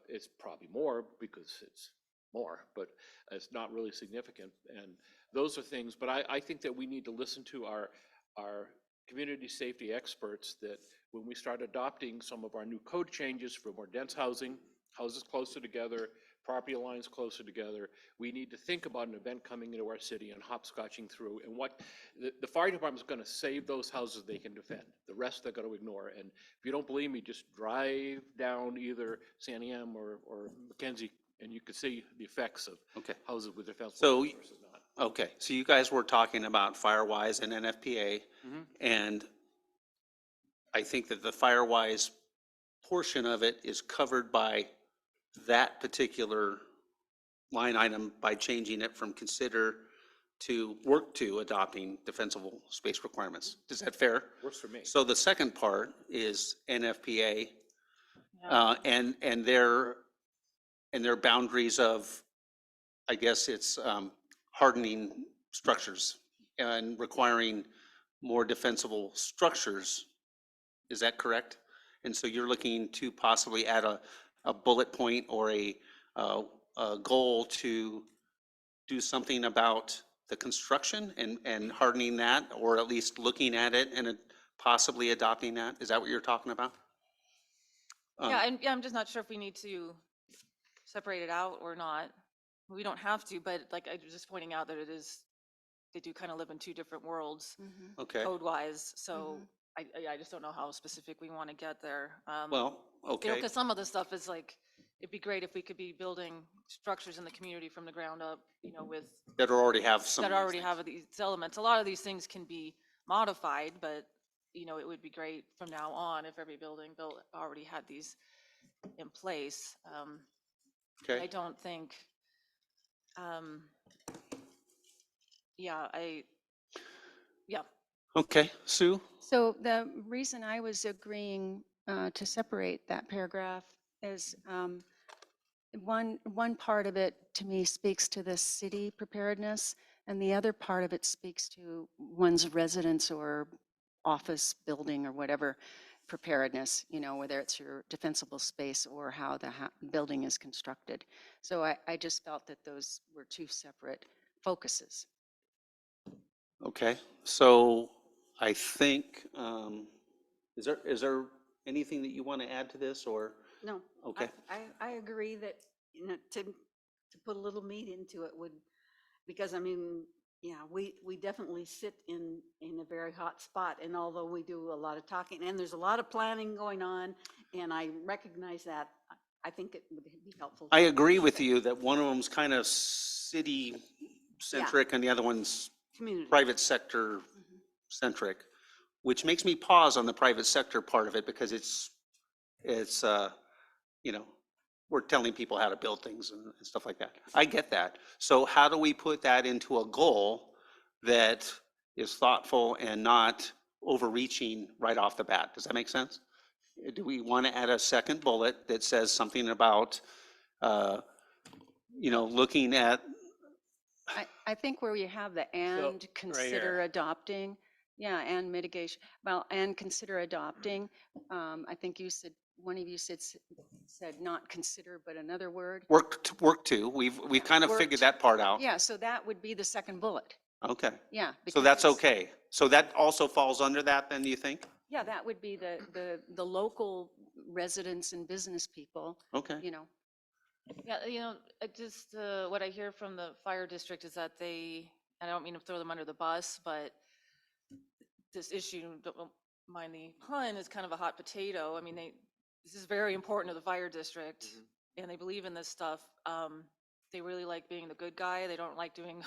It's probably more because it's more, but it's not really significant. And those are things, but I think that we need to listen to our community safety experts, that when we start adopting some of our new code changes for more dense housing, houses closer together, property lines closer together, we need to think about an event coming into our city and hopscotching through, and what the fire department is going to save those houses they can defend. The rest they're going to ignore. And if you don't believe me, just drive down either San Am or Mackenzie, and you can see the effects of okay. houses with defensible So, versus not. okay, so you guys were talking about Firewise and NFPA, Mhm. and I think that the Firewise portion of it is covered by that particular line item by changing it from consider to work to adopting defensible space requirements. Is that fair? Works for me. So the second part is NFPA Yeah. and their boundaries of, I guess it's hardening structures and requiring more defensible structures. Is that correct? And so you're looking to possibly add a bullet point or a goal to do something about the construction and hardening that, or at least looking at it and possibly adopting that? Is that what you're talking about? Yeah, and I'm just not sure if we need to separate it out or not. We don't have to, but like I was just pointing out that they do kind of live in two different worlds Okay, code-wise. So I just don't know how specific we want to get there. well, okay, Because some of the stuff is like, it'd be great if we could be building structures in the community from the ground up, with, that already have some. that of these already things. have these elements. A lot of these things can be modified, but, it would be great from now on if every building built already had these in place. I Okay, don't think, yeah, yeah. okay, Sue? So the reason I was agreeing to separate that paragraph is one part of it to me speaks to the city preparedness, and the other part of it speaks to one's residence or office building or whatever preparedness, whether it's your defensible space or how the building is constructed. So I just felt that those were two separate focuses. Okay, so I think, is there anything that you want to add to this, or? No. Okay. I agree that, to put a little meat into it would, because I mean, yeah, we definitely sit in a very hot spot. And although we do a lot of talking and there's a lot of planning going on, and I recognize that, I think it would be helpful. I agree with you that one of them's kind of city-centric and the other one's Community. private sector-centric, which makes me pause on the private sector part of it because it's, you know, we're telling people how to build things and stuff like that. I get that. So how do we put that into a goal that is thoughtful and not overreaching right off the bat? Does that make sense? Do we want to add a second bullet that says something about, looking at, I think where you have the and consider adopting, yeah, and mitigation, well, and consider adopting, I think you said, one of you said not consider, but another word. work to? We've kind of Work figured to- that part out. Yeah, so that would be the second bullet. Okay. Yeah. So because that's it's- okay. So that also falls under that then, do you think? Yeah, that would be the local residents and business people, Okay. you know. Yeah, just what I hear from the fire district is that I don't mean to throw them under the bus, but this issue, don't mind the pun, is kind of a hot potato. I mean, this is very important to the fire district, and they believe in this stuff. They really like being the good guy. They don't like doing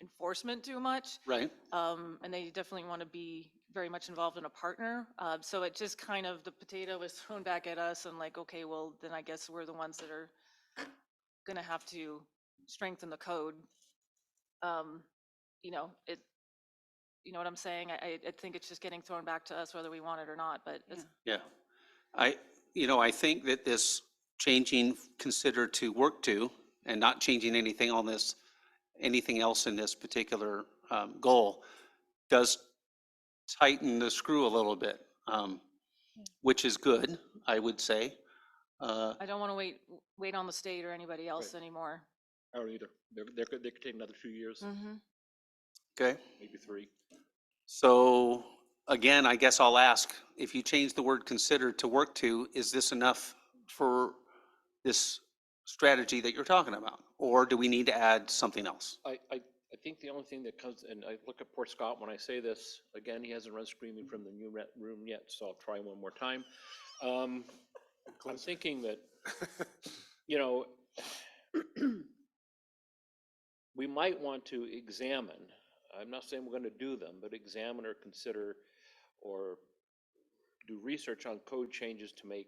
enforcement too much. Right. And they definitely want to be very much involved in a partner. So it just kind of, the potato was thrown back at us and like, okay, well, then I guess we're the ones that are going to have to strengthen the code. You know what I'm saying? I think it's just getting thrown back to us whether we want it or not, but it's, Yeah. I think that this changing consider to work to and not changing anything else in this particular goal does tighten the screw a little bit, which is good, I would say. I don't want to wait on the state or anybody else anymore. I don't either. They could take another 2 years, Okay. maybe 3. So again, I guess I'll ask, if you change the word consider to work to, is this enough for this strategy that you're talking about? Or do we need to add something else? I think the only thing that comes, and I look at poor Scott when I say this, again, he hasn't run screaming from the new room yet, so I'll try one more time. I'm thinking that, we might want to examine, I'm not saying we're going to do them, but examine or consider or do research on code changes to make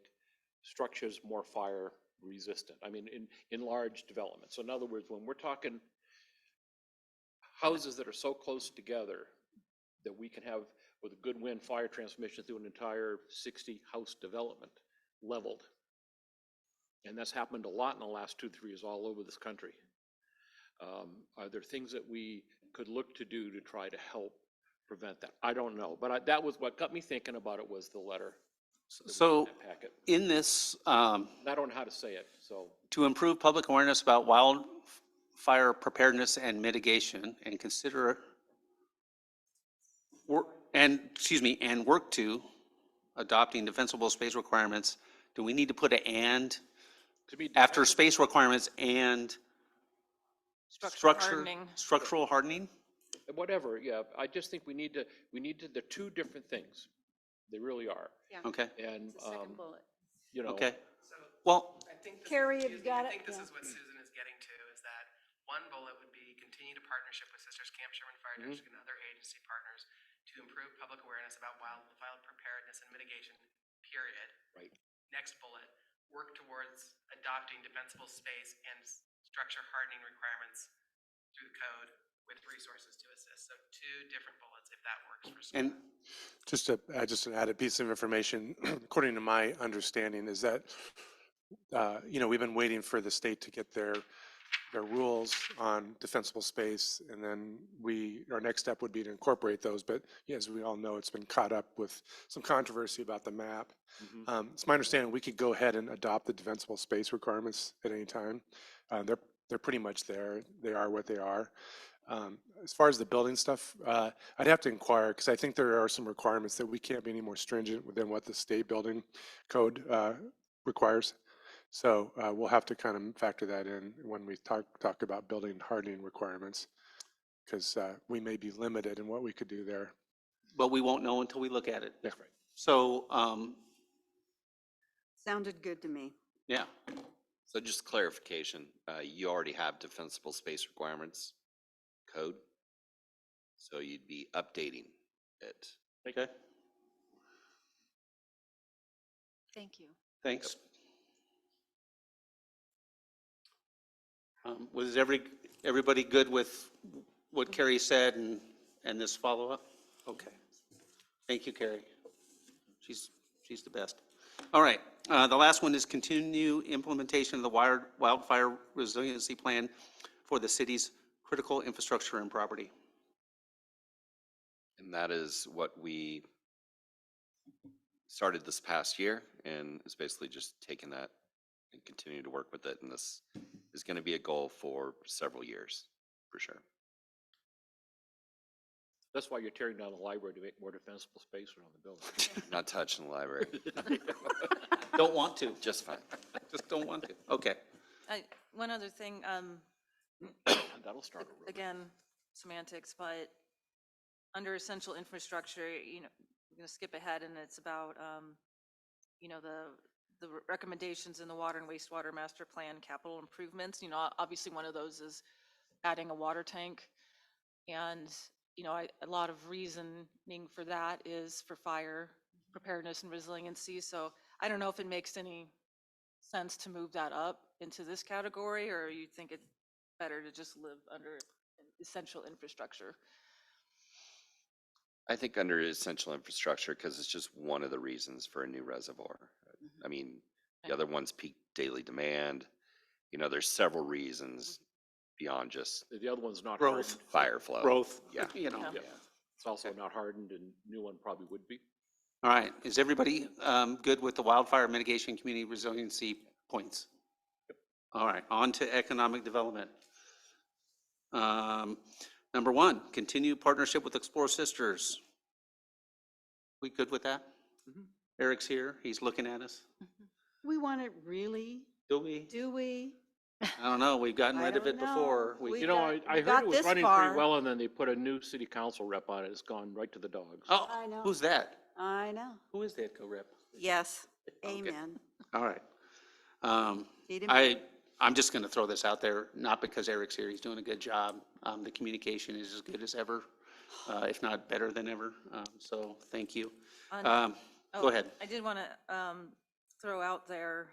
structures more fire resistant. I mean, in large developments. So in other words, when we're talking houses that are so close together that we can have, with a good wind, fire transmission through an entire 60 house development leveled. And that's happened a lot in the last 2-3 years all over this country. Are there things that we could look to do to try to help prevent that? I don't know, but that was what got me thinking about it, was the letter. So Packet. in this, And I don't know how to say it, so. to improve public awareness about wildfire preparedness and mitigation and consider and work to adopting defensible space requirements, do we need to put an and To be after defensible- space requirements and Hardening. structural hardening? Whatever, yeah, I just think we need to, they're two different things. They really are. Okay, And, The second bullet. okay. So Well, I think this, Carrie, excuse you've me, got I it? think this Yeah. is what Susan is getting to, is that one bullet would be continue to partnership with Sisters Camp Sherman Fire District and other agency partners to improve public awareness about wildfire preparedness and mitigation, period. Right. Next bullet, work towards adopting defensible space and structure hardening requirements through the code with resources to assist. So 2 different bullets, if that works for Scott. and Just to add just an added piece of information, according to my understanding, is that, we've been waiting for the state to get their rules on defensible space, and then our next step would be to incorporate those. But as we all know, it's been caught up with some controversy about the map. It's my understanding we could go ahead and adopt the defensible space requirements at any time. They're pretty much there. They are what they are. As far as the building stuff, I'd have to inquire, because I think there are some requirements that we can't be any more stringent than what the state building code requires. So we'll have to kind of factor that in when we talk about building hardening requirements, because we may be limited in what we could do there. but we won't know until we look at it. That's right. So, Sounded good to me. Yeah, So just clarification, you already have defensible space requirements code. So you'd be updating it. okay, Thank you. thanks. Was everybody good with what Carrie said and this follow-up? Okay. Thank you, Carrie. She's the best. All right, the last one is continue implementation of the wildfire resiliency plan for the city's critical infrastructure and property. And that is what we started this past year, and it's basically just taking that and continue to work with it. And this is going to be a goal for several years, for sure. That's why you're tearing down the library to make more defensible space around the building. Not touching the library, Don't want to, just fine. just don't want to. Okay. One other thing, That'll start a rumor. again, semantics, but under essential infrastructure, you know, I'm gonna skip ahead and it's about, you know, the recommendations in the water and wastewater master plan capital improvements. You know, obviously one of those is adding a water tank. And, you know, a lot of reasoning for that is for fire preparedness and resiliency. So I don't know if it makes any sense to move that up into this category, or you think it's better to just live under essential infrastructure? I think under essential infrastructure, because it's just one of the reasons for a new reservoir. I mean, the other one's peak daily demand. You know, there's several reasons beyond just The other one's not Growth. hardened. fire flow. Growth, Yeah. you know. Yeah. Yeah, it's also not hardened, and new one probably would be. All right, is everybody good with the wildfire mitigation community resiliency points? All right, on to economic development. Number one, continue partnership with Explore Sisters. We good with that? Eric's here, he's looking at us. We want it really, Do we? do we? I don't know, we've gotten I rid of don't it before. know. We- You know, I got heard it was this running far. pretty well, and then they put a new city council rep on it. It's gone right to the dogs. Oh, I know. who's that? I know. Who is the EDCO rep? Yes, Okay. amen. All right. Feed him. I'm just going to throw this out there, not because Eric's here, he's doing a good job. The communication is as good as ever, if not better than ever. So thank you. On- Go Oh, ahead. I did want to throw out there,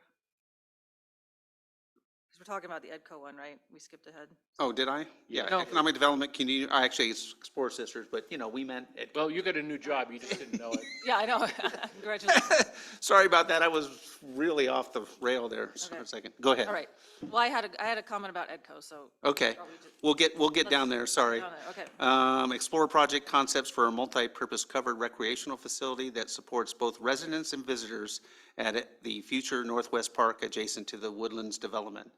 because we're talking about the EDCO one, right? We skipped ahead. Oh, did I? Yeah, No. economic development, actually, it's Explore Sisters, but you know, we meant it. Well, you got a new job, you just didn't know it. Yeah, I know. Congratulations. Sorry about that, I was really off the rail there for Okay. a second. Go ahead. All right. Well, I had a comment about EDCO, so. Okay, Are we just- we'll get down there, sorry. Down there, okay. Explore project concepts for a multi-purpose covered recreational facility that supports both residents and visitors at the future Northwest Park adjacent to the Woodlands development.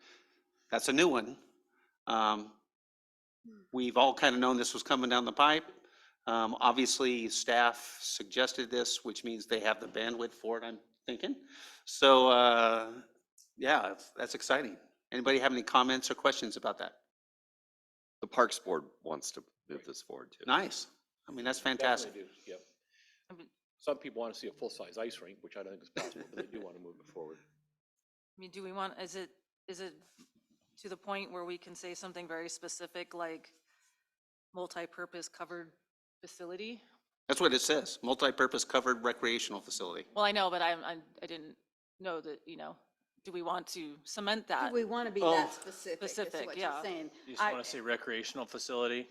That's a new one. We've all kind of known this was coming down the pipe. Obviously, staff suggested this, which means they have the bandwidth for it, I'm thinking. So, yeah, that's exciting. Anybody have any comments or questions about that? The Parks Board wants to move this forward too. Nice. I mean, that's fantastic. Definitely do, yep. I mean- Some people want to see a full-size ice rink, which I don't think is possible, but they do want to move it forward. I mean, do we want, is it to the point where we can say something very specific, like multi-purpose covered facility? That's what it says, multi-purpose covered recreational facility. Well, I know, but I didn't know that, you know, do we want to cement that? Do we want to be Oh. that specific, is Specific, what you're yeah. saying. You just want to say recreational facility?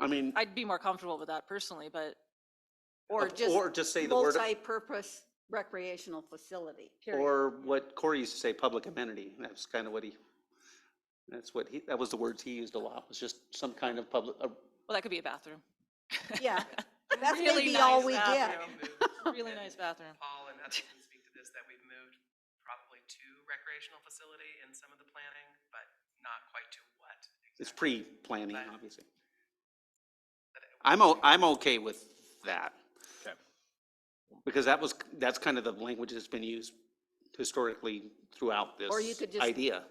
I mean, I'd be more comfortable with that personally, but Or just say the word, multi-purpose recreational facility, period. or what Corey used to say, public amenity. That's kind of what that was the words he used a lot, was just some kind of public, well, that could be a bathroom. Yeah, that's Really maybe all nice we get. bathroom. Really nice bathroom. Paul, and others can speak to this, that we've moved probably to recreational facility in some of the planning, but not quite to what. it's exactly. pre-planning, But- obviously. But it- I'm okay with that. Okay. Because that's kind of the language that's been used historically throughout this Or you could just- idea.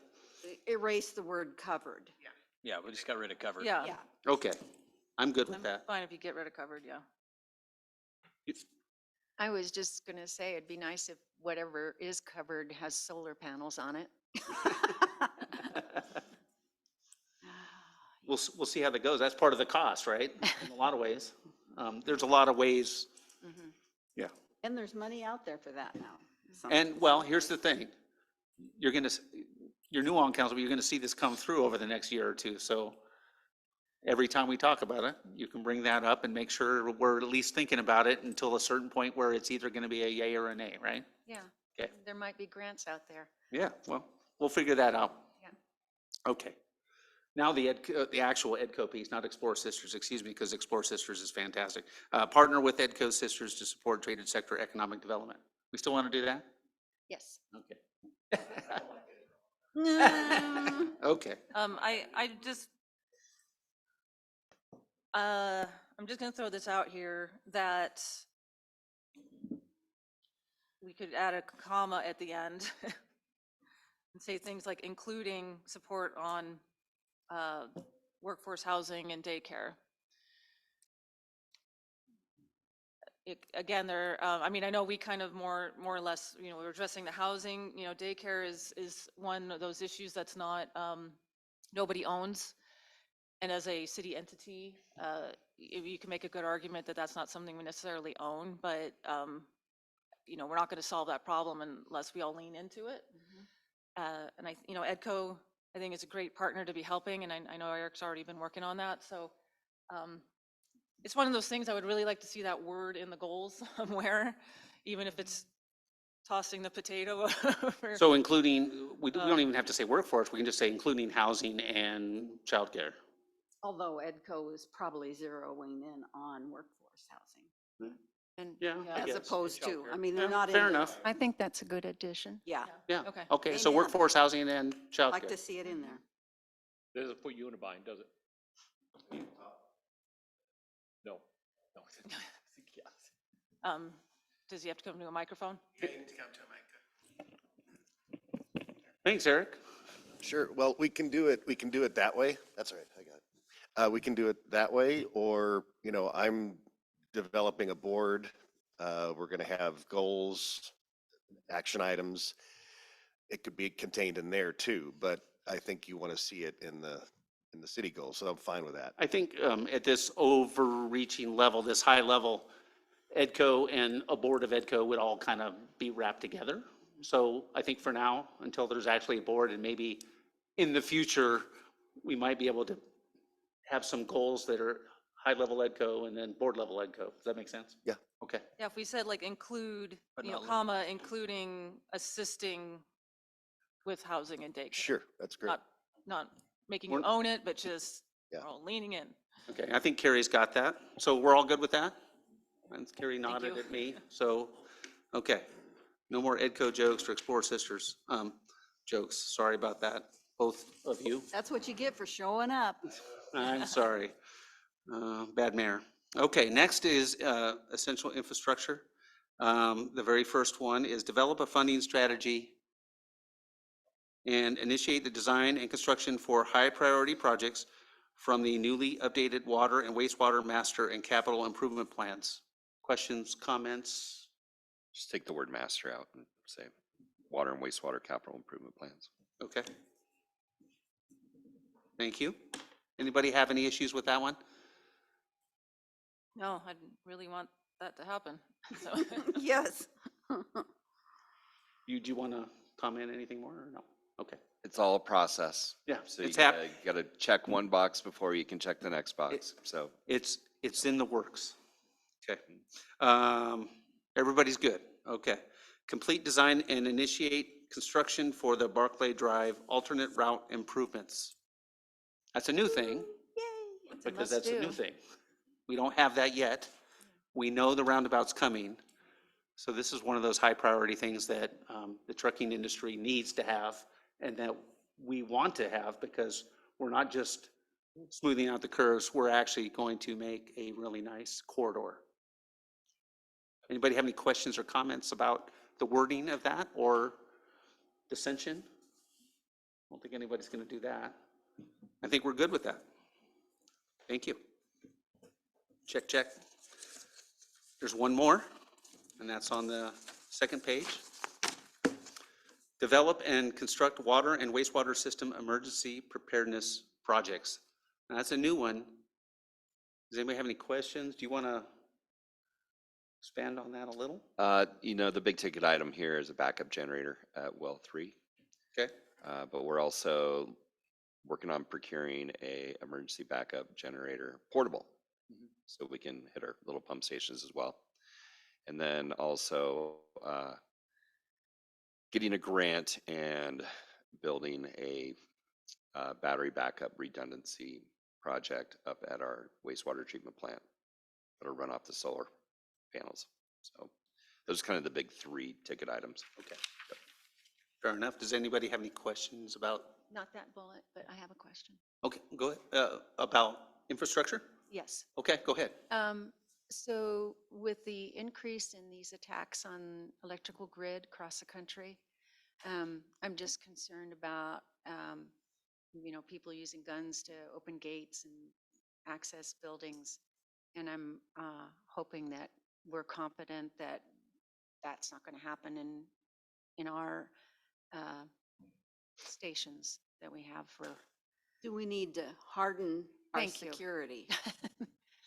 Erase the word covered. Yeah, we just got rid of covered. Yeah. Yeah. Okay, I'm good with I'm that. fine if you get rid of covered, yeah. I was just going to say, it'd be nice if whatever is covered has solar panels on it. We'll see how that goes. That's part of the cost, right? In a lot of ways. There's a lot of ways. Mhm. Yeah. And there's money out there for that now. And well, here's the thing. You're new on council, but you're gonna see this come through over the next year or two. So every time we talk about it, you can bring that up and make sure we're at least thinking about it until a certain point where it's either gonna be a yay or a nay, right? Yeah. Okay. There might be grants out there. Yeah, well, we'll figure that out. Yeah. Okay. Now the actual EDCO piece, not Explore Sisters, excuse me, because Explore Sisters is fantastic. Partner with EDCO Sisters to support traded sector economic development. We still want to do that? Yes. Okay. Mm. Okay. I just, I'm just gonna throw this out here that we could add a comma at the end and say things like including support on workforce housing and daycare. Again, I mean, I know we kind of more or less, we're addressing the housing, daycare is one of those issues that's not, nobody owns. And as a city entity, you can make a good argument that that's not something we necessarily own, but, we're not going to solve that problem unless we all lean into it. And EDCO, I think is a great partner to be helping, and I know Eric's already been working on that. So it's one of those things I would really like to see that word in the goals somewhere, even if it's tossing the potato over. So including, we don't even have to say workforce, we can just say including housing and childcare. Although EDCO is probably zeroing in on workforce housing, And Yeah, I as guess. opposed to, I mean, Yeah, they're not in fair there. enough. I think that's a good addition. Yeah, Yeah. Okay. Okay, so Amen. workforce housing and I'd like childcare. to see it in there. Doesn't put you in a bind, does it? No. No. Does he have to come to a microphone? Yeah, you need to come to a mic. Thanks, Eric. Sure. Well, we can do it that way. That's all right. I got it. We can do it that way, or, I'm developing a board. We're going to have goals, action items. It could be contained in there too, but I think you want to see it in the city goals, so I'm fine with that. I think at this overreaching level, this high level, EDCO and a board of EDCO would all kind of be wrapped together. So I think for now, until there's actually a board, and maybe in the future, we might be able to have some goals that are high level EDCO and then board level EDCO. Does that make sense? Yeah. Okay. Yeah, if we said like include, But not limited. comma, including assisting with housing and daycare. Sure, that's great. Not making you We're- own it, but just Yeah. leaning in. Okay, I think Carrie's got that. So we're all good with that? And Carrie nodded you. at me, so, okay. No more EDCO jokes for Explore Sisters. Jokes, sorry about that, both of you. That's what you get for showing up. I'm sorry. Bad mayor. Okay, next is essential infrastructure. The very first one is develop a funding strategy and initiate the design and construction for high priority projects from the newly updated water and wastewater master and capital improvement plans. Questions, comments? Just take the word master out and say water and wastewater capital improvement plans. Okay. Thank you. Anybody have any issues with that one? No, I really want that to happen. So Yes. Do you want to comment anything more or no? Okay. It's all a process. Yeah, So you it's gotta check one box before you can check the next box. So It's in the works. Okay. Everybody's good. Okay. Complete design and initiate construction for the Barclay Drive alternate route improvements. That's a new thing, It's a because that's a new must-do. thing. We don't have that yet. We know the roundabout's coming. So this is one of those high priority things that the trucking industry needs to have and that we want to have, because we're not just smoothing out the curves, we're actually going to make a really nice corridor. Anybody have any questions or comments about the wording of that or dissension? I don't think anybody's going to do that. I think we're good with that. Thank you. Check, check. There's one more. and that's on the second page. Develop and construct water and wastewater system emergency preparedness projects. Now, that's a new one. Does anybody have any questions? Do you want to expand on that a little? The big ticket item here is a backup generator at well 3. Okay. But we're also working on procuring a emergency backup generator portable, so we can hit our little pump stations as well. And then also getting a grant and building a battery backup redundancy project up at our wastewater treatment plant that'll run off the solar panels. So those are kind of the big 3 ticket items. Okay. Fair enough. Does anybody have any questions about, Not that bullet, but I have a question. okay, go ahead, about infrastructure? Yes. Okay, go ahead. So with the increase in these attacks on electrical grid across the country, I'm just concerned about, people using guns to open gates and access buildings. And I'm hoping that we're confident that that's not going to happen in our stations that we have for. Do we need to harden our Thank you. security?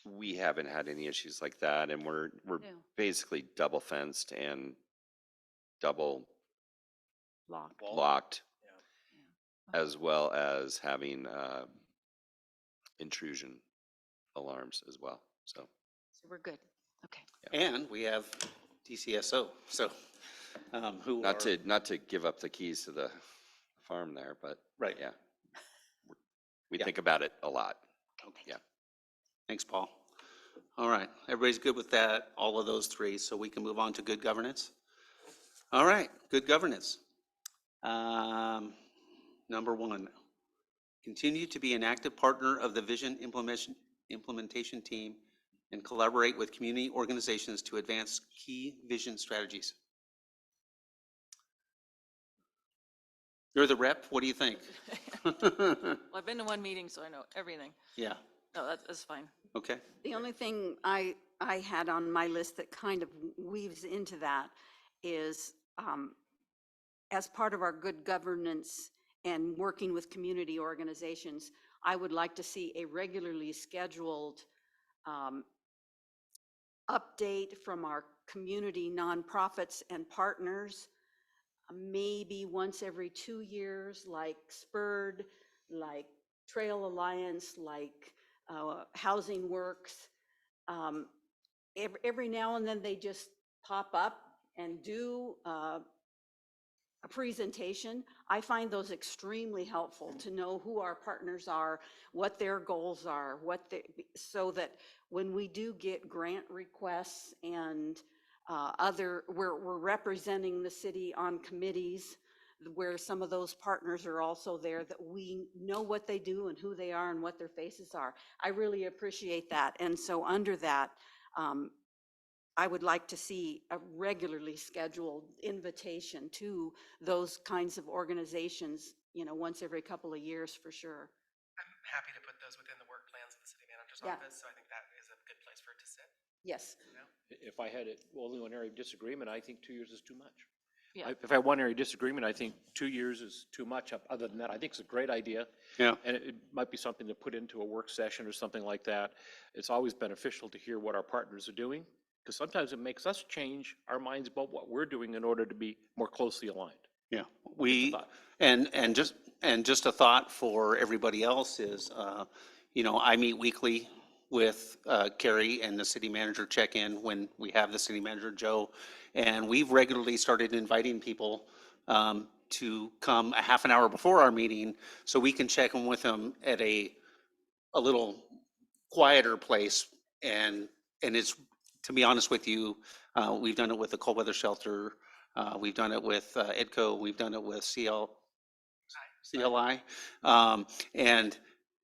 We haven't had any issues like that, and we're No. basically double fenced and double Locked. locked, Yeah. as well as having intrusion alarms as well. So So we're good. Okay. And we have DCSO, so, who are. not to give up the keys to the farm there, but Right. yeah, we Yeah. think about it a lot. Okay. Yeah. Thanks, Paul. All right, everybody's good with that, all of those 3, so we can move on to good governance? All right, good governance. Number 1, continue to be an active partner of the vision implementation team and collaborate with community organizations to advance key vision strategies. You're the rep, what do you think? Well, I've been to one meeting, so I know everything. Yeah, No, that's fine. okay. The only thing I had on my list that kind of weaves into that is, as part of our good governance and working with community organizations, I would like to see a regularly scheduled update from our community nonprofits and partners, maybe once every 2 years, like Spurred, like Trail Alliance, like Housing Works. Every now and then they just pop up and do a presentation. I find those extremely helpful to know who our partners are, what their goals are, so that when we do get grant requests and we're representing the city on committees where some of those partners are also there, that we know what they do and who they are and what their faces are. I really appreciate that. And so under that, I would like to see a regularly scheduled invitation to those kinds of organizations, once every couple of years for sure. I'm happy to put those within the work plans of the city manager's Yeah. office, so I think that is a good place for it to sit. Yes. If I had only one area of disagreement, I think 2 years is too much. Yeah. If I had one area of disagreement, I think 2 years is too much. Other than that, I think it's a great idea. Yeah. And it might be something to put into a work session or something like that. It's always beneficial to hear what our partners are doing, because sometimes it makes us change our minds about what we're doing in order to be more closely aligned. Yeah, we, thought. and just a thought for everybody else is, I meet weekly with Carrie and the city manager check-in when we have the city manager, Joe. And we've regularly started inviting people to come a half an hour before our meeting so we can check in with them at a little quieter place. And it's, to be honest with you, we've done it with the cold weather shelter. We've done it with EDCO. We've done it with CLI. And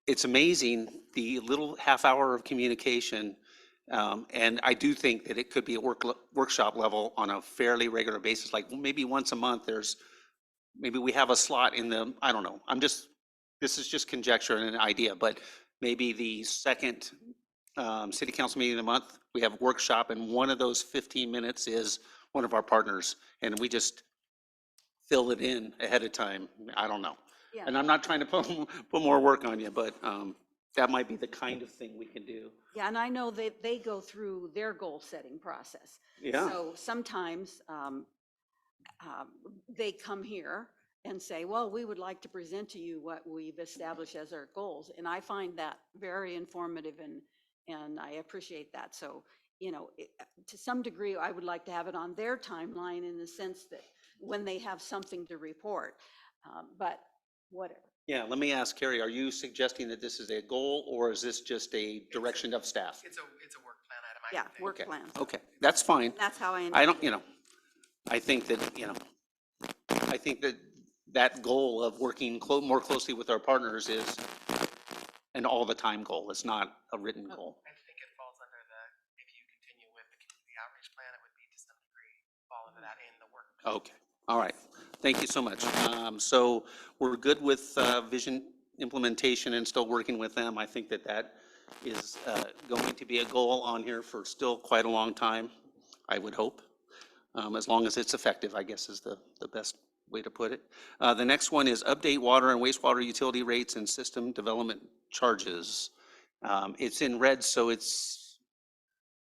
it's amazing, the little half hour of communication. And I do think that it could be a workshop level on a fairly regular basis, like maybe once a month, maybe we have a slot in the, I don't know. This is just conjecture and an idea, but maybe the second city council meeting of the month, we have a workshop, and one of those 15 minutes is one of our partners, and we just fill it in ahead of time. I don't know. Yeah. And I'm not trying to put more work on you, but that might be the kind of thing we can do. Yeah, and I know that they go through their goal-setting process. Yeah. So sometimes they come here and say, well, we would like to present to you what we've established as our goals. And I find that very informative and I appreciate that. So, you know, to some degree, I would like to have it on their timeline in the sense that when they have something to report, but whatever. Yeah, let me ask Carrie, are you suggesting that this is a goal or is this just a direction of staff? It's a work plan item, I Yeah, would think. work Okay, plans. okay, that's fine. That's how I. I don't, you know, I think that, you know, I think that that goal of working more closely with our partners is an all the time goal. It's not a written goal. I think it falls under if you continue with the community outreach plan, it would be to some degree fall under that in the work. Okay, all right. Thank you so much. So we're good with vision implementation and still working with them. I think that that is going to be a goal on here for still quite a long time, I would hope. As long as it's effective, I guess is the best way to put it. The next one is update water and wastewater utility rates and system development charges. It's in red, so it's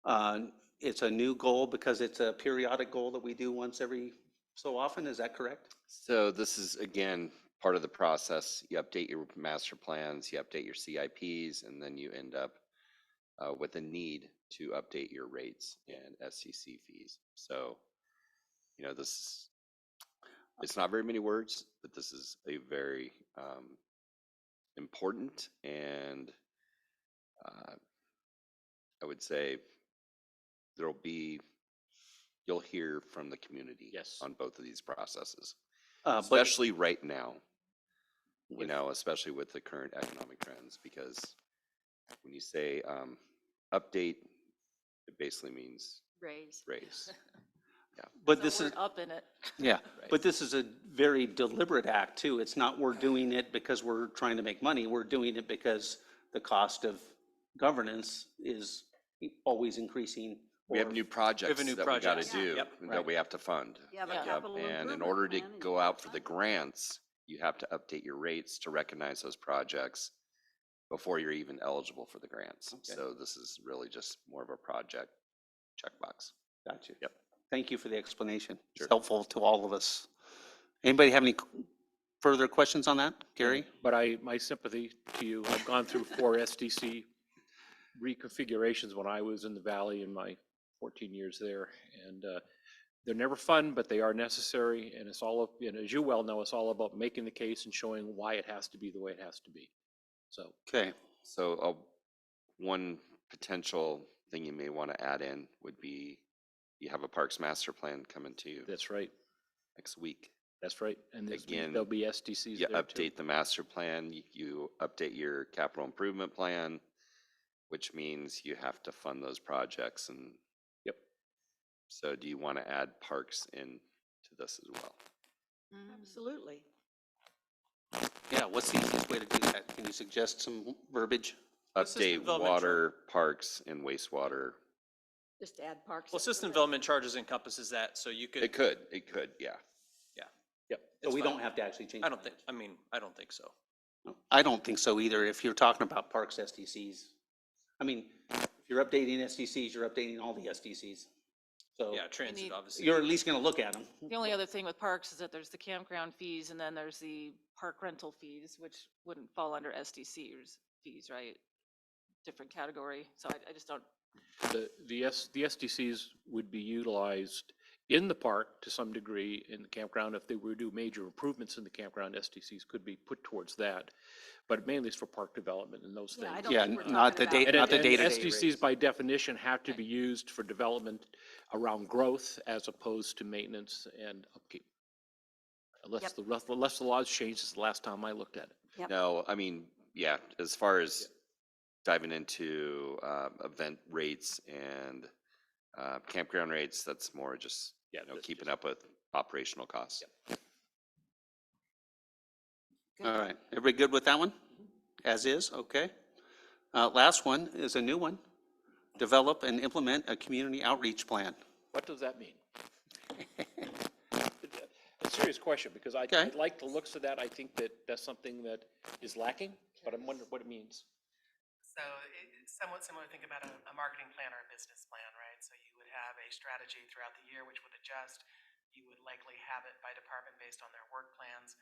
a new goal because it's a periodic goal that we do once every so often. Is that correct? So this is, again, part of the process. You update your master plans, you update your CIPs, and then you end up with a need to update your rates and SCC fees. So, you know, it's not very many words, but this is a very important and I would say you'll hear from the community Yes. on both of these processes, But especially right now, you with- know, especially with the current economic trends, because when you say update, it basically means Raise. raise. But this So is, we're up in it. yeah, Right. but this is a very deliberate act too. It's not we're doing it because we're trying to make money. We're doing it because the cost of governance is always increasing. We have or- new projects new that we gotta projects. do, Yep. and Right. that we have to fund. You have a Yeah. capital And in improvement order to plan and go you out for the have grants, you have to update your rates to recognize those projects before you're even eligible for the grants. Okay. So this is really just more of a project checkbox. Got you. Yep. Thank you for the explanation. It's Sure. helpful to all of us. Anybody have any further questions on that? Gary? But my sympathy to you, I've gone through 4 SDC reconfigurations when I was in the valley in my 14 years there. And they're never fun, but they are necessary. And it's all, and as you well know, it's all about making the case and showing why it has to be the way it has to be. So, Okay. So one potential thing you may want to add in would be you have a Parks Master Plan coming to you that's right. next week. That's right. And Again, there'll be SDCs You there too. update the master plan, you update your capital improvement plan, which means you have to fund those projects. And Yep. so do you want to add parks into this as well? Absolutely. Yeah, what's the easiest way to do that? Can you suggest some verbiage? Well, system Update development water, parks, and wastewater. Just add parks. Well, system development charges encompasses that, so you could, It could, yeah. Yep. So It's we fine. don't have to actually change. I don't think, I don't think so. No, I don't think so either. If you're talking about parks SDCs. I mean, if you're updating SDCs, you're updating all the SDCs. So Yeah, transit, need- obviously. you're at least gonna look at them. The only other thing with parks is that there's the campground fees and then there's the park rental fees, which wouldn't fall under SDC's fees, right? Different category. So I just don't, The SDCs would be utilized in the park to some degree, in the campground. If they were to do major improvements in the campground, SDCs could be put towards that. But mainly it's for park development and those Yeah, I things. don't Yeah, think we're not talking the date- about- not the And day-to-day SDCs rates. by definition have to be used for development around growth as opposed to maintenance and upkeep. Unless the laws changed since the last time I looked at it. Yep. No, I mean, yeah, as far as diving into event rates and campground rates, that's more just, Yeah, you know, that's keeping just- up with operational costs. All right, everybody good with that one? As is, okay. Last one is a new one. develop and implement a community outreach plan. What does that mean? A serious question, because I Okay. like the looks of that. I think that that's something that is lacking, but I'm wondering what it means. So it's somewhat similar, think about a marketing plan or a business plan, right? So you would have a strategy throughout the year, which would adjust. You would likely have it by department based on their work plans.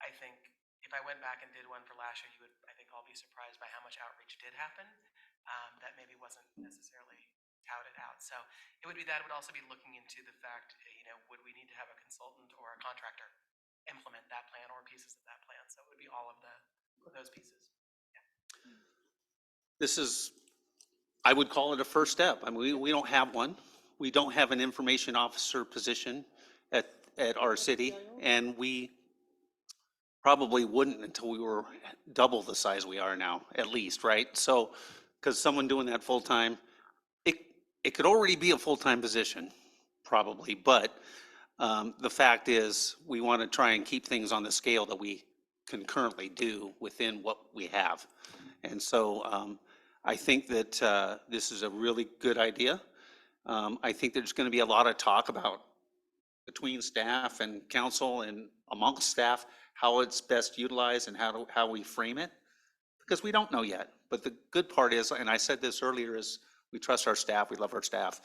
I think if I went back and did one for last year, you would, I think, all be surprised by how much outreach did happen. That maybe wasn't necessarily touted out. So it would be that. It would also be looking into the fact, would we need to have a consultant or a contractor implement that plan or pieces of that plan? So it would be all of those pieces. This is, I would call it a first step. I mean, we don't have one. We don't have an information officer position at our city, and we probably wouldn't until we were double the size we are now, at least, right? So, because someone doing that full-time, it could already be a full-time position, probably, but the fact is, we want to try and keep things on the scale that we can currently do within what we have. And so I think that this is a really good idea. I think there's going to be a lot of talk about between staff and council and amongst staff, how it's best utilized and how we frame it, because we don't know yet. But the good part is, and I said this earlier, is we trust our staff, we love our staff.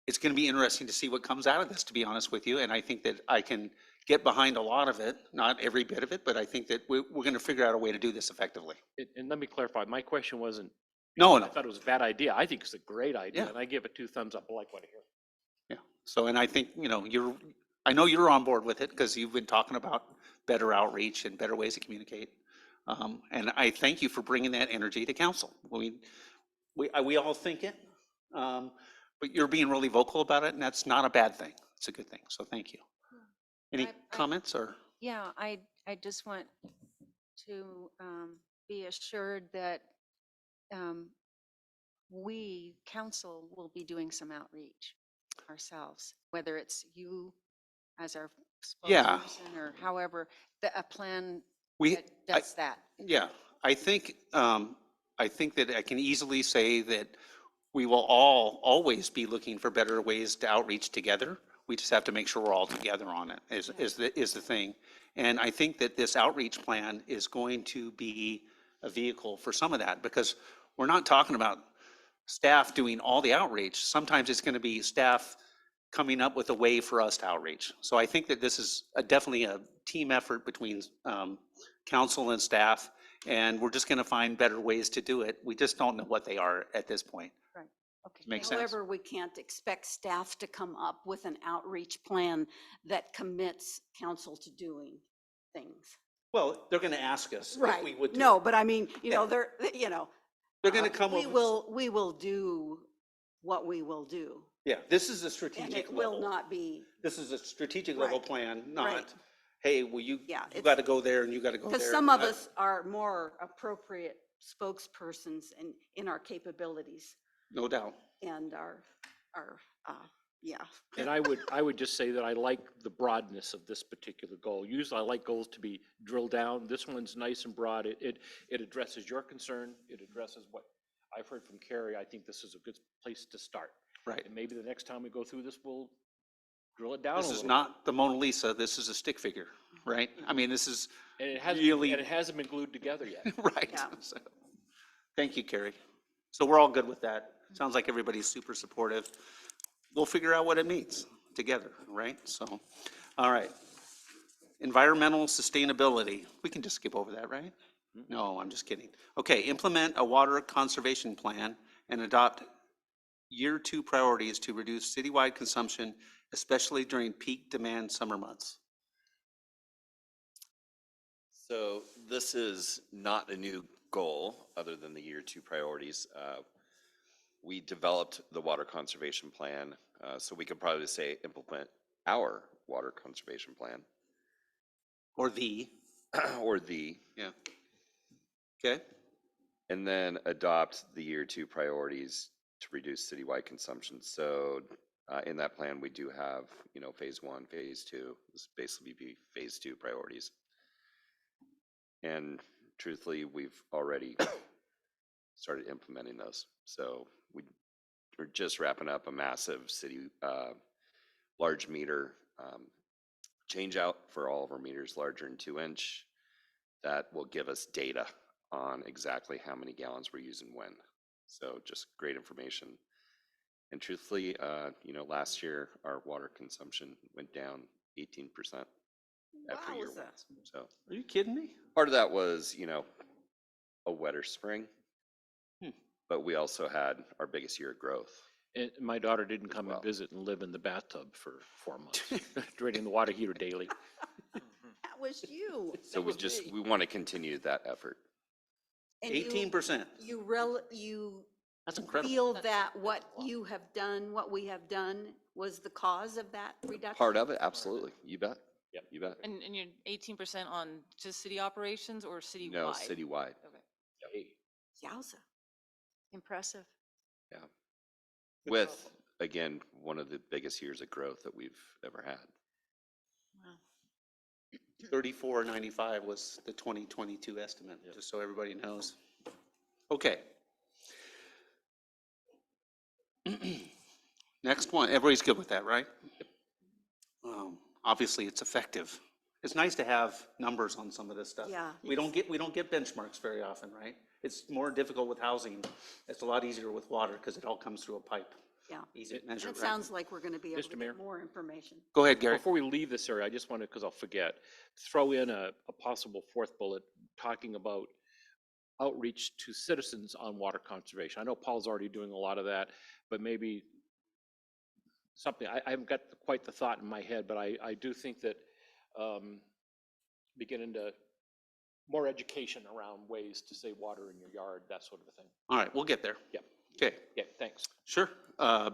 It's going to be interesting to see what comes out of this, to be honest with you. And I think that I can get behind a lot of it, not every bit of it, but I think that we're going to figure out a way to do this effectively. And let me clarify, my question wasn't, No, I no, thought it was a bad idea. I think it's a great idea, Yeah. and I give it 2 thumbs up. I like what I hear. yeah. So, and I think, I know you're on board with it because you've been talking about better outreach and better ways to communicate. And I thank you for bringing that energy to council. We all think it, but you're being really vocal about it, and that's not a bad thing. It's a good thing. So thank you. Any I- comments or? Yeah, I just want to be assured that we, council, will be doing some outreach ourselves, whether it's you as our Yeah. spokesperson or however, a plan We, that I- does that. Yeah, I think that I can easily say that we will all always be looking for better ways to outreach together. We just have to make sure we're all together on it, is the thing. And I think that this outreach plan is going to be a vehicle for some of that, because we're not talking about staff doing all the outreach. Sometimes it's going to be staff coming up with a way for us to outreach. So I think that this is definitely a team effort between council and staff, and we're just going to find better ways to do it. We just don't know what they are at this point. Right, okay. Makes sense? However, we can't expect staff to come up with an outreach plan that commits council to doing things. Well, they're going to ask us if we would do No, it. but I mean, Yeah. they're, They're going to come we with, we will do what we will do. yeah, this is a And strategic it will level. not be, This is a strategic level Right, plan, right. not, hey, well, you Yeah, you it's- got to go there and you got to go there. because some of us are more appropriate spokespersons in our capabilities No doubt. and yeah. And I would just say that I like the broadness of this particular goal. Usually I like goals to be drilled down. This one's nice and broad. It addresses your concern. It addresses what I've heard from Carrie. I think this is a good place to start. Right. And maybe the next time we go through this, we'll drill it down a This little. is not the Mona Lisa, this is a stick figure, right? I mean, this is And it hasn't, really, and it hasn't been glued together yet. right. Yeah. So, thank you, Carrie. So we're all good with that. Sounds like everybody's super supportive. We'll figure out what it means together, right? So, all right. Environmental sustainability, we can just skip over that, right? No, I'm just kidding. Okay, implement a water conservation plan and adopt year 2 priorities to reduce citywide consumption, especially during peak demand summer months. So this is not a new goal, other than the year 2 priorities. We developed the water conservation plan, so we could probably say implement our water conservation plan, Or the, or the, yeah. Okay, and then adopt the year 2 priorities to reduce citywide consumption. So in that plan, we do have, phase 1, phase 2, this basically be phase 2 priorities. And truthfully, we've already started implementing those. So we're just wrapping up a massive city, large meter change out for all of our meters larger than 2-inch. That will give us data on exactly how many gallons we're using when. So just great information. And truthfully, last year our water consumption went down 18% after year Wowza. one. So Are you kidding me? part of that was, a wetter spring, Hmm. but we also had our biggest year of growth. And my daughter didn't come well. and visit and live in the bathtub for 4 months, draining the water heater daily. That was you. So we want to continue that effort. And you- 18%. You That's incredible. feel that what you have done, what we have done was the cause of that reduction? Part of it, absolutely. You bet. Yep. You bet. And you're 18% on just city operations or citywide? No, citywide. Okay. Yowza. Impressive. Yeah. With, again, one of the biggest years of growth that we've ever had. 3495 was the 2022 estimate, just so everybody knows. Okay. Next one, everybody's good with that, right? Obviously, it's effective. It's nice to have numbers on some of this stuff. Yeah. We don't get benchmarks very often, right? It's more difficult with housing. It's a lot easier with water because it all comes through a pipe. Yeah. Easy to measure, It right? sounds like we're going to be able Mr. to Mayor? get more information. Go ahead, Gary. Before we leave this area, I just wanted, because I'll forget, throw in a possible fourth bullet talking about outreach to citizens on water conservation. I know Paul's already doing a lot of that, but maybe something, I haven't got quite the thought in my head, but I do think that beginning to more education around ways to save water in your yard, that sort of a thing. All right, we'll get there. Yep. Okay. Yeah, thanks. Sure.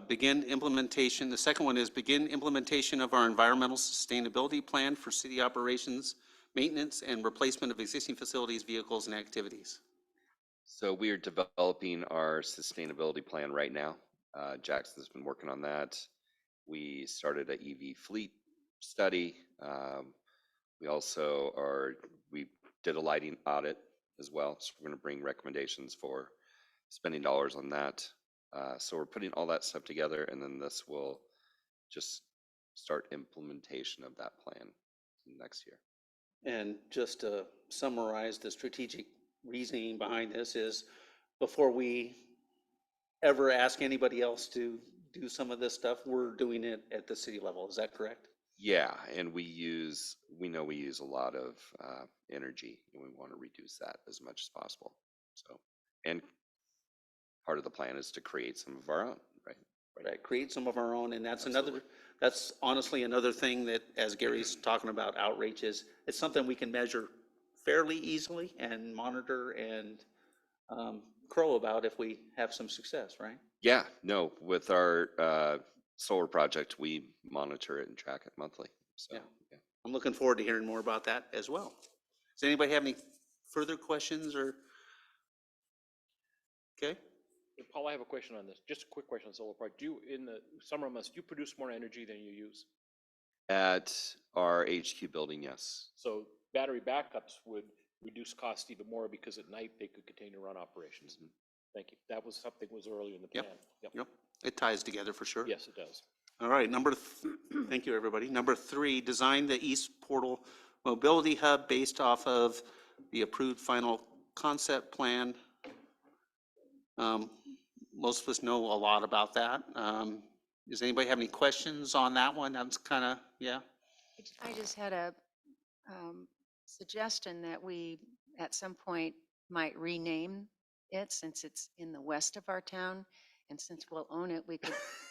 Begin implementation. The second one is begin implementation of our environmental sustainability plan for city operations, maintenance, and replacement of existing facilities, vehicles, and activities. So we are developing our sustainability plan right now. Jackson's been working on that. We started an EV fleet study. We did a lighting audit as well. So we're going to bring recommendations for spending dollars on that. So we're putting all that stuff together, and then this will just start implementation of that plan next year. And just to summarize the strategic reasoning behind this is before we ever ask anybody else to do some of this stuff, we're doing it at the city level. Is that correct? Yeah, and we know we use a lot of energy, and we want to reduce that as much as possible. So, and part of the plan is to create some of our own, right? Right, create some of our own, and that's Absolutely. that's honestly another thing that, as Gary's talking about outreach, is it's something we can measure fairly easily and monitor and crow about if we have some success, right? Yeah, no, with our solar project, we monitor it and track it monthly. So, Yeah. yeah. I'm looking forward to hearing more about that as well. Does anybody have any further questions or? Okay, Hey, Paul, I have a question on this. Just a quick question on solar park. Do you, in the summer months, do you produce more energy than you use? At our HQ building, yes. So battery backups would reduce cost even more because at night they could continue to run operations. Thank you. That was something was earlier in the plan. Yep. Yep, it ties together for sure. Yes, it does. All right, thank you, everybody. Number 3, design the East Portal Mobility Hub based off of the approved final concept plan. Most of us know a lot about that. Does anybody have any questions on that one? That's kind of, yeah. I just had a suggestion that we, at some point, might rename it since it's in the west of our town. And since we'll own it, we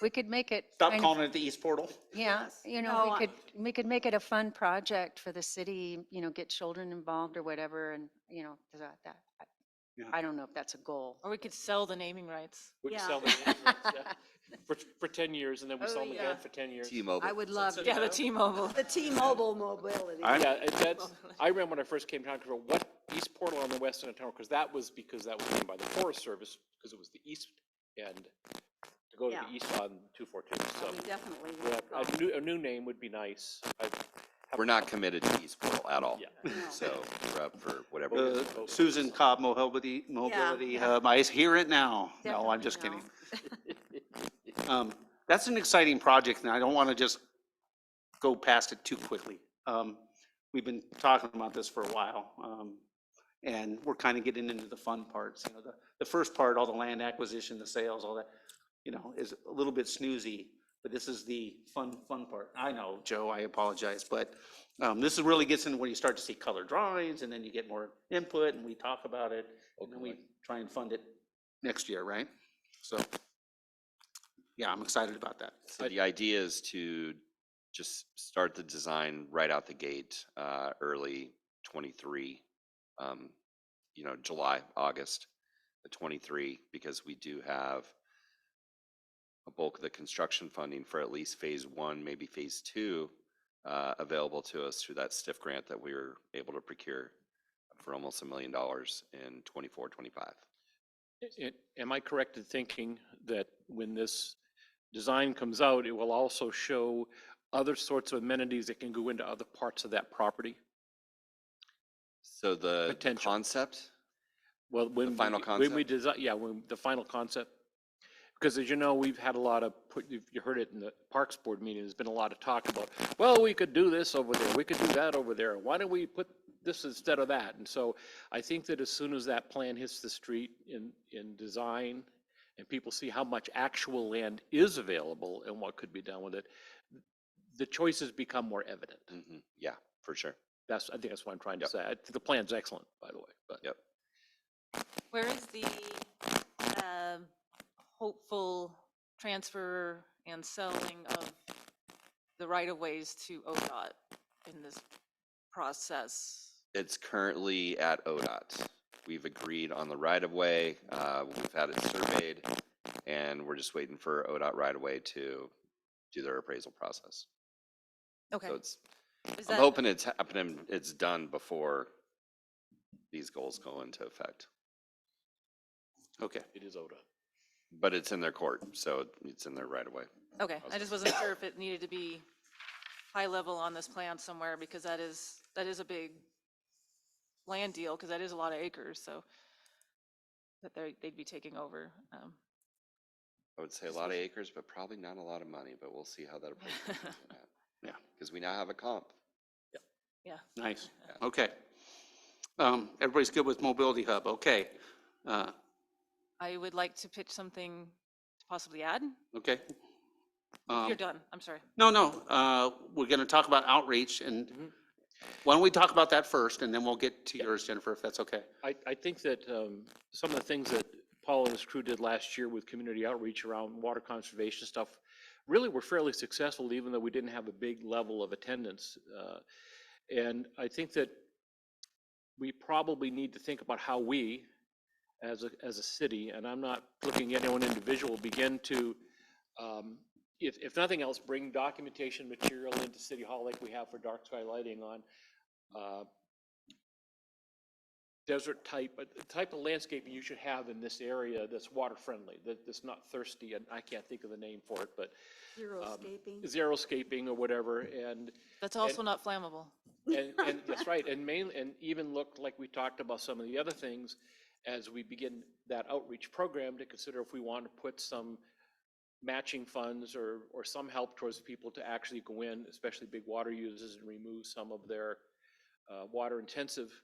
could make it. Stop kind of- calling it the East Portal. Yeah, No, we could make it a fun project for the city, get children involved or whatever, and, that. Yeah. I don't know if that's a goal. Or we could sell the naming rights. We could Yeah. sell them for 10 years and then we Oh, sell them yeah. again for 10 years. T-Mobile. I would love Yeah, the T-Mobile. the T-Mobile mobility. Yeah, I remember when I first came down to what East Portal on the west end of town, because that was owned by the Forest Service, because it was the east end to go to Yeah. the east on 242. So We definitely yeah, would. a new name would be nice. I've We're not committed to East Portal at all. Yeah. So we're up for whatever. Susan Cobb Mobility yeah. Hub, I hear it now. No, I'm Definitely just no. kidding. That's an exciting project, and I don't want to just go past it too quickly. We've been talking about this for a while, and we're kind of getting into the fun parts. You know, the first part, all the land acquisition, the sales, all that, you know, is a little bit snoozy, but this is the fun part. I know, Joe, I apologize, but this is really gets into where you start to see color drawings, and then you get more input, and we talk about it, and then we try and fund it next year, right? So, yeah, I'm excited about that. So the idea is to just start the design right out the gate, early 23, you know, July, August of 23, because we do have a bulk of the construction funding for at least phase 1, maybe phase 2, available to us through that STIF grant that we were able to procure for almost $1 million in 24, 25. Am I correct in thinking that when this design comes out, it will also show other sorts of amenities that can go into other parts of that property? So the Potential. concept, Well, when final when we concept? design, yeah, when the final concept. Because as you know, we've had a lot of, you heard it in the Parks Board meeting, there's been a lot of talk about, well, we could do this over there, we could do that over there. Why don't we put this instead of that? And so I think that as soon as that plan hits the street in design and people see how much actual land is available and what could be done with it, the choices become more evident. Yeah, for sure. I think that's what I'm trying to Yep. say. I think the plan's excellent, by the way, but. Yep. Where is the hopeful transfer and selling of the right-of-ways to ODOT in this process? It's currently at ODOT. We've agreed on the right-of-way, we've had it surveyed, and we're just waiting for ODOT right-of-way to do their appraisal process. Okay. So it's, Is I'm that- hoping it's happening, it's done before these goals go into effect. Okay. It is ODA. But it's in their court, so it's in their right-of-way. Okay, I just wasn't sure if it needed to be high level on this plan somewhere, because that is a big land deal, because that is a lot of acres, so that they'd be taking over. I would say a lot of acres, but probably not a lot of money, but we'll see how that appraisal comes in at. Yeah. Because we now have a comp. Yeah. Nice. Okay. Everybody's good with Mobility Hub. Okay. I would like to pitch something to possibly add. Okay. You're done, I'm sorry. No, we're going to talk about outreach, and why don't we talk about that first, and then we'll get to yours, Jennifer, if that's okay. I think that some of the things that Paul and his crew did last year with community outreach around water conservation stuff really were fairly successful, even though we didn't have a big level of attendance. And I think that we probably need to think about how we, as a city, and I'm not looking at anyone individual, begin to, if nothing else, bring documentation material into City Hall like we have for dark sky lighting on desert type, the type of landscaping you should have in this area that's water friendly, that's not thirsty, and I can't think of the name for it, but xeriscaping or whatever, and That's also not flammable. and that's right, and even look like we talked about some of the other things as we begin that outreach program to consider if we want to put some matching funds or some help towards people to actually go in, especially big water users, and remove some of their water intensive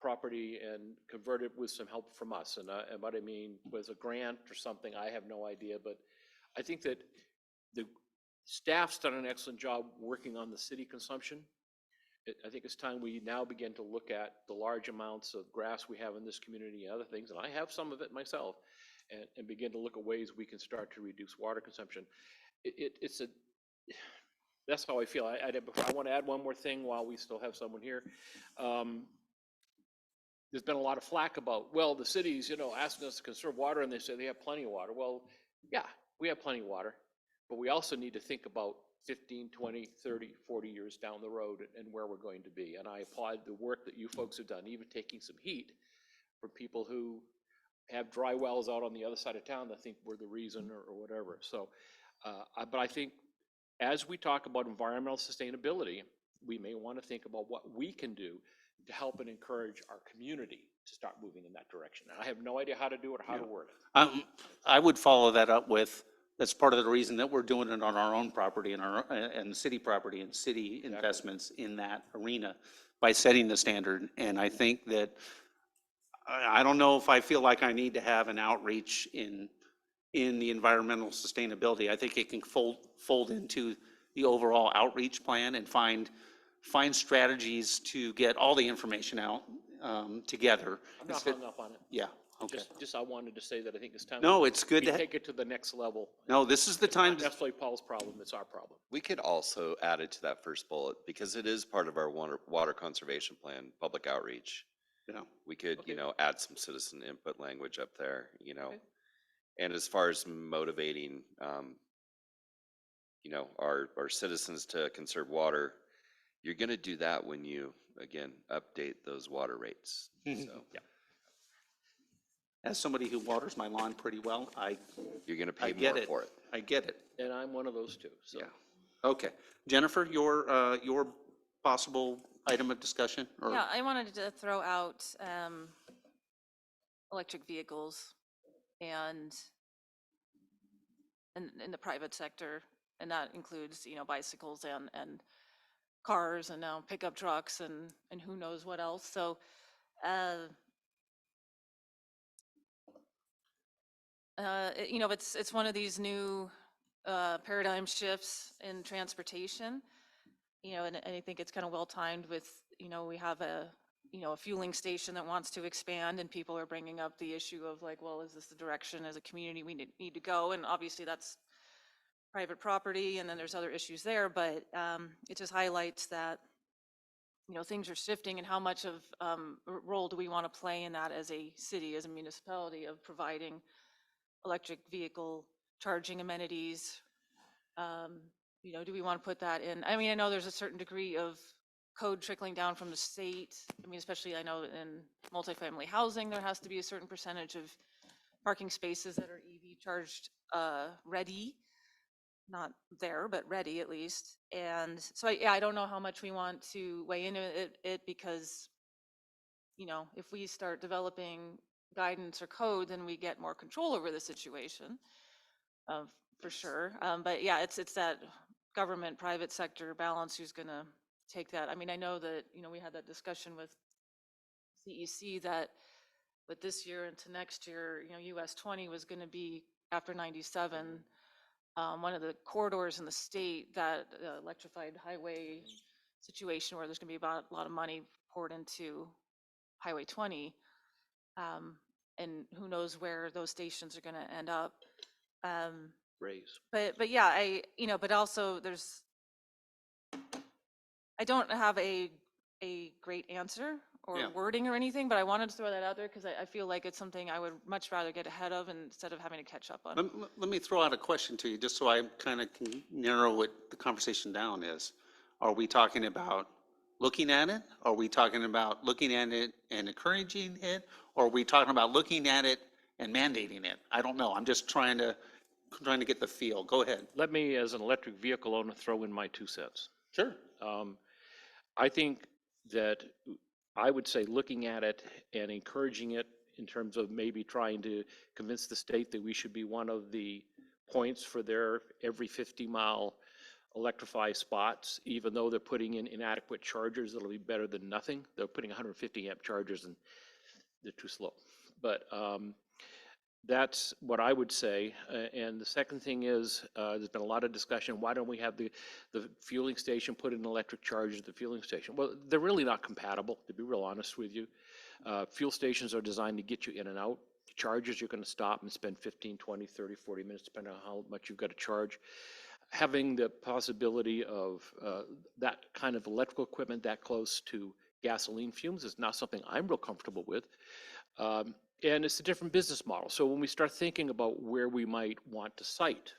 property and convert it with some help from us. And what I mean was a grant or something, I have no idea, but I think that the staff's done an excellent job working on the city consumption. I think it's time we now begin to look at the large amounts of grass we have in this community and other things, and I have some of it myself, and begin to look at ways we can start to reduce water consumption. That's how I feel. I want to add one more thing while we still have someone here. There's been a lot of flack about, well, the city's, asking us to conserve water, and they say they have plenty of water. Well, yeah, we have plenty of water, but we also need to think about 15, 20, 30, 40 years down the road and where we're going to be. And I applaud the work that you folks have done, even taking some heat from people who have dry wells out on the other side of town that think we're the reason or whatever. So, but I think as we talk about environmental sustainability, we may want to think about what we can do to help and encourage our community to start moving in that direction. And I have no idea how to do it or how to word it. I would follow that up with, that's part of the reason that we're doing it on our own property and our, and city property and city investments in that arena by setting the standard. And I think that, I don't know if I feel like I need to have an outreach in the environmental sustainability. I think it can fold into the overall outreach plan and find strategies to get all the information out together. I'm not Instead- hung up on it. Yeah, okay. Just I wanted to say that I think it's time. No, it's good we to, take it to the next level. no, this is the It's not time to, necessarily Paul's problem, it's our problem. We could also add it to that first bullet because it is part of our water conservation plan, public outreach. you know, We could, you Okay. know, add some citizen input language up there, you know. Okay. And as far as motivating, you know, our citizens to conserve water, you're gonna do that when you, again, update those water rates. So as somebody who waters my lawn pretty well, you're gonna I pay get more it. for it. I get it. And I'm one of those too, so. Yeah. Okay. Jennifer, your possible item of discussion or? Yeah, I wanted to throw out electric vehicles and in the private sector, and that includes, you know, bicycles and cars and now pickup trucks and who knows what else. So you know, it's one of these new paradigm shifts in transportation, you know, and I think it's kind of well timed with, you know, we have a fueling station that wants to expand and people are bringing up the issue of like, well, is this the direction as a community we need to go? And obviously that's private property and then there's other issues there, but it just highlights that, you know, things are shifting and how much of role do we want to play in that as a city, as a municipality of providing electric vehicle charging amenities. You know, do we want to put that in? I mean, I know there's a certain degree of code trickling down from the state. I mean, especially I know in multifamily housing, there has to be a certain percentage of parking spaces that are EV charged ready. Not there, but ready at least. And so I don't know how much we want to weigh into it because, you know, if we start developing guidance or code, then we get more control over the situation, for sure. But yeah, it's that government, private sector balance who's going to take that. I mean, I know that, you know, we had that discussion with CEC that with this year into next year, you know, US 20 was going to be after 97, one of the corridors in the state, that electrified highway situation where there's going to be about a lot of money poured into Highway 20. And who knows where those stations are going to end up. Raise. But yeah, you know, but also I don't have a great answer or Yeah. wording or anything, but I wanted to throw that out there because I feel like it's something I would much rather get ahead of instead of having to catch up on. Let me throw out a question to you, just so I kind of can narrow what the conversation down is. Are we talking about looking at it? Are we talking about looking at it and encouraging it? Or are we talking about looking at it and mandating it? I don't know. I'm just trying to get the feel. Go ahead. Let me, as an electric vehicle owner, throw in my 2 cents. Sure. I think that I would say looking at it and encouraging it in terms of maybe trying to convince the state that we should be one of the points for their every 50-mile electrify spots, even though they're putting in inadequate chargers that'll be better than nothing. They're putting 150 amp chargers and they're too slow. But that's what I would say. And the second thing is, there's been a lot of discussion, why don't we have the fueling station put in electric chargers at the fueling station? Well, they're really not compatible, to be real honest with you. Fuel stations are designed to get you in and out. Chargers, you're going to stop and spend 15, 20, 30, 40 minutes, depending on how much you've got to charge. Having the possibility of that kind of electrical equipment that close to gasoline fumes is not something I'm real comfortable with. And it's a different business model. So when we start thinking about where we might want to site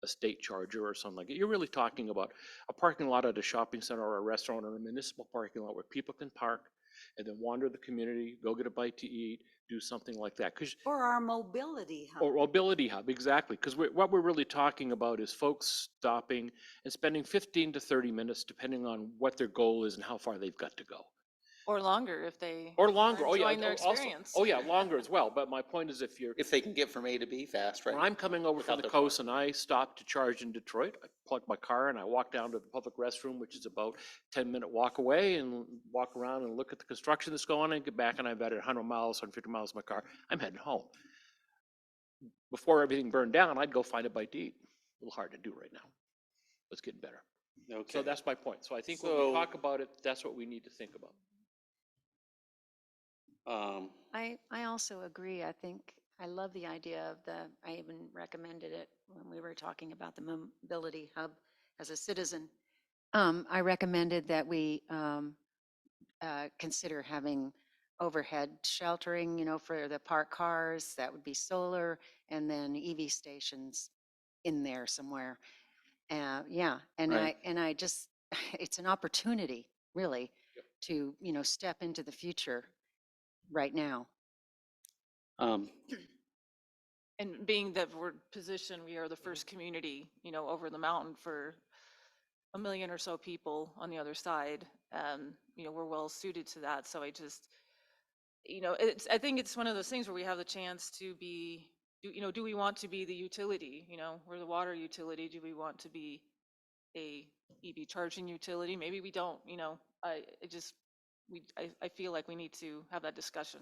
a state charger or something like that, you're really talking about a parking lot at a shopping center or a restaurant or a municipal parking lot where people can park and then wander the community, go get a bite to eat, do something like that. Because For our mobility hub. or mobility hub, exactly. Because what we're really talking about is folks stopping and spending 15 to 30 minutes, depending on what their goal is and how far they've got to go. Or longer if they Or are longer, oh yeah, enjoying their also, experience. oh yeah, longer as well. But my point is If they can get from A to B fast, right? when I'm coming over from Without the their car. coast and I stop to charge in Detroit, I plug my car and I walk down to the public restroom, which is about 10-minute walk away, and walk around and look at the construction that's going on and get back, and I'm at 100 miles, 150 miles in my car. I'm heading home. Before everything burned down, I'd go find a bite to eat. A little hard to do right now. It's getting better. Okay. So that's my point. So I think when we So- talk about it, that's what we need to think about. I also agree. I think, I love the idea of I even recommended it when we were talking about the mobility hub as a citizen. I recommended that we consider having overhead sheltering, for the parked cars. That would be solar, and then EV stations in there somewhere. Yeah, and Right. I just, it's an opportunity, really, Yep. to, step into the future right now. And being that we're positioned, we are the first community, over the mountain for 1 million or so people on the other side. We're well suited to that. So I just, I think it's one of those things where we have the chance to be, do we want to be the utility? We're the water utility. Do we want to be a EV charging utility? Maybe we don't, I feel like we need to have that discussion.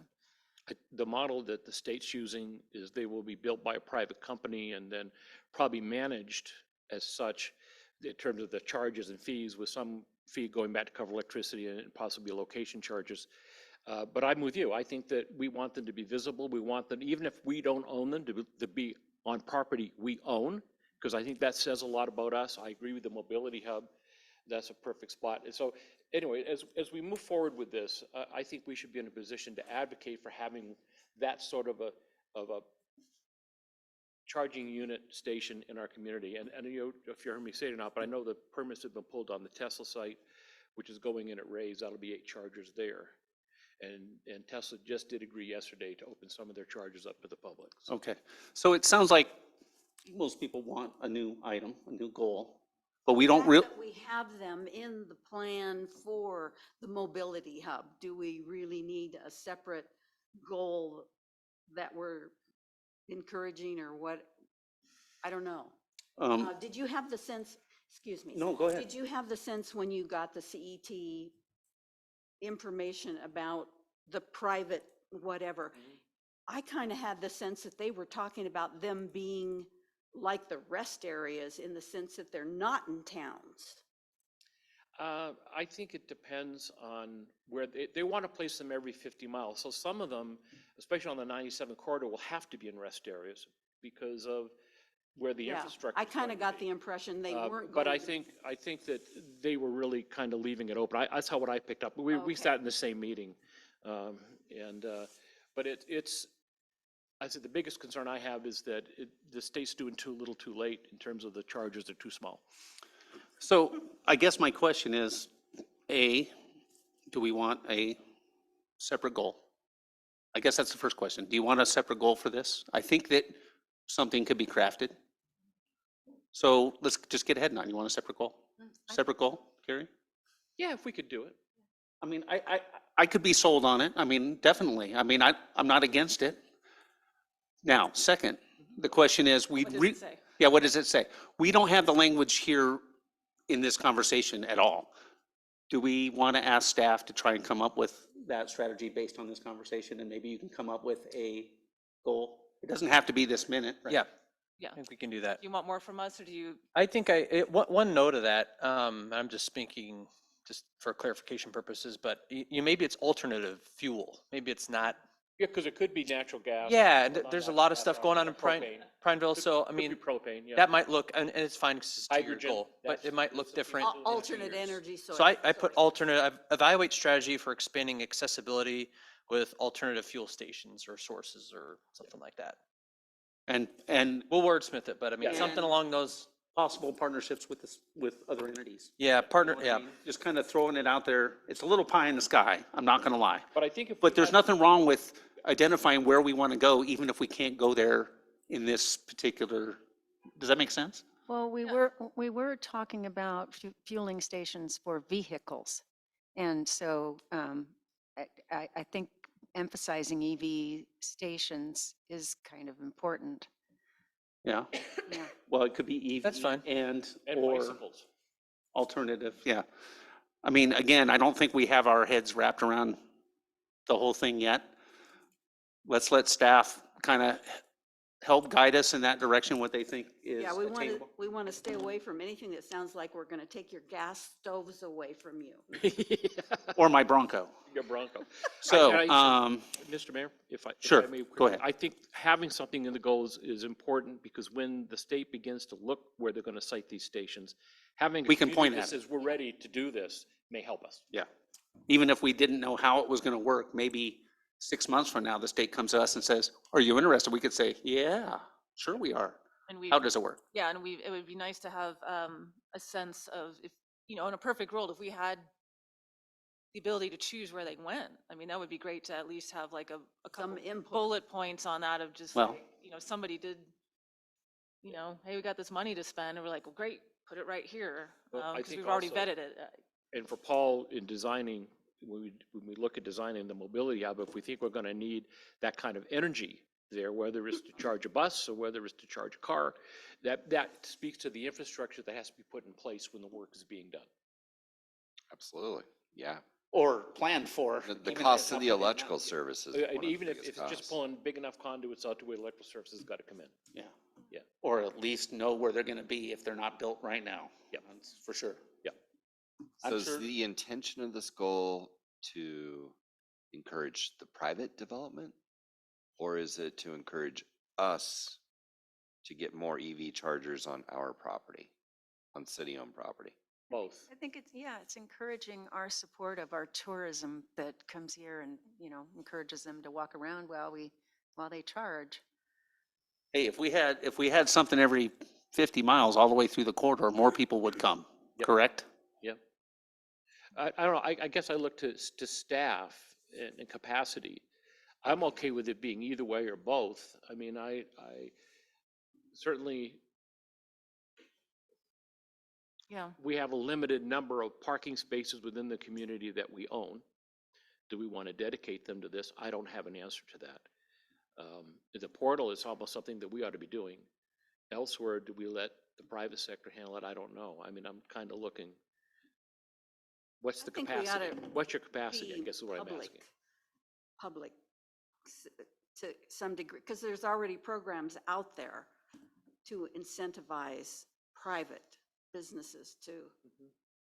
The model that the state's using is they will be built by a private company and then probably managed as such in terms of the charges and fees, with some fee going back to cover electricity and possibly location charges. But I'm with you. I think that we want them to be visible. We want them, even if we don't own them, to be on property we own, because I think that says a lot about us. I agree with the mobility hub. That's a perfect spot. And so anyway, as we move forward with this, I think we should be in a position to advocate for having that sort of a charging unit station in our community. And if you heard me say it or not, but I know the permits have been pulled on the Tesla site, which is going in at Ray's. That'll be 8 chargers there. And Tesla just did agree yesterday to open some of their chargers up to the public. So Okay, so it sounds like most people want a new item, a new goal, but we don't Fact really, that we have them in the plan for the mobility hub. Do we really need a separate goal that we're encouraging, or what? I don't know. Did you have the sense, excuse me? No, go ahead. Did you have the sense when you got the CET information about the private whatever? I kind of had the sense that they were talking about them being like the rest areas, in the sense that they're not in towns. I think it depends on where they want to place them every 50 miles. So some of them, especially on the 97 corridor, will have to be in rest areas because of where the Yeah, infrastructure. I kind of got the impression they weren't But going I to. think that they were really kind of leaving it open. That's how what I picked up. We Okay. sat in the same meeting. But it's, I said, the biggest concern I have is that the state's doing too little too late in terms of the charges. They're too small. so I guess my question is, A, do we want a separate goal? I guess that's the first question. Do you want a separate goal for this? I think that something could be crafted. So let's just get ahead on. You want a separate goal? Separate goal, Carrie? Yeah, if we could do it. I mean, I could be sold on it. I mean, definitely. I mean, I'm not against it. Now, second, the question is, What does it say? yeah, what does it say? We don't have the language here in this conversation at all. Do we want to ask staff to try and come up with that strategy based on this conversation, and maybe you can come up with a goal? It doesn't have to be this minute. Right? Yeah, Yeah. I think we can do that. Do you want more from us, or do you? I think one note of that, I'm just speaking just for clarification purposes, but maybe it's alternative fuel. Maybe it's not. Yeah, because it could be natural gas. Yeah, or and not there's a natural lot of gas, stuff going on in propane. Prineville, so I Could mean, be propane, yeah. that might look, and it's fine because it's to your Hydrogen, goal, but that's- it might look that's a different. feasibility. Alternate years. energy source. So I put alternate, evaluate strategy for expanding accessibility with alternative fuel stations or sources or something like that. And We'll wordsmith it, but I mean, Yeah. something along those possible partnerships with this, with other entities. Yeah, You partner, know what I yeah. mean? Just kind of throwing it out there. It's a little pie in the sky, I'm not gonna lie. But I think if. But we there's had- nothing wrong with identifying where we want to go, even if we can't go there in this particular, does that make sense? Well, we were talking about fueling stations for vehicles. And so I think emphasizing EV stations is kind of important. Yeah, Yeah. well, it could be EV. That's fine. And, And or bicycles. alternative, yeah. I mean, again, I don't think we have our heads wrapped around the whole thing yet. Let's let staff kind of help guide us in that direction, what they think is Yeah, attainable. we want to stay away from anything that sounds like we're going to take your gas stoves away from you. Or my Bronco. Your Bronco. So, Mr. Mayor, if I Sure, may go quickly, ahead. I think having something in the goals is important because when the state begins to look where they're going to site these stations, having a We can community point that at it. says we're ready to do this may help us. yeah, even if we didn't know how it was going to work, maybe 6 months from now, the state comes to us and says, are you interested? We could say, yeah, sure we are. And we, How does it work? yeah, and it would be nice to have a sense of, if, you know, in a perfect world, if we had the ability to choose where they went, I mean, that would be great to at least have like a Some couple input. bullet points on that of just, Well- like, you know, somebody did, you know, hey, we got this money to spend, and we're like, well, great, put it right here, Well, I because think we've already also- vetted it. And for Paul, in designing, when we look at designing the mobility hub, if we think we're going to need that kind of energy there, whether it's to charge a bus or whether it's to charge a car, that speaks to the infrastructure that has to be put in place when the work is being done. Absolutely, yeah. Or planned for. The even if cost it's of not the put in now. electrical services. is one of And the even if biggest it's just costs. pulling big enough conduits out to where electrical services got to come in. Yeah. Yeah. Or at least know where they're going to be if they're not built right now. Yep. That's for sure. So I'm is sure- the intention of this goal to encourage the private development? Or is it to encourage us to get more EV chargers on our property, on city-owned property? Both. I think it's encouraging our support of our tourism that comes here and, you know, encourages them to walk around while they charge. Hey, if we had something every 50 miles all the way through the corridor, more people would come, Yep. correct? Yep. I don't know, I guess I look to staff and capacity. I'm okay with it being either way or both. I mean, I certainly, Yeah, we have a limited number of parking spaces within the community that we own. Do we want to dedicate them to this? I don't have an answer to that. The portal is almost something that we ought to be doing. Elsewhere, do we let the private sector handle it? I don't know. I mean, I'm kind of looking. What's I the think we ought capacity? to What's your capacity, I be guess is what I'm public. asking. Public to some degree, because there's already programs out there to incentivize private businesses to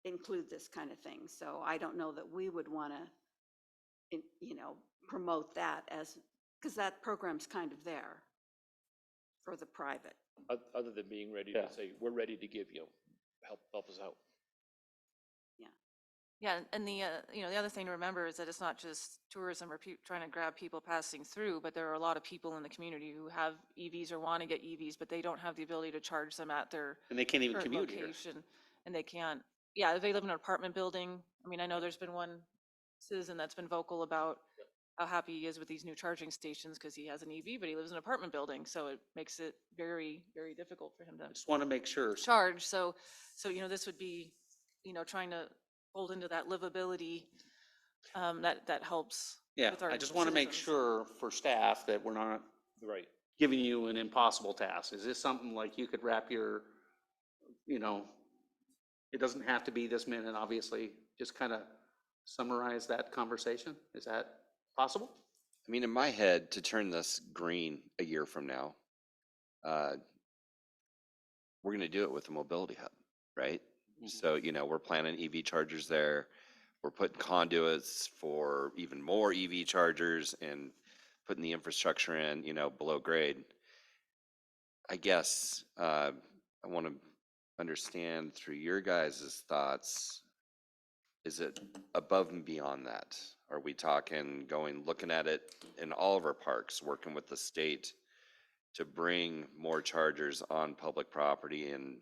include this kind of thing. So I don't know that we would want to, you know, promote that as, because that program's kind of there for the private. Other than being ready Yeah. to say, we're ready to give you, help us out. yeah, and the, you know, the other thing to remember is that it's not just tourism or trying to grab people passing through, but there are a lot of people in the community who have EVs or want to get EVs, but they don't have the ability to charge them at their And they can't even current commute here. location, and they can't, yeah, if they live in an apartment building. I mean, I know there's been one citizen that's been vocal about how happy he is with these new charging stations because he has an EV, but he lives in an apartment building, so it makes it very, very difficult for him I to just want to make sure. charge. So, you know, this would be, you know, trying to fold into that livability, that helps. Yeah, with our I just want to make citizens. sure for staff that we're not Right. giving you an impossible task. Is this something like you could wrap your, you know, it doesn't have to be this minute, obviously, just kind of summarize that conversation? Is that possible? I mean, in my head, to turn this green a year from now, we're going to do it with the mobility hub, right? So, you know, we're planning EV chargers there. We're putting conduits for even more EV chargers and putting the infrastructure in, you know, below grade. I guess I want to understand through your guys' thoughts, is it above and beyond that? Are we talking looking at it in all of our parks, working with the state to bring more chargers on public property and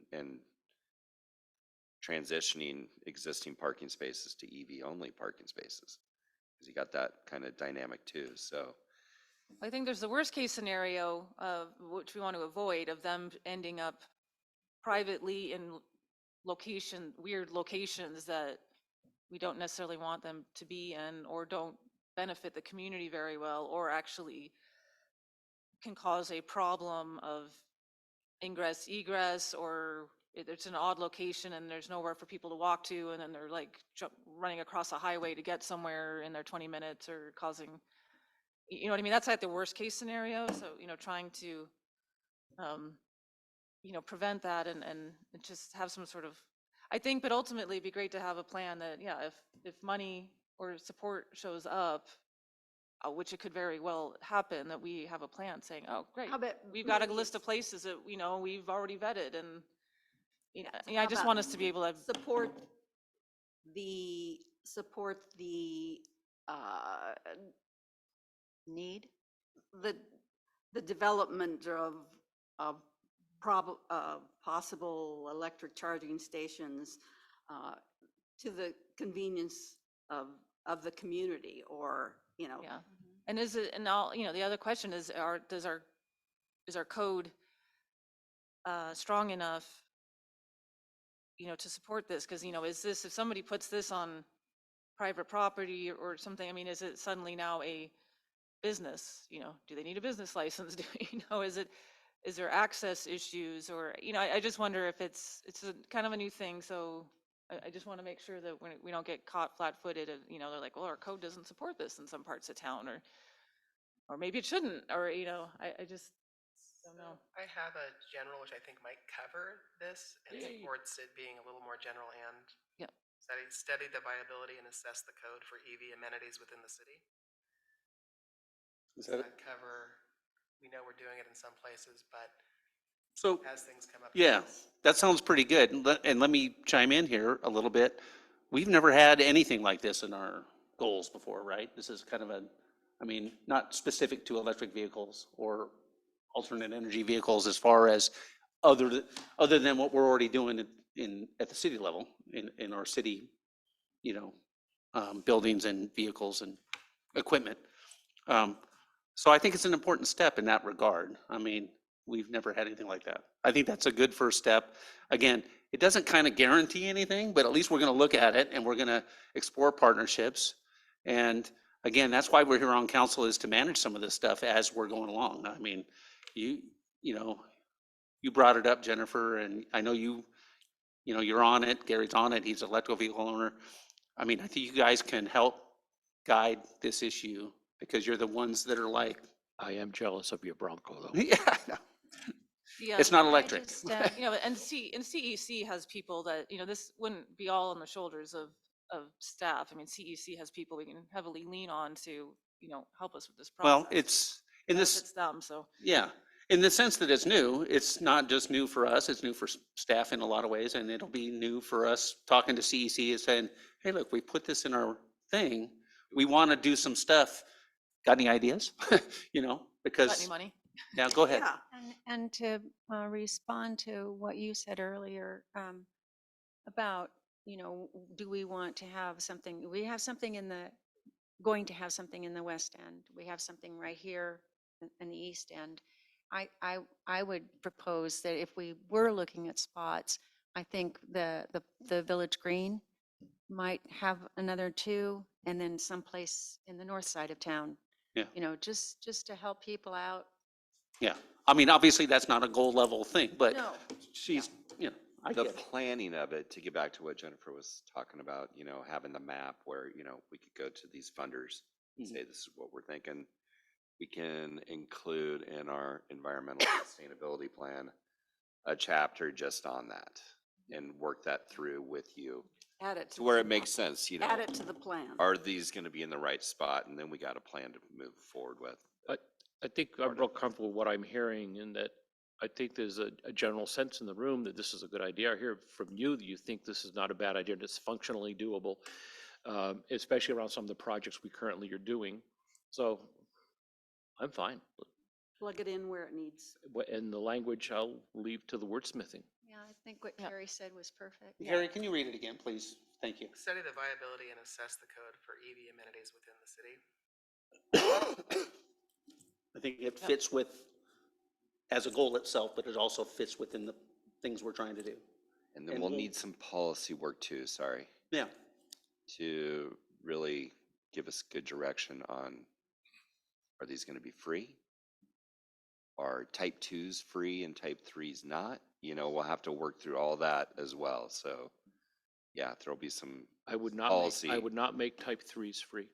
transitioning existing parking spaces to EV-only parking spaces. Because you got that kind of dynamic too, so. I think there's the worst case scenario of which we want to avoid, of them ending up privately in weird locations that we don't necessarily want them to be in, or don't benefit the community very well, or actually can cause a problem of ingress, egress, or it's an odd location and there's nowhere for people to walk to, and then they're like running across a highway to get somewhere in their 20 minutes, or causing, you know what I mean? That's like the worst case scenario. So, trying to, prevent that and just have some sort of, I think, but ultimately it'd be great to have a plan that, yeah, if money or support shows up, which it could very well happen, that we have a plan saying, oh, great, How about we've got a maybe list of it's- places that, we've already vetted, and, I how just about want us to be able to, support the, uh, Need? the, the development of possible electric charging stations to the convenience of the community, or, yeah. And is it, and all, the other question is, is our code strong enough, to support this? Because, is this, if somebody puts this on private property or something, I mean, is it suddenly now a business? Do they need a business license? Is there access issues? Or, I just wonder if it's a kind of a new thing. So I just want to make sure that we don't get caught flat-footed, and, they're like, well, our code doesn't support this in some parts of town, or maybe it shouldn't, or, I just don't know. I have a general, which I think might cover this and Yay. supports it being a little more general, and Yep. study the viability and assess the code for EV amenities within the city. Is Does that it? that cover, we know we're doing it in some places, but So, as things come up. yeah, that sounds pretty good. And let me chime in here a little bit. We've never had anything like this in our goals before, right? This is kind of not specific to electric vehicles or alternate energy vehicles, as far as other than what we're already doing at the city level, in our city, buildings and vehicles and equipment. So I think it's an important step in that regard. We've never had anything like that. I think that's a good first step. Again, it doesn't kind of guarantee anything, but at least we're going to look at it and we're going to explore partnerships. And again, that's why we're here on council, is to manage some of this stuff as we're going along. You brought it up, Jennifer, and I know you're on it. Gary's on it. He's an electric vehicle owner. I think you guys can help guide this issue, because you're the ones that are like, I am jealous of your Bronco, though. yeah, Yeah. it's not electric. And CEC has people that, this wouldn't be all on the shoulders of staff. CEC has people we can heavily lean on to, help us with this process. Well, it's in this, Benefits them, so. yeah, in the sense that it's new. It's not just new for us, it's new for staff in a lot of ways, and it'll be new for us talking to CEC and saying, hey, look, we put this in our thing. We want to do some stuff. Got any ideas? Got Because, any money? yeah, go ahead. yeah. And to respond to what you said earlier, about, do we want to have something, we have something going to have something in the West End. We have something right here in the East End. I would propose that if we were looking at spots, I think the Village Green might have another two, and then someplace in the north side of town. Yeah. Just to help people out. Yeah, obviously that's not a goal level thing, but No. she's, I The get it. planning of it, to get back to what Jennifer was talking about, having the map where, we could go to these funders and say, this is what we're thinking. We can include in our environmental sustainability plan a chapter just on that and work that through with you Add it to where it makes sense. sense, Add it to the plan. are these going to be in the right spot? And then we got a plan to move forward with. I think I'm real comfortable with what I'm hearing, in that I think there's a general sense in the room that this is a good idea. I hear from you that you think this is not a bad idea, and it's functionally doable, especially around some of the projects we currently are doing. So I'm fine. plug it in where it needs. And the language I'll leave to the wordsmithing. Yeah, I think what Yeah. Carrie said was perfect. Gary, can you read it again, please? Thank you. Study the viability and assess the code for EV amenities within the city. I think it fits with, as a goal itself, but it also fits within the things we're trying to do. And then And we'll we'll- need some policy work too, sorry, Yeah, to really give us good direction on, are these going to be free? Are type 2s free and type 3s not? You know, we'll have to work through all that as well. So yeah, there'll be some I would not policy. make, I would not make type 3s free.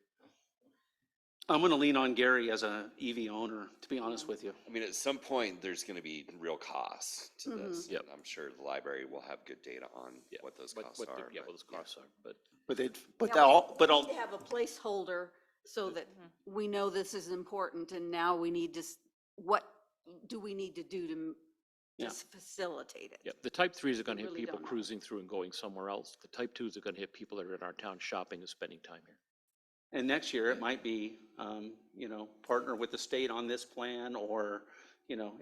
I'm going to lean on Gary as a EV owner, to be honest with you. I mean, at some point, there's going to be real costs to this. Yep. And I'm sure the library will have good data on what those costs What the- are. Yeah, but what those costs are, but But Yeah, but we all, need to have a placeholder so that we know this is important and now we need to, what do we need to do to Yeah. just facilitate it? yeah, the type 3s are going to hit really people don't know. cruising through and going somewhere else. The type 2s are going to hit people that are in our town shopping and spending time here. and next year it might be, you know, partner with the state on this plan, or, you know,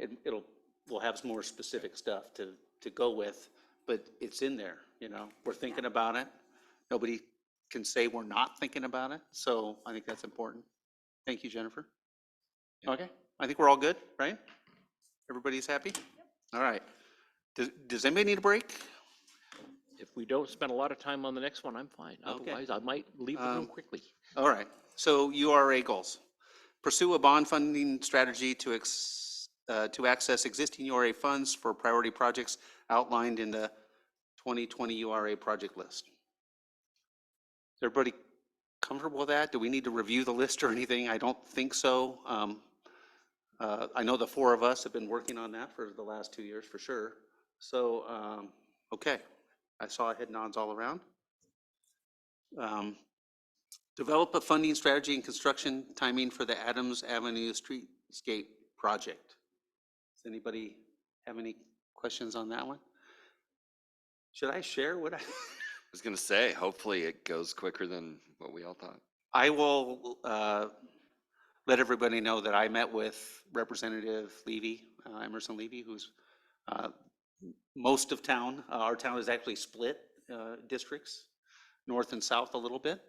we'll have some more specific stuff to go with, but it's in there, you know, we're thinking about it. Nobody can say we're not thinking about it, so I think that's important. Thank you, Jennifer. Okay, I think we're all good, right? Everybody's happy? All right. Does anybody need a break? If we don't spend a lot of time on the next one, I'm fine. Okay. Otherwise, I might leave the room quickly. All right, so URA goals. Pursue a bond funding strategy to access existing URA funds for priority projects outlined in the 2020 URA project list. Is everybody comfortable with that? Do we need to review the list or anything? I don't think so. I know the four of us have been working on that for the last 2 years for sure. So, okay, I saw head nods all around. Develop a funding strategy and construction timing for the Adams Avenue Streetscape project. Does anybody have any questions on that one? Should I share what I was going to say, hopefully it goes quicker than what we all thought. I will let everybody know that I met with Representative Levy, Emerson Levy, who's most of town. Our town is actually split districts, north and south a little bit.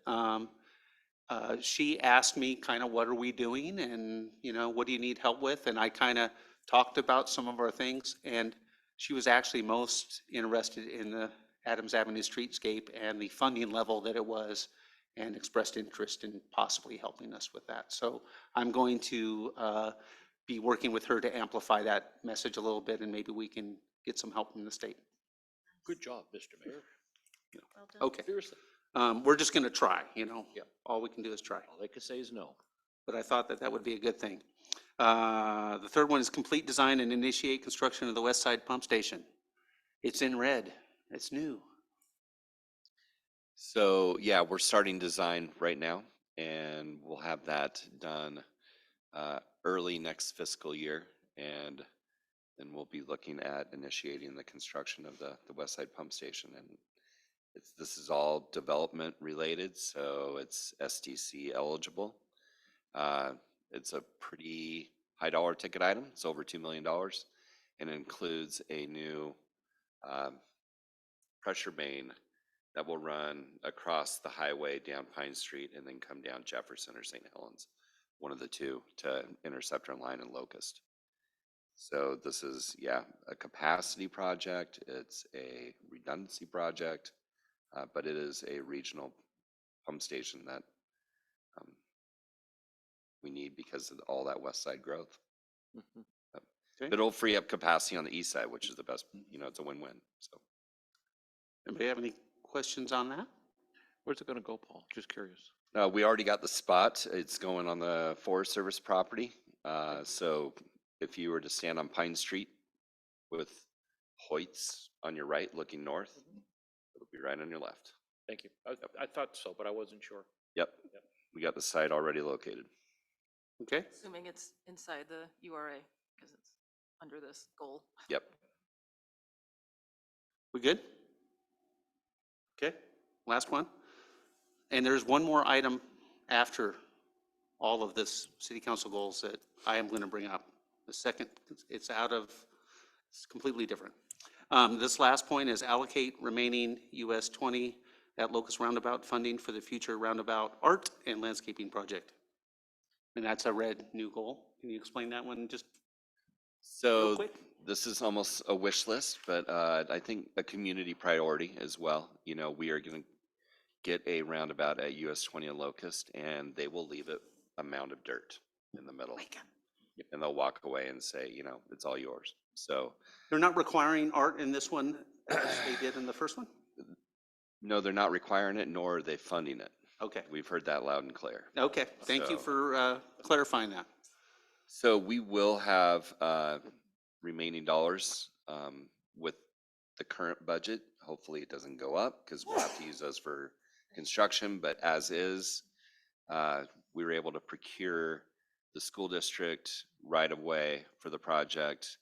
She asked me kind of what are we doing and, you know, what do you need help with? And I kind of talked about some of our things, and she was actually most interested in the Adams Avenue Streetscape and the funding level that it was, and expressed interest in possibly helping us with that. So I'm going to be working with her to amplify that message a little bit, and maybe we can get some help from the state. Good job, Mr. Mayor. Well done. Okay, Seriously, we're just going to try, you know? Yeah. All we can do is try. all they could say is no. But I thought that that would be a good thing. The third one is complete design and initiate construction of the West Side Pump Station. It's in red. It's new. So yeah, we're starting design right now, and we'll have that done early next fiscal year, and then we'll be looking at initiating the construction of the West Side Pump Station. And this is all development related, so it's SDC eligible. It's a pretty high dollar ticket item. It's over $2 million, and it includes a new pressure main that will run across the highway down Pine Street and then come down Jefferson or St. Helens, one of the two, to intercept our line in Locust. So this is, yeah, a capacity project. It's a redundancy project, but it is a regional pump station that we need because of all that west side growth. Mhm. Okay. But it'll free up capacity on the east side, which is the best, you know, it's a win-win, so. Anybody have any questions on that? Where's it gonna go, Paul? Just curious. We already got the spot. It's going on the Forest Service property. So if you were to stand on Pine Street with Hoyt's on your right, looking north, it'll be right on your left. Thank you. I thought so, but I wasn't sure. Yep, we got the site already located. Okay, Assuming it's inside the URA, because it's under this goal. Yep. we good? Okay, last one. And there's one more item after all of this city council goals that I am going to bring up. The second, it's completely different. This last point is allocate remaining US 20 at Locust Roundabout funding for the future roundabout art and landscaping project. And that's a red new goal. Can you explain that one just real So quick? this is almost a wish list, but I think a community priority as well. You know, we are going to get a roundabout at US 20 and Locust, and they will leave it a mound of dirt in the middle. And they'll walk away and say, you know, it's all yours. So They're not requiring art in this one as they did in the first one? no, they're not requiring it, nor are they funding it. Okay, We've heard that loud and clear. okay. Thank you So- for clarifying that. So we will have remaining dollars with the current budget. Hopefully it doesn't go up because we'll have to use those for construction, but as is, we were able to procure the school district right of way for the project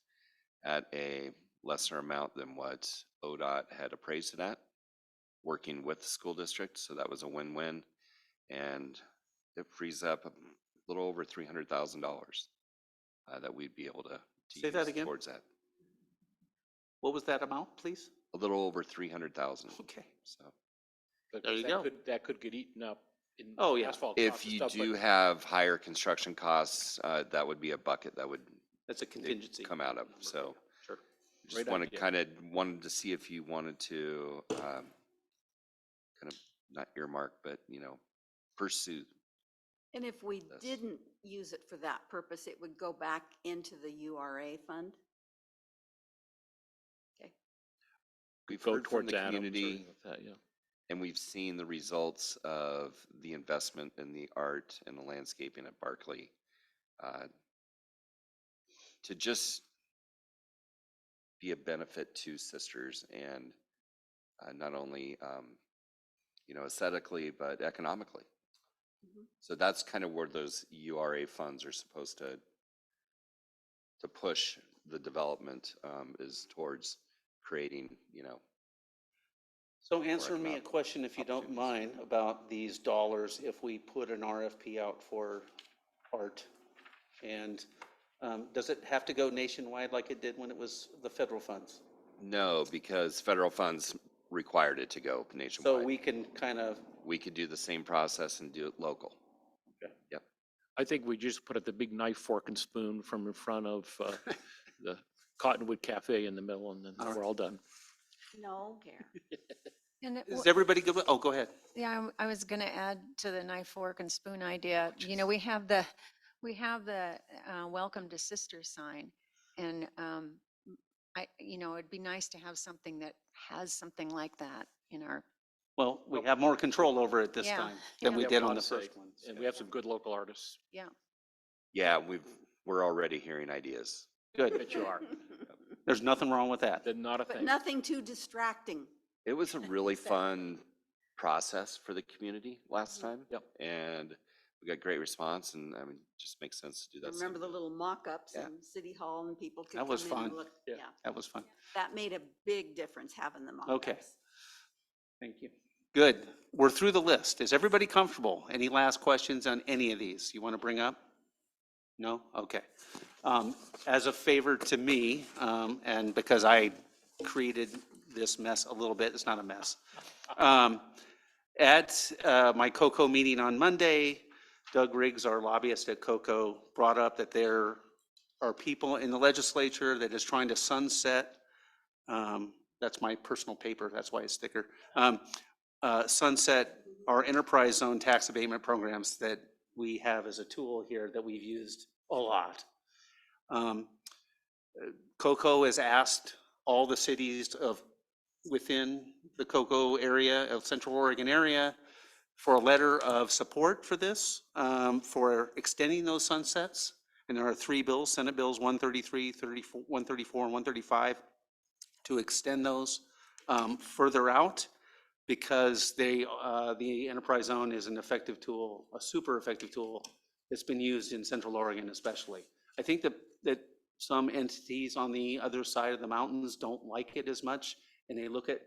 at a lesser amount than what ODOT had appraised it at, working with the school district. So that was a win-win. And it frees up a little over $300,000 that we'd be able to Say that use again? towards that. What was that amount, please? A little over 300,000. Okay. So But There you that go. that could get eaten up in Oh, yeah. asphalt costs if and you stuff, do but have higher construction costs, that would be a bucket that would That's a contingency. come out of. So Sure. just Great wanted, idea. wanted to see if you wanted to kind of not earmark, but, you know, pursue. And if we Yes. didn't use it for that purpose, it would go back into the URA fund? Okay. We've go heard from towards the Adams or community, anything like that, yeah. and we've seen the results of the investment in the art and the landscaping at Barkley. To just be a benefit to sisters and not only, you know, aesthetically, but economically. Mhm. So that's kind of where those URA funds are supposed to push the development, is towards creating, you know. So answer me a economic question, if you don't opportunities. mind, about these dollars if we put an RFP out for art. And does it have to go nationwide like it did when it was the federal funds? No, because federal funds required it to go So nationwide. we can kind of, We could do the same process and do it local. I think we just put the big knife, fork, and spoon from in front of the Cottonwood Cafe in the middle, and then All we're all done. No, Gary. And is everybody good with, oh, go ahead. yeah, I was going to add to the knife, fork, and spoon idea. You know, we have the welcome to sisters sign, and you know, it'd be nice to have something that has something like that in our. Well, we have more control over it this Yeah, time than yeah. we have did a on lot the to say, first one. And we have some good local artists. Yeah, we're already hearing ideas. Good. Bet you are. There's nothing wrong with that. Then not a But thing. nothing too distracting. It was a really Exactly. fun process for the community last time. Yep. And we got great response, and I mean, it just makes sense to do that. same Remember the thing. little mock-ups Yeah. in City Hall and people could That come was in fun. and look? Yeah. Yeah, That was fun. that made a big difference having the mock-ups. Okay. Thank you. Good. We're through the list. Is everybody comfortable? Any last questions on any of these you want to bring up? No? Okay. As a favor to me, and because I created this mess a little bit, it's not a mess. At my COCO meeting on Monday, Doug Riggs, our lobbyist at COCO, brought up that there are people in the legislature that is trying to sunset, that's my personal paper, that's why it's thicker, sunset our enterprise zone tax abatement programs that we have as a tool here that we've used a lot. COCO has asked all the cities within the COCO area, of Central Oregon area, for a letter of support for this, for extending those sunsets. And there are 3 bills, Senate bills 133, 134, and 135, to extend those further out, because the enterprise zone is an effective tool, a super effective tool that's been used in Central Oregon especially. I think that some entities on the other side of the mountains don't like it as much, and they look at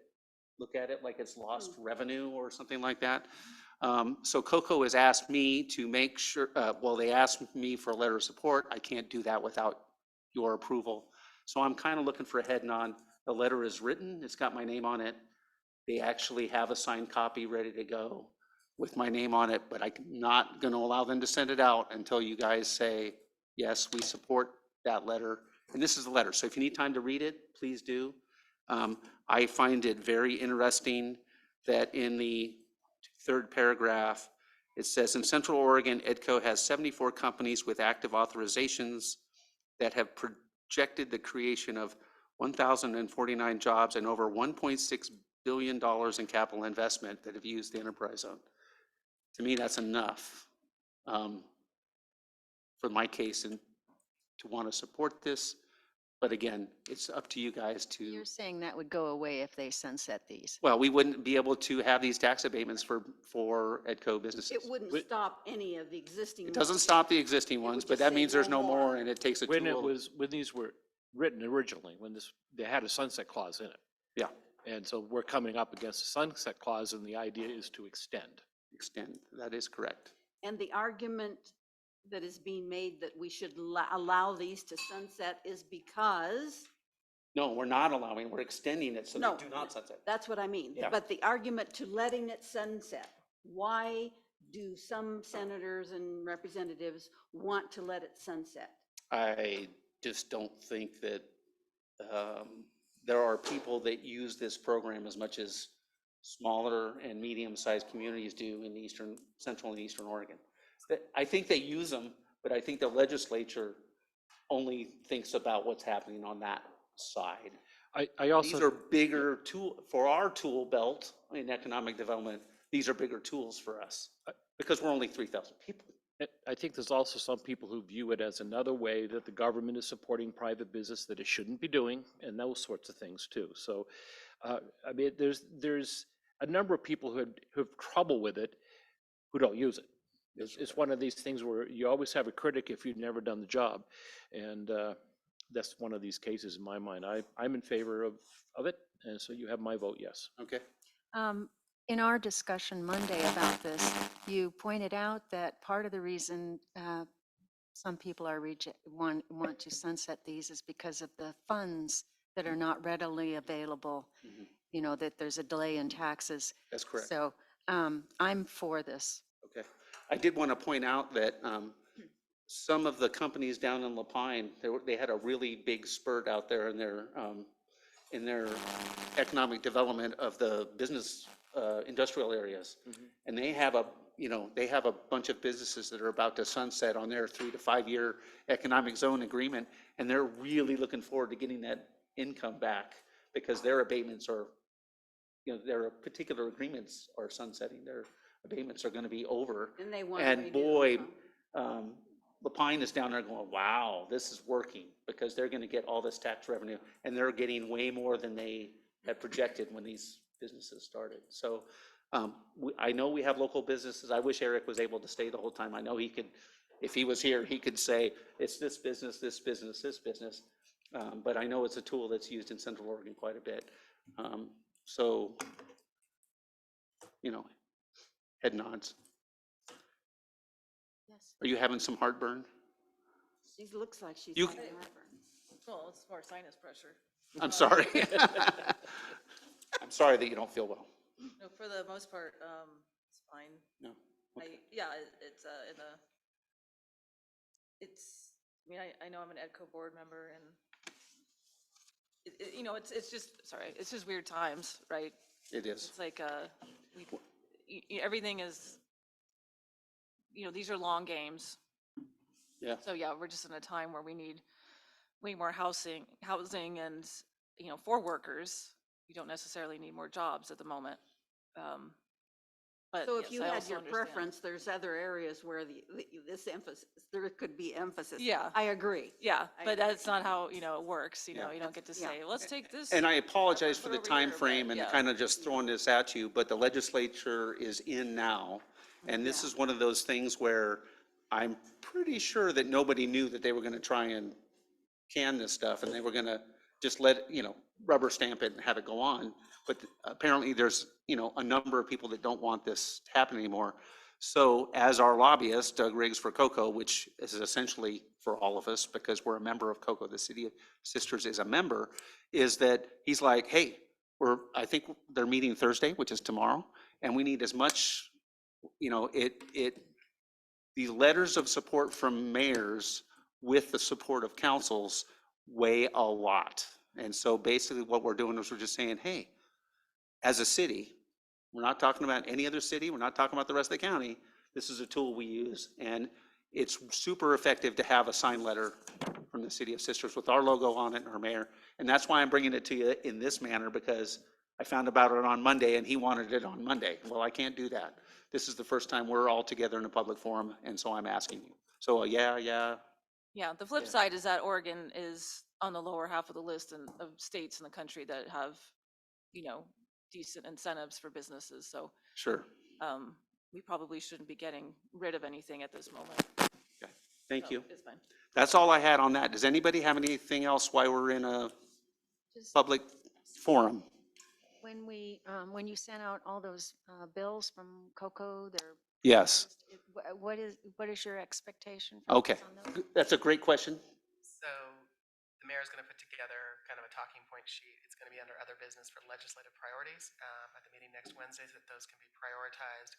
it like it's lost revenue or something like that. So COCO has asked me to make sure, well, they asked me for a letter of support. I can't do that without your approval. So I'm kind of looking for a head nod. The letter is written, it's got my name on it. They actually have a signed copy ready to go with my name on it, but I'm not going to allow them to send it out until you guys say, yes, we support that letter. And this is the letter, so if you need time to read it, please do. I find it very interesting that in the third paragraph, it says, in Central Oregon, EDCO has 74 companies with active authorizations that have projected the creation of 1,049 jobs and over $1.6 billion in capital investment that have used the enterprise zone. To me, that's enough for my case and to want to support this. But again, it's up to you guys to, You're saying that would go away if they sunset these? well, we wouldn't be able to have these tax abatements for EDCO businesses. It wouldn't stop any of the existing. It doesn't ones. stop the existing It ones, would but just that say means there's no no more more. and it takes a When it tool. was, when these were written originally, when this, they had a sunset clause in it. Yeah, And so we're coming up against a sunset clause and the idea is to extend. extend, that is correct. And the argument that is being made that we should allow these to sunset is because, No, we're not allowing, we're extending it so No. they do not sunset. that's what I mean. Yeah. But the argument to letting it sunset, why do some senators and representatives want to let it sunset? I just don't think that there are people that use this program as much as smaller and medium-sized communities do in eastern, central and eastern Oregon. I think they use them, but I think the legislature only thinks about what's happening on that side. I These also, are bigger tool, for our tool belt in economic development, these are bigger tools for us because we're only 3,000 people. I think there's also some people who view it as another way that the government is supporting private business that it shouldn't be doing, and those sorts of things too. So, I mean, there's a number of people who have trouble with it who don't use it. It's one of these things where you always have a critic if you've never done the job, and that's one of these cases in my mind. I'm in favor of it, and so you have my vote, yes. Okay. In our discussion Monday about this, you pointed out that part of the reason some people are want to sunset these is because of the funds that are not readily available. Mhm. You know, that there's a delay in taxes. That's correct. So I'm for this. Okay. I did want to point out that some of the companies down in Lapine, they had a really big spurt out there in their economic development of the business industrial areas. And they have a bunch of businesses that are about to sunset on their 3 to 5 year economic zone agreement. And they're really looking forward to getting that income back because their abatements are, their particular agreements are sunsetting. Their abatements are going to be over. And they want to And redo boy, it, huh? Lapine is down there going, wow, this is working because they're going to get all this tax revenue and they're getting way more than they had projected when these businesses started. So I know we have local businesses. I wish Eric was able to stay the whole time. I know he could, if he was here, he could say, it's this business, this business, this business. But I know it's a tool that's used in Central Oregon quite a bit. So, head nods. Yes. Are you having some heartburn? She looks like she's You- having heartburn. Well, it's more sinus pressure. I'm sorry. I'm sorry that you don't feel well. No, for the most part, it's fine. No. Okay. It's in the, I mean, I know I'm an EDCO board member and it's just weird times, right? It is. It's like, everything is, these are long games. Yeah. So yeah, we're just in a time where we need way more housing and, for workers. You don't necessarily need more jobs at the moment. But So if yes, you I had also your understand. preference, there's other areas where this emphasis, there could be emphasis. Yeah. I agree. Yeah, I but agree. that's not how, it works, Yeah. you don't get to Yeah. say, let's take this. And I apologize for put the over time here, but frame and yeah. kind of just throwing this at you, but the legislature is in now. And this Yeah. is one of those things where I'm pretty sure that nobody knew that they were going to try and can this stuff and they were going to just let, rubber stamp it and have it go on. But apparently there's, a number of people that don't want this to happen anymore. So as our lobbyist, Doug Riggs for COCO, which is essentially for all of us because we're a member of COCO, the City of Sisters is a member, is that he's like, hey, I think they're meeting Thursday, which is tomorrow, and we need as much, the letters of support from mayors with the support of councils weigh a lot. And so basically what we're doing is we're just saying, hey, as a city, we're not talking about any other city, we're not talking about the rest of the county, this is a tool we use. And it's super effective to have a signed letter from the City of Sisters with our logo on it and our mayor. And that's why I'm bringing it to you in this manner, because I found about it on Monday and he wanted it on Monday. Well, I can't do that. This is the first time we're all together in a public forum, and so I'm asking you. So, yeah. Yeah, the flip side is that Oregon is on the lower half of the list of states in the country that have, decent incentives for businesses. So Sure. we probably shouldn't be getting rid of anything at this moment. Okay. Thank So you. It's fine. That's all I had on that. Does anybody have anything else while we're in a Just public forum? when you sent out all those bills from Coco, their Yes. what is your expectation from Okay. us on those? That's a great question. So the mayor's going to put together kind of a talking point sheet. It's going to be under other business for legislative priorities at the meeting next Wednesday, so that those can be prioritized,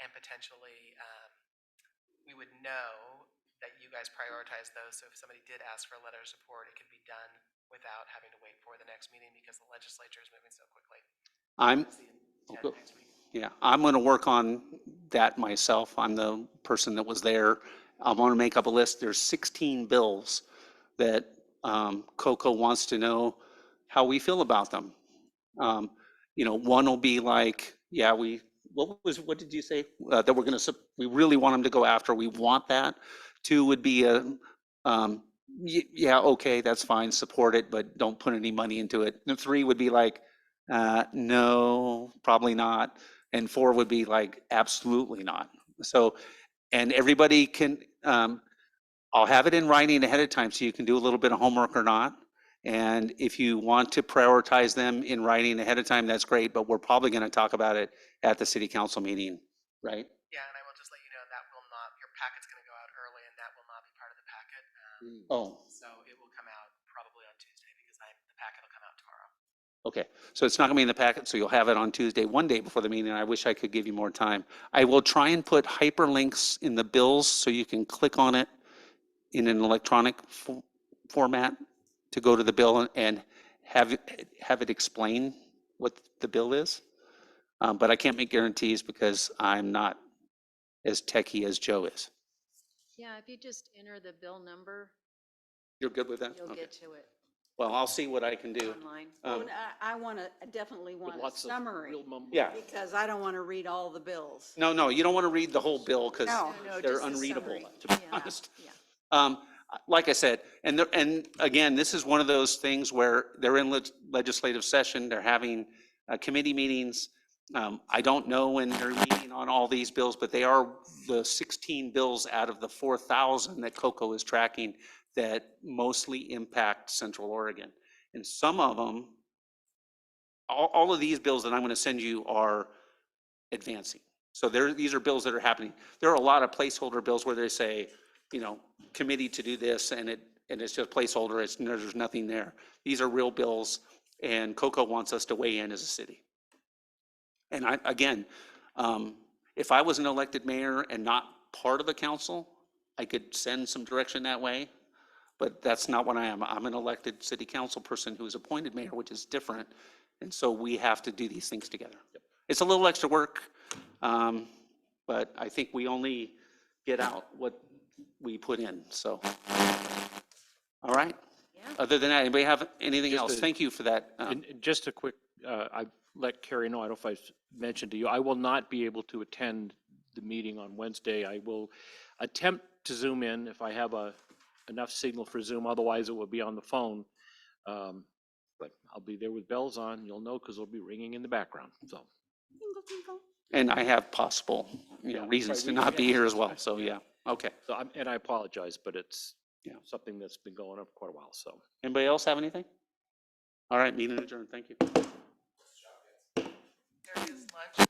and potentially we would know that you guys prioritize those. So if somebody did ask for a letter of support, it could be done without having to wait for the next meeting because the legislature is moving so quickly. That's the intent next week. Yeah, I'm going to work on that myself. I'm the person that was there. I'm going to make up a list. There's 16 bills that Coco wants to know how we feel about them. One will be like, yeah, what did you say? That we really want them to go after. We want that. 2 would be yeah, okay, that's fine, support it, but don't put any money into it. And 3 would be like, no, probably not. And 4 would be like, absolutely not. So, and everybody can, I'll have it in writing ahead of time so you can do a little bit of homework or not. And if you want to prioritize them in writing ahead of time, that's great, but we're probably going to talk about it at the city council meeting, right? Yeah, and I will just let you know that will not, your packet's going to go out early and that will not be part of the packet. Oh, So it will come out probably on Tuesday because the packet will come out tomorrow. okay. So it's not going to be in the packet, so you'll have it on Tuesday, one day before the meeting. I wish I could give you more time. I will try and put hyperlinks in the bills so you can click on it in an electronic format to go to the bill and have it explain what the bill is. But I can't make guarantees because I'm not as techie as Joe is. Yeah, if you just enter the bill number, You're good with that? you'll Okay. get to it Well, I'll see what I can do. online. Well, and I definitely want a lots of summary, real mumbo. Yeah. because I don't want to read all the bills. No, you don't want to read the whole bill because No. they're just a unreadable, summary. to be Yeah, honest. yeah. Like I said, and again, this is one of those things where they're in legislative session, they're having committee meetings. I don't know when they're meeting on all these bills, but they are the 16 bills out of the 4,000 that COCO is tracking that mostly impact Central Oregon. And some of them, all of these bills that I'm going to send you are advancing. So these are bills that are happening. There are a lot of placeholder bills where they say, committee to do this, and it's just placeholder. There's nothing there. These are real bills, and COCO wants us to weigh in as a city. And if I was an elected mayor and not part of the council, I could send some direction that way, but that's not what I am. I'm an elected city council person who is appointed mayor, which is different, and so we have to do these things together. It's a little extra work, but I think we only get out what we put in, so. All right. Yeah. Other than that, anybody have anything Just else? a- Thank you for that. And just a quick, I let Carrie know, I don't know if I mentioned to you, I will not be able to attend the meeting on Wednesday. I will attempt to Zoom in if I have enough signal for Zoom, otherwise it will be on the phone. But I'll be there with bells on, you'll know, because it'll be ringing in the background, so. And I have possible, reasons to not be here as well, so yeah, okay. So and I apologize, but it's Yeah. something that's been going on for quite a while, so. Anybody else have anything? All right, meeting adjourned, thank you. There is lunch.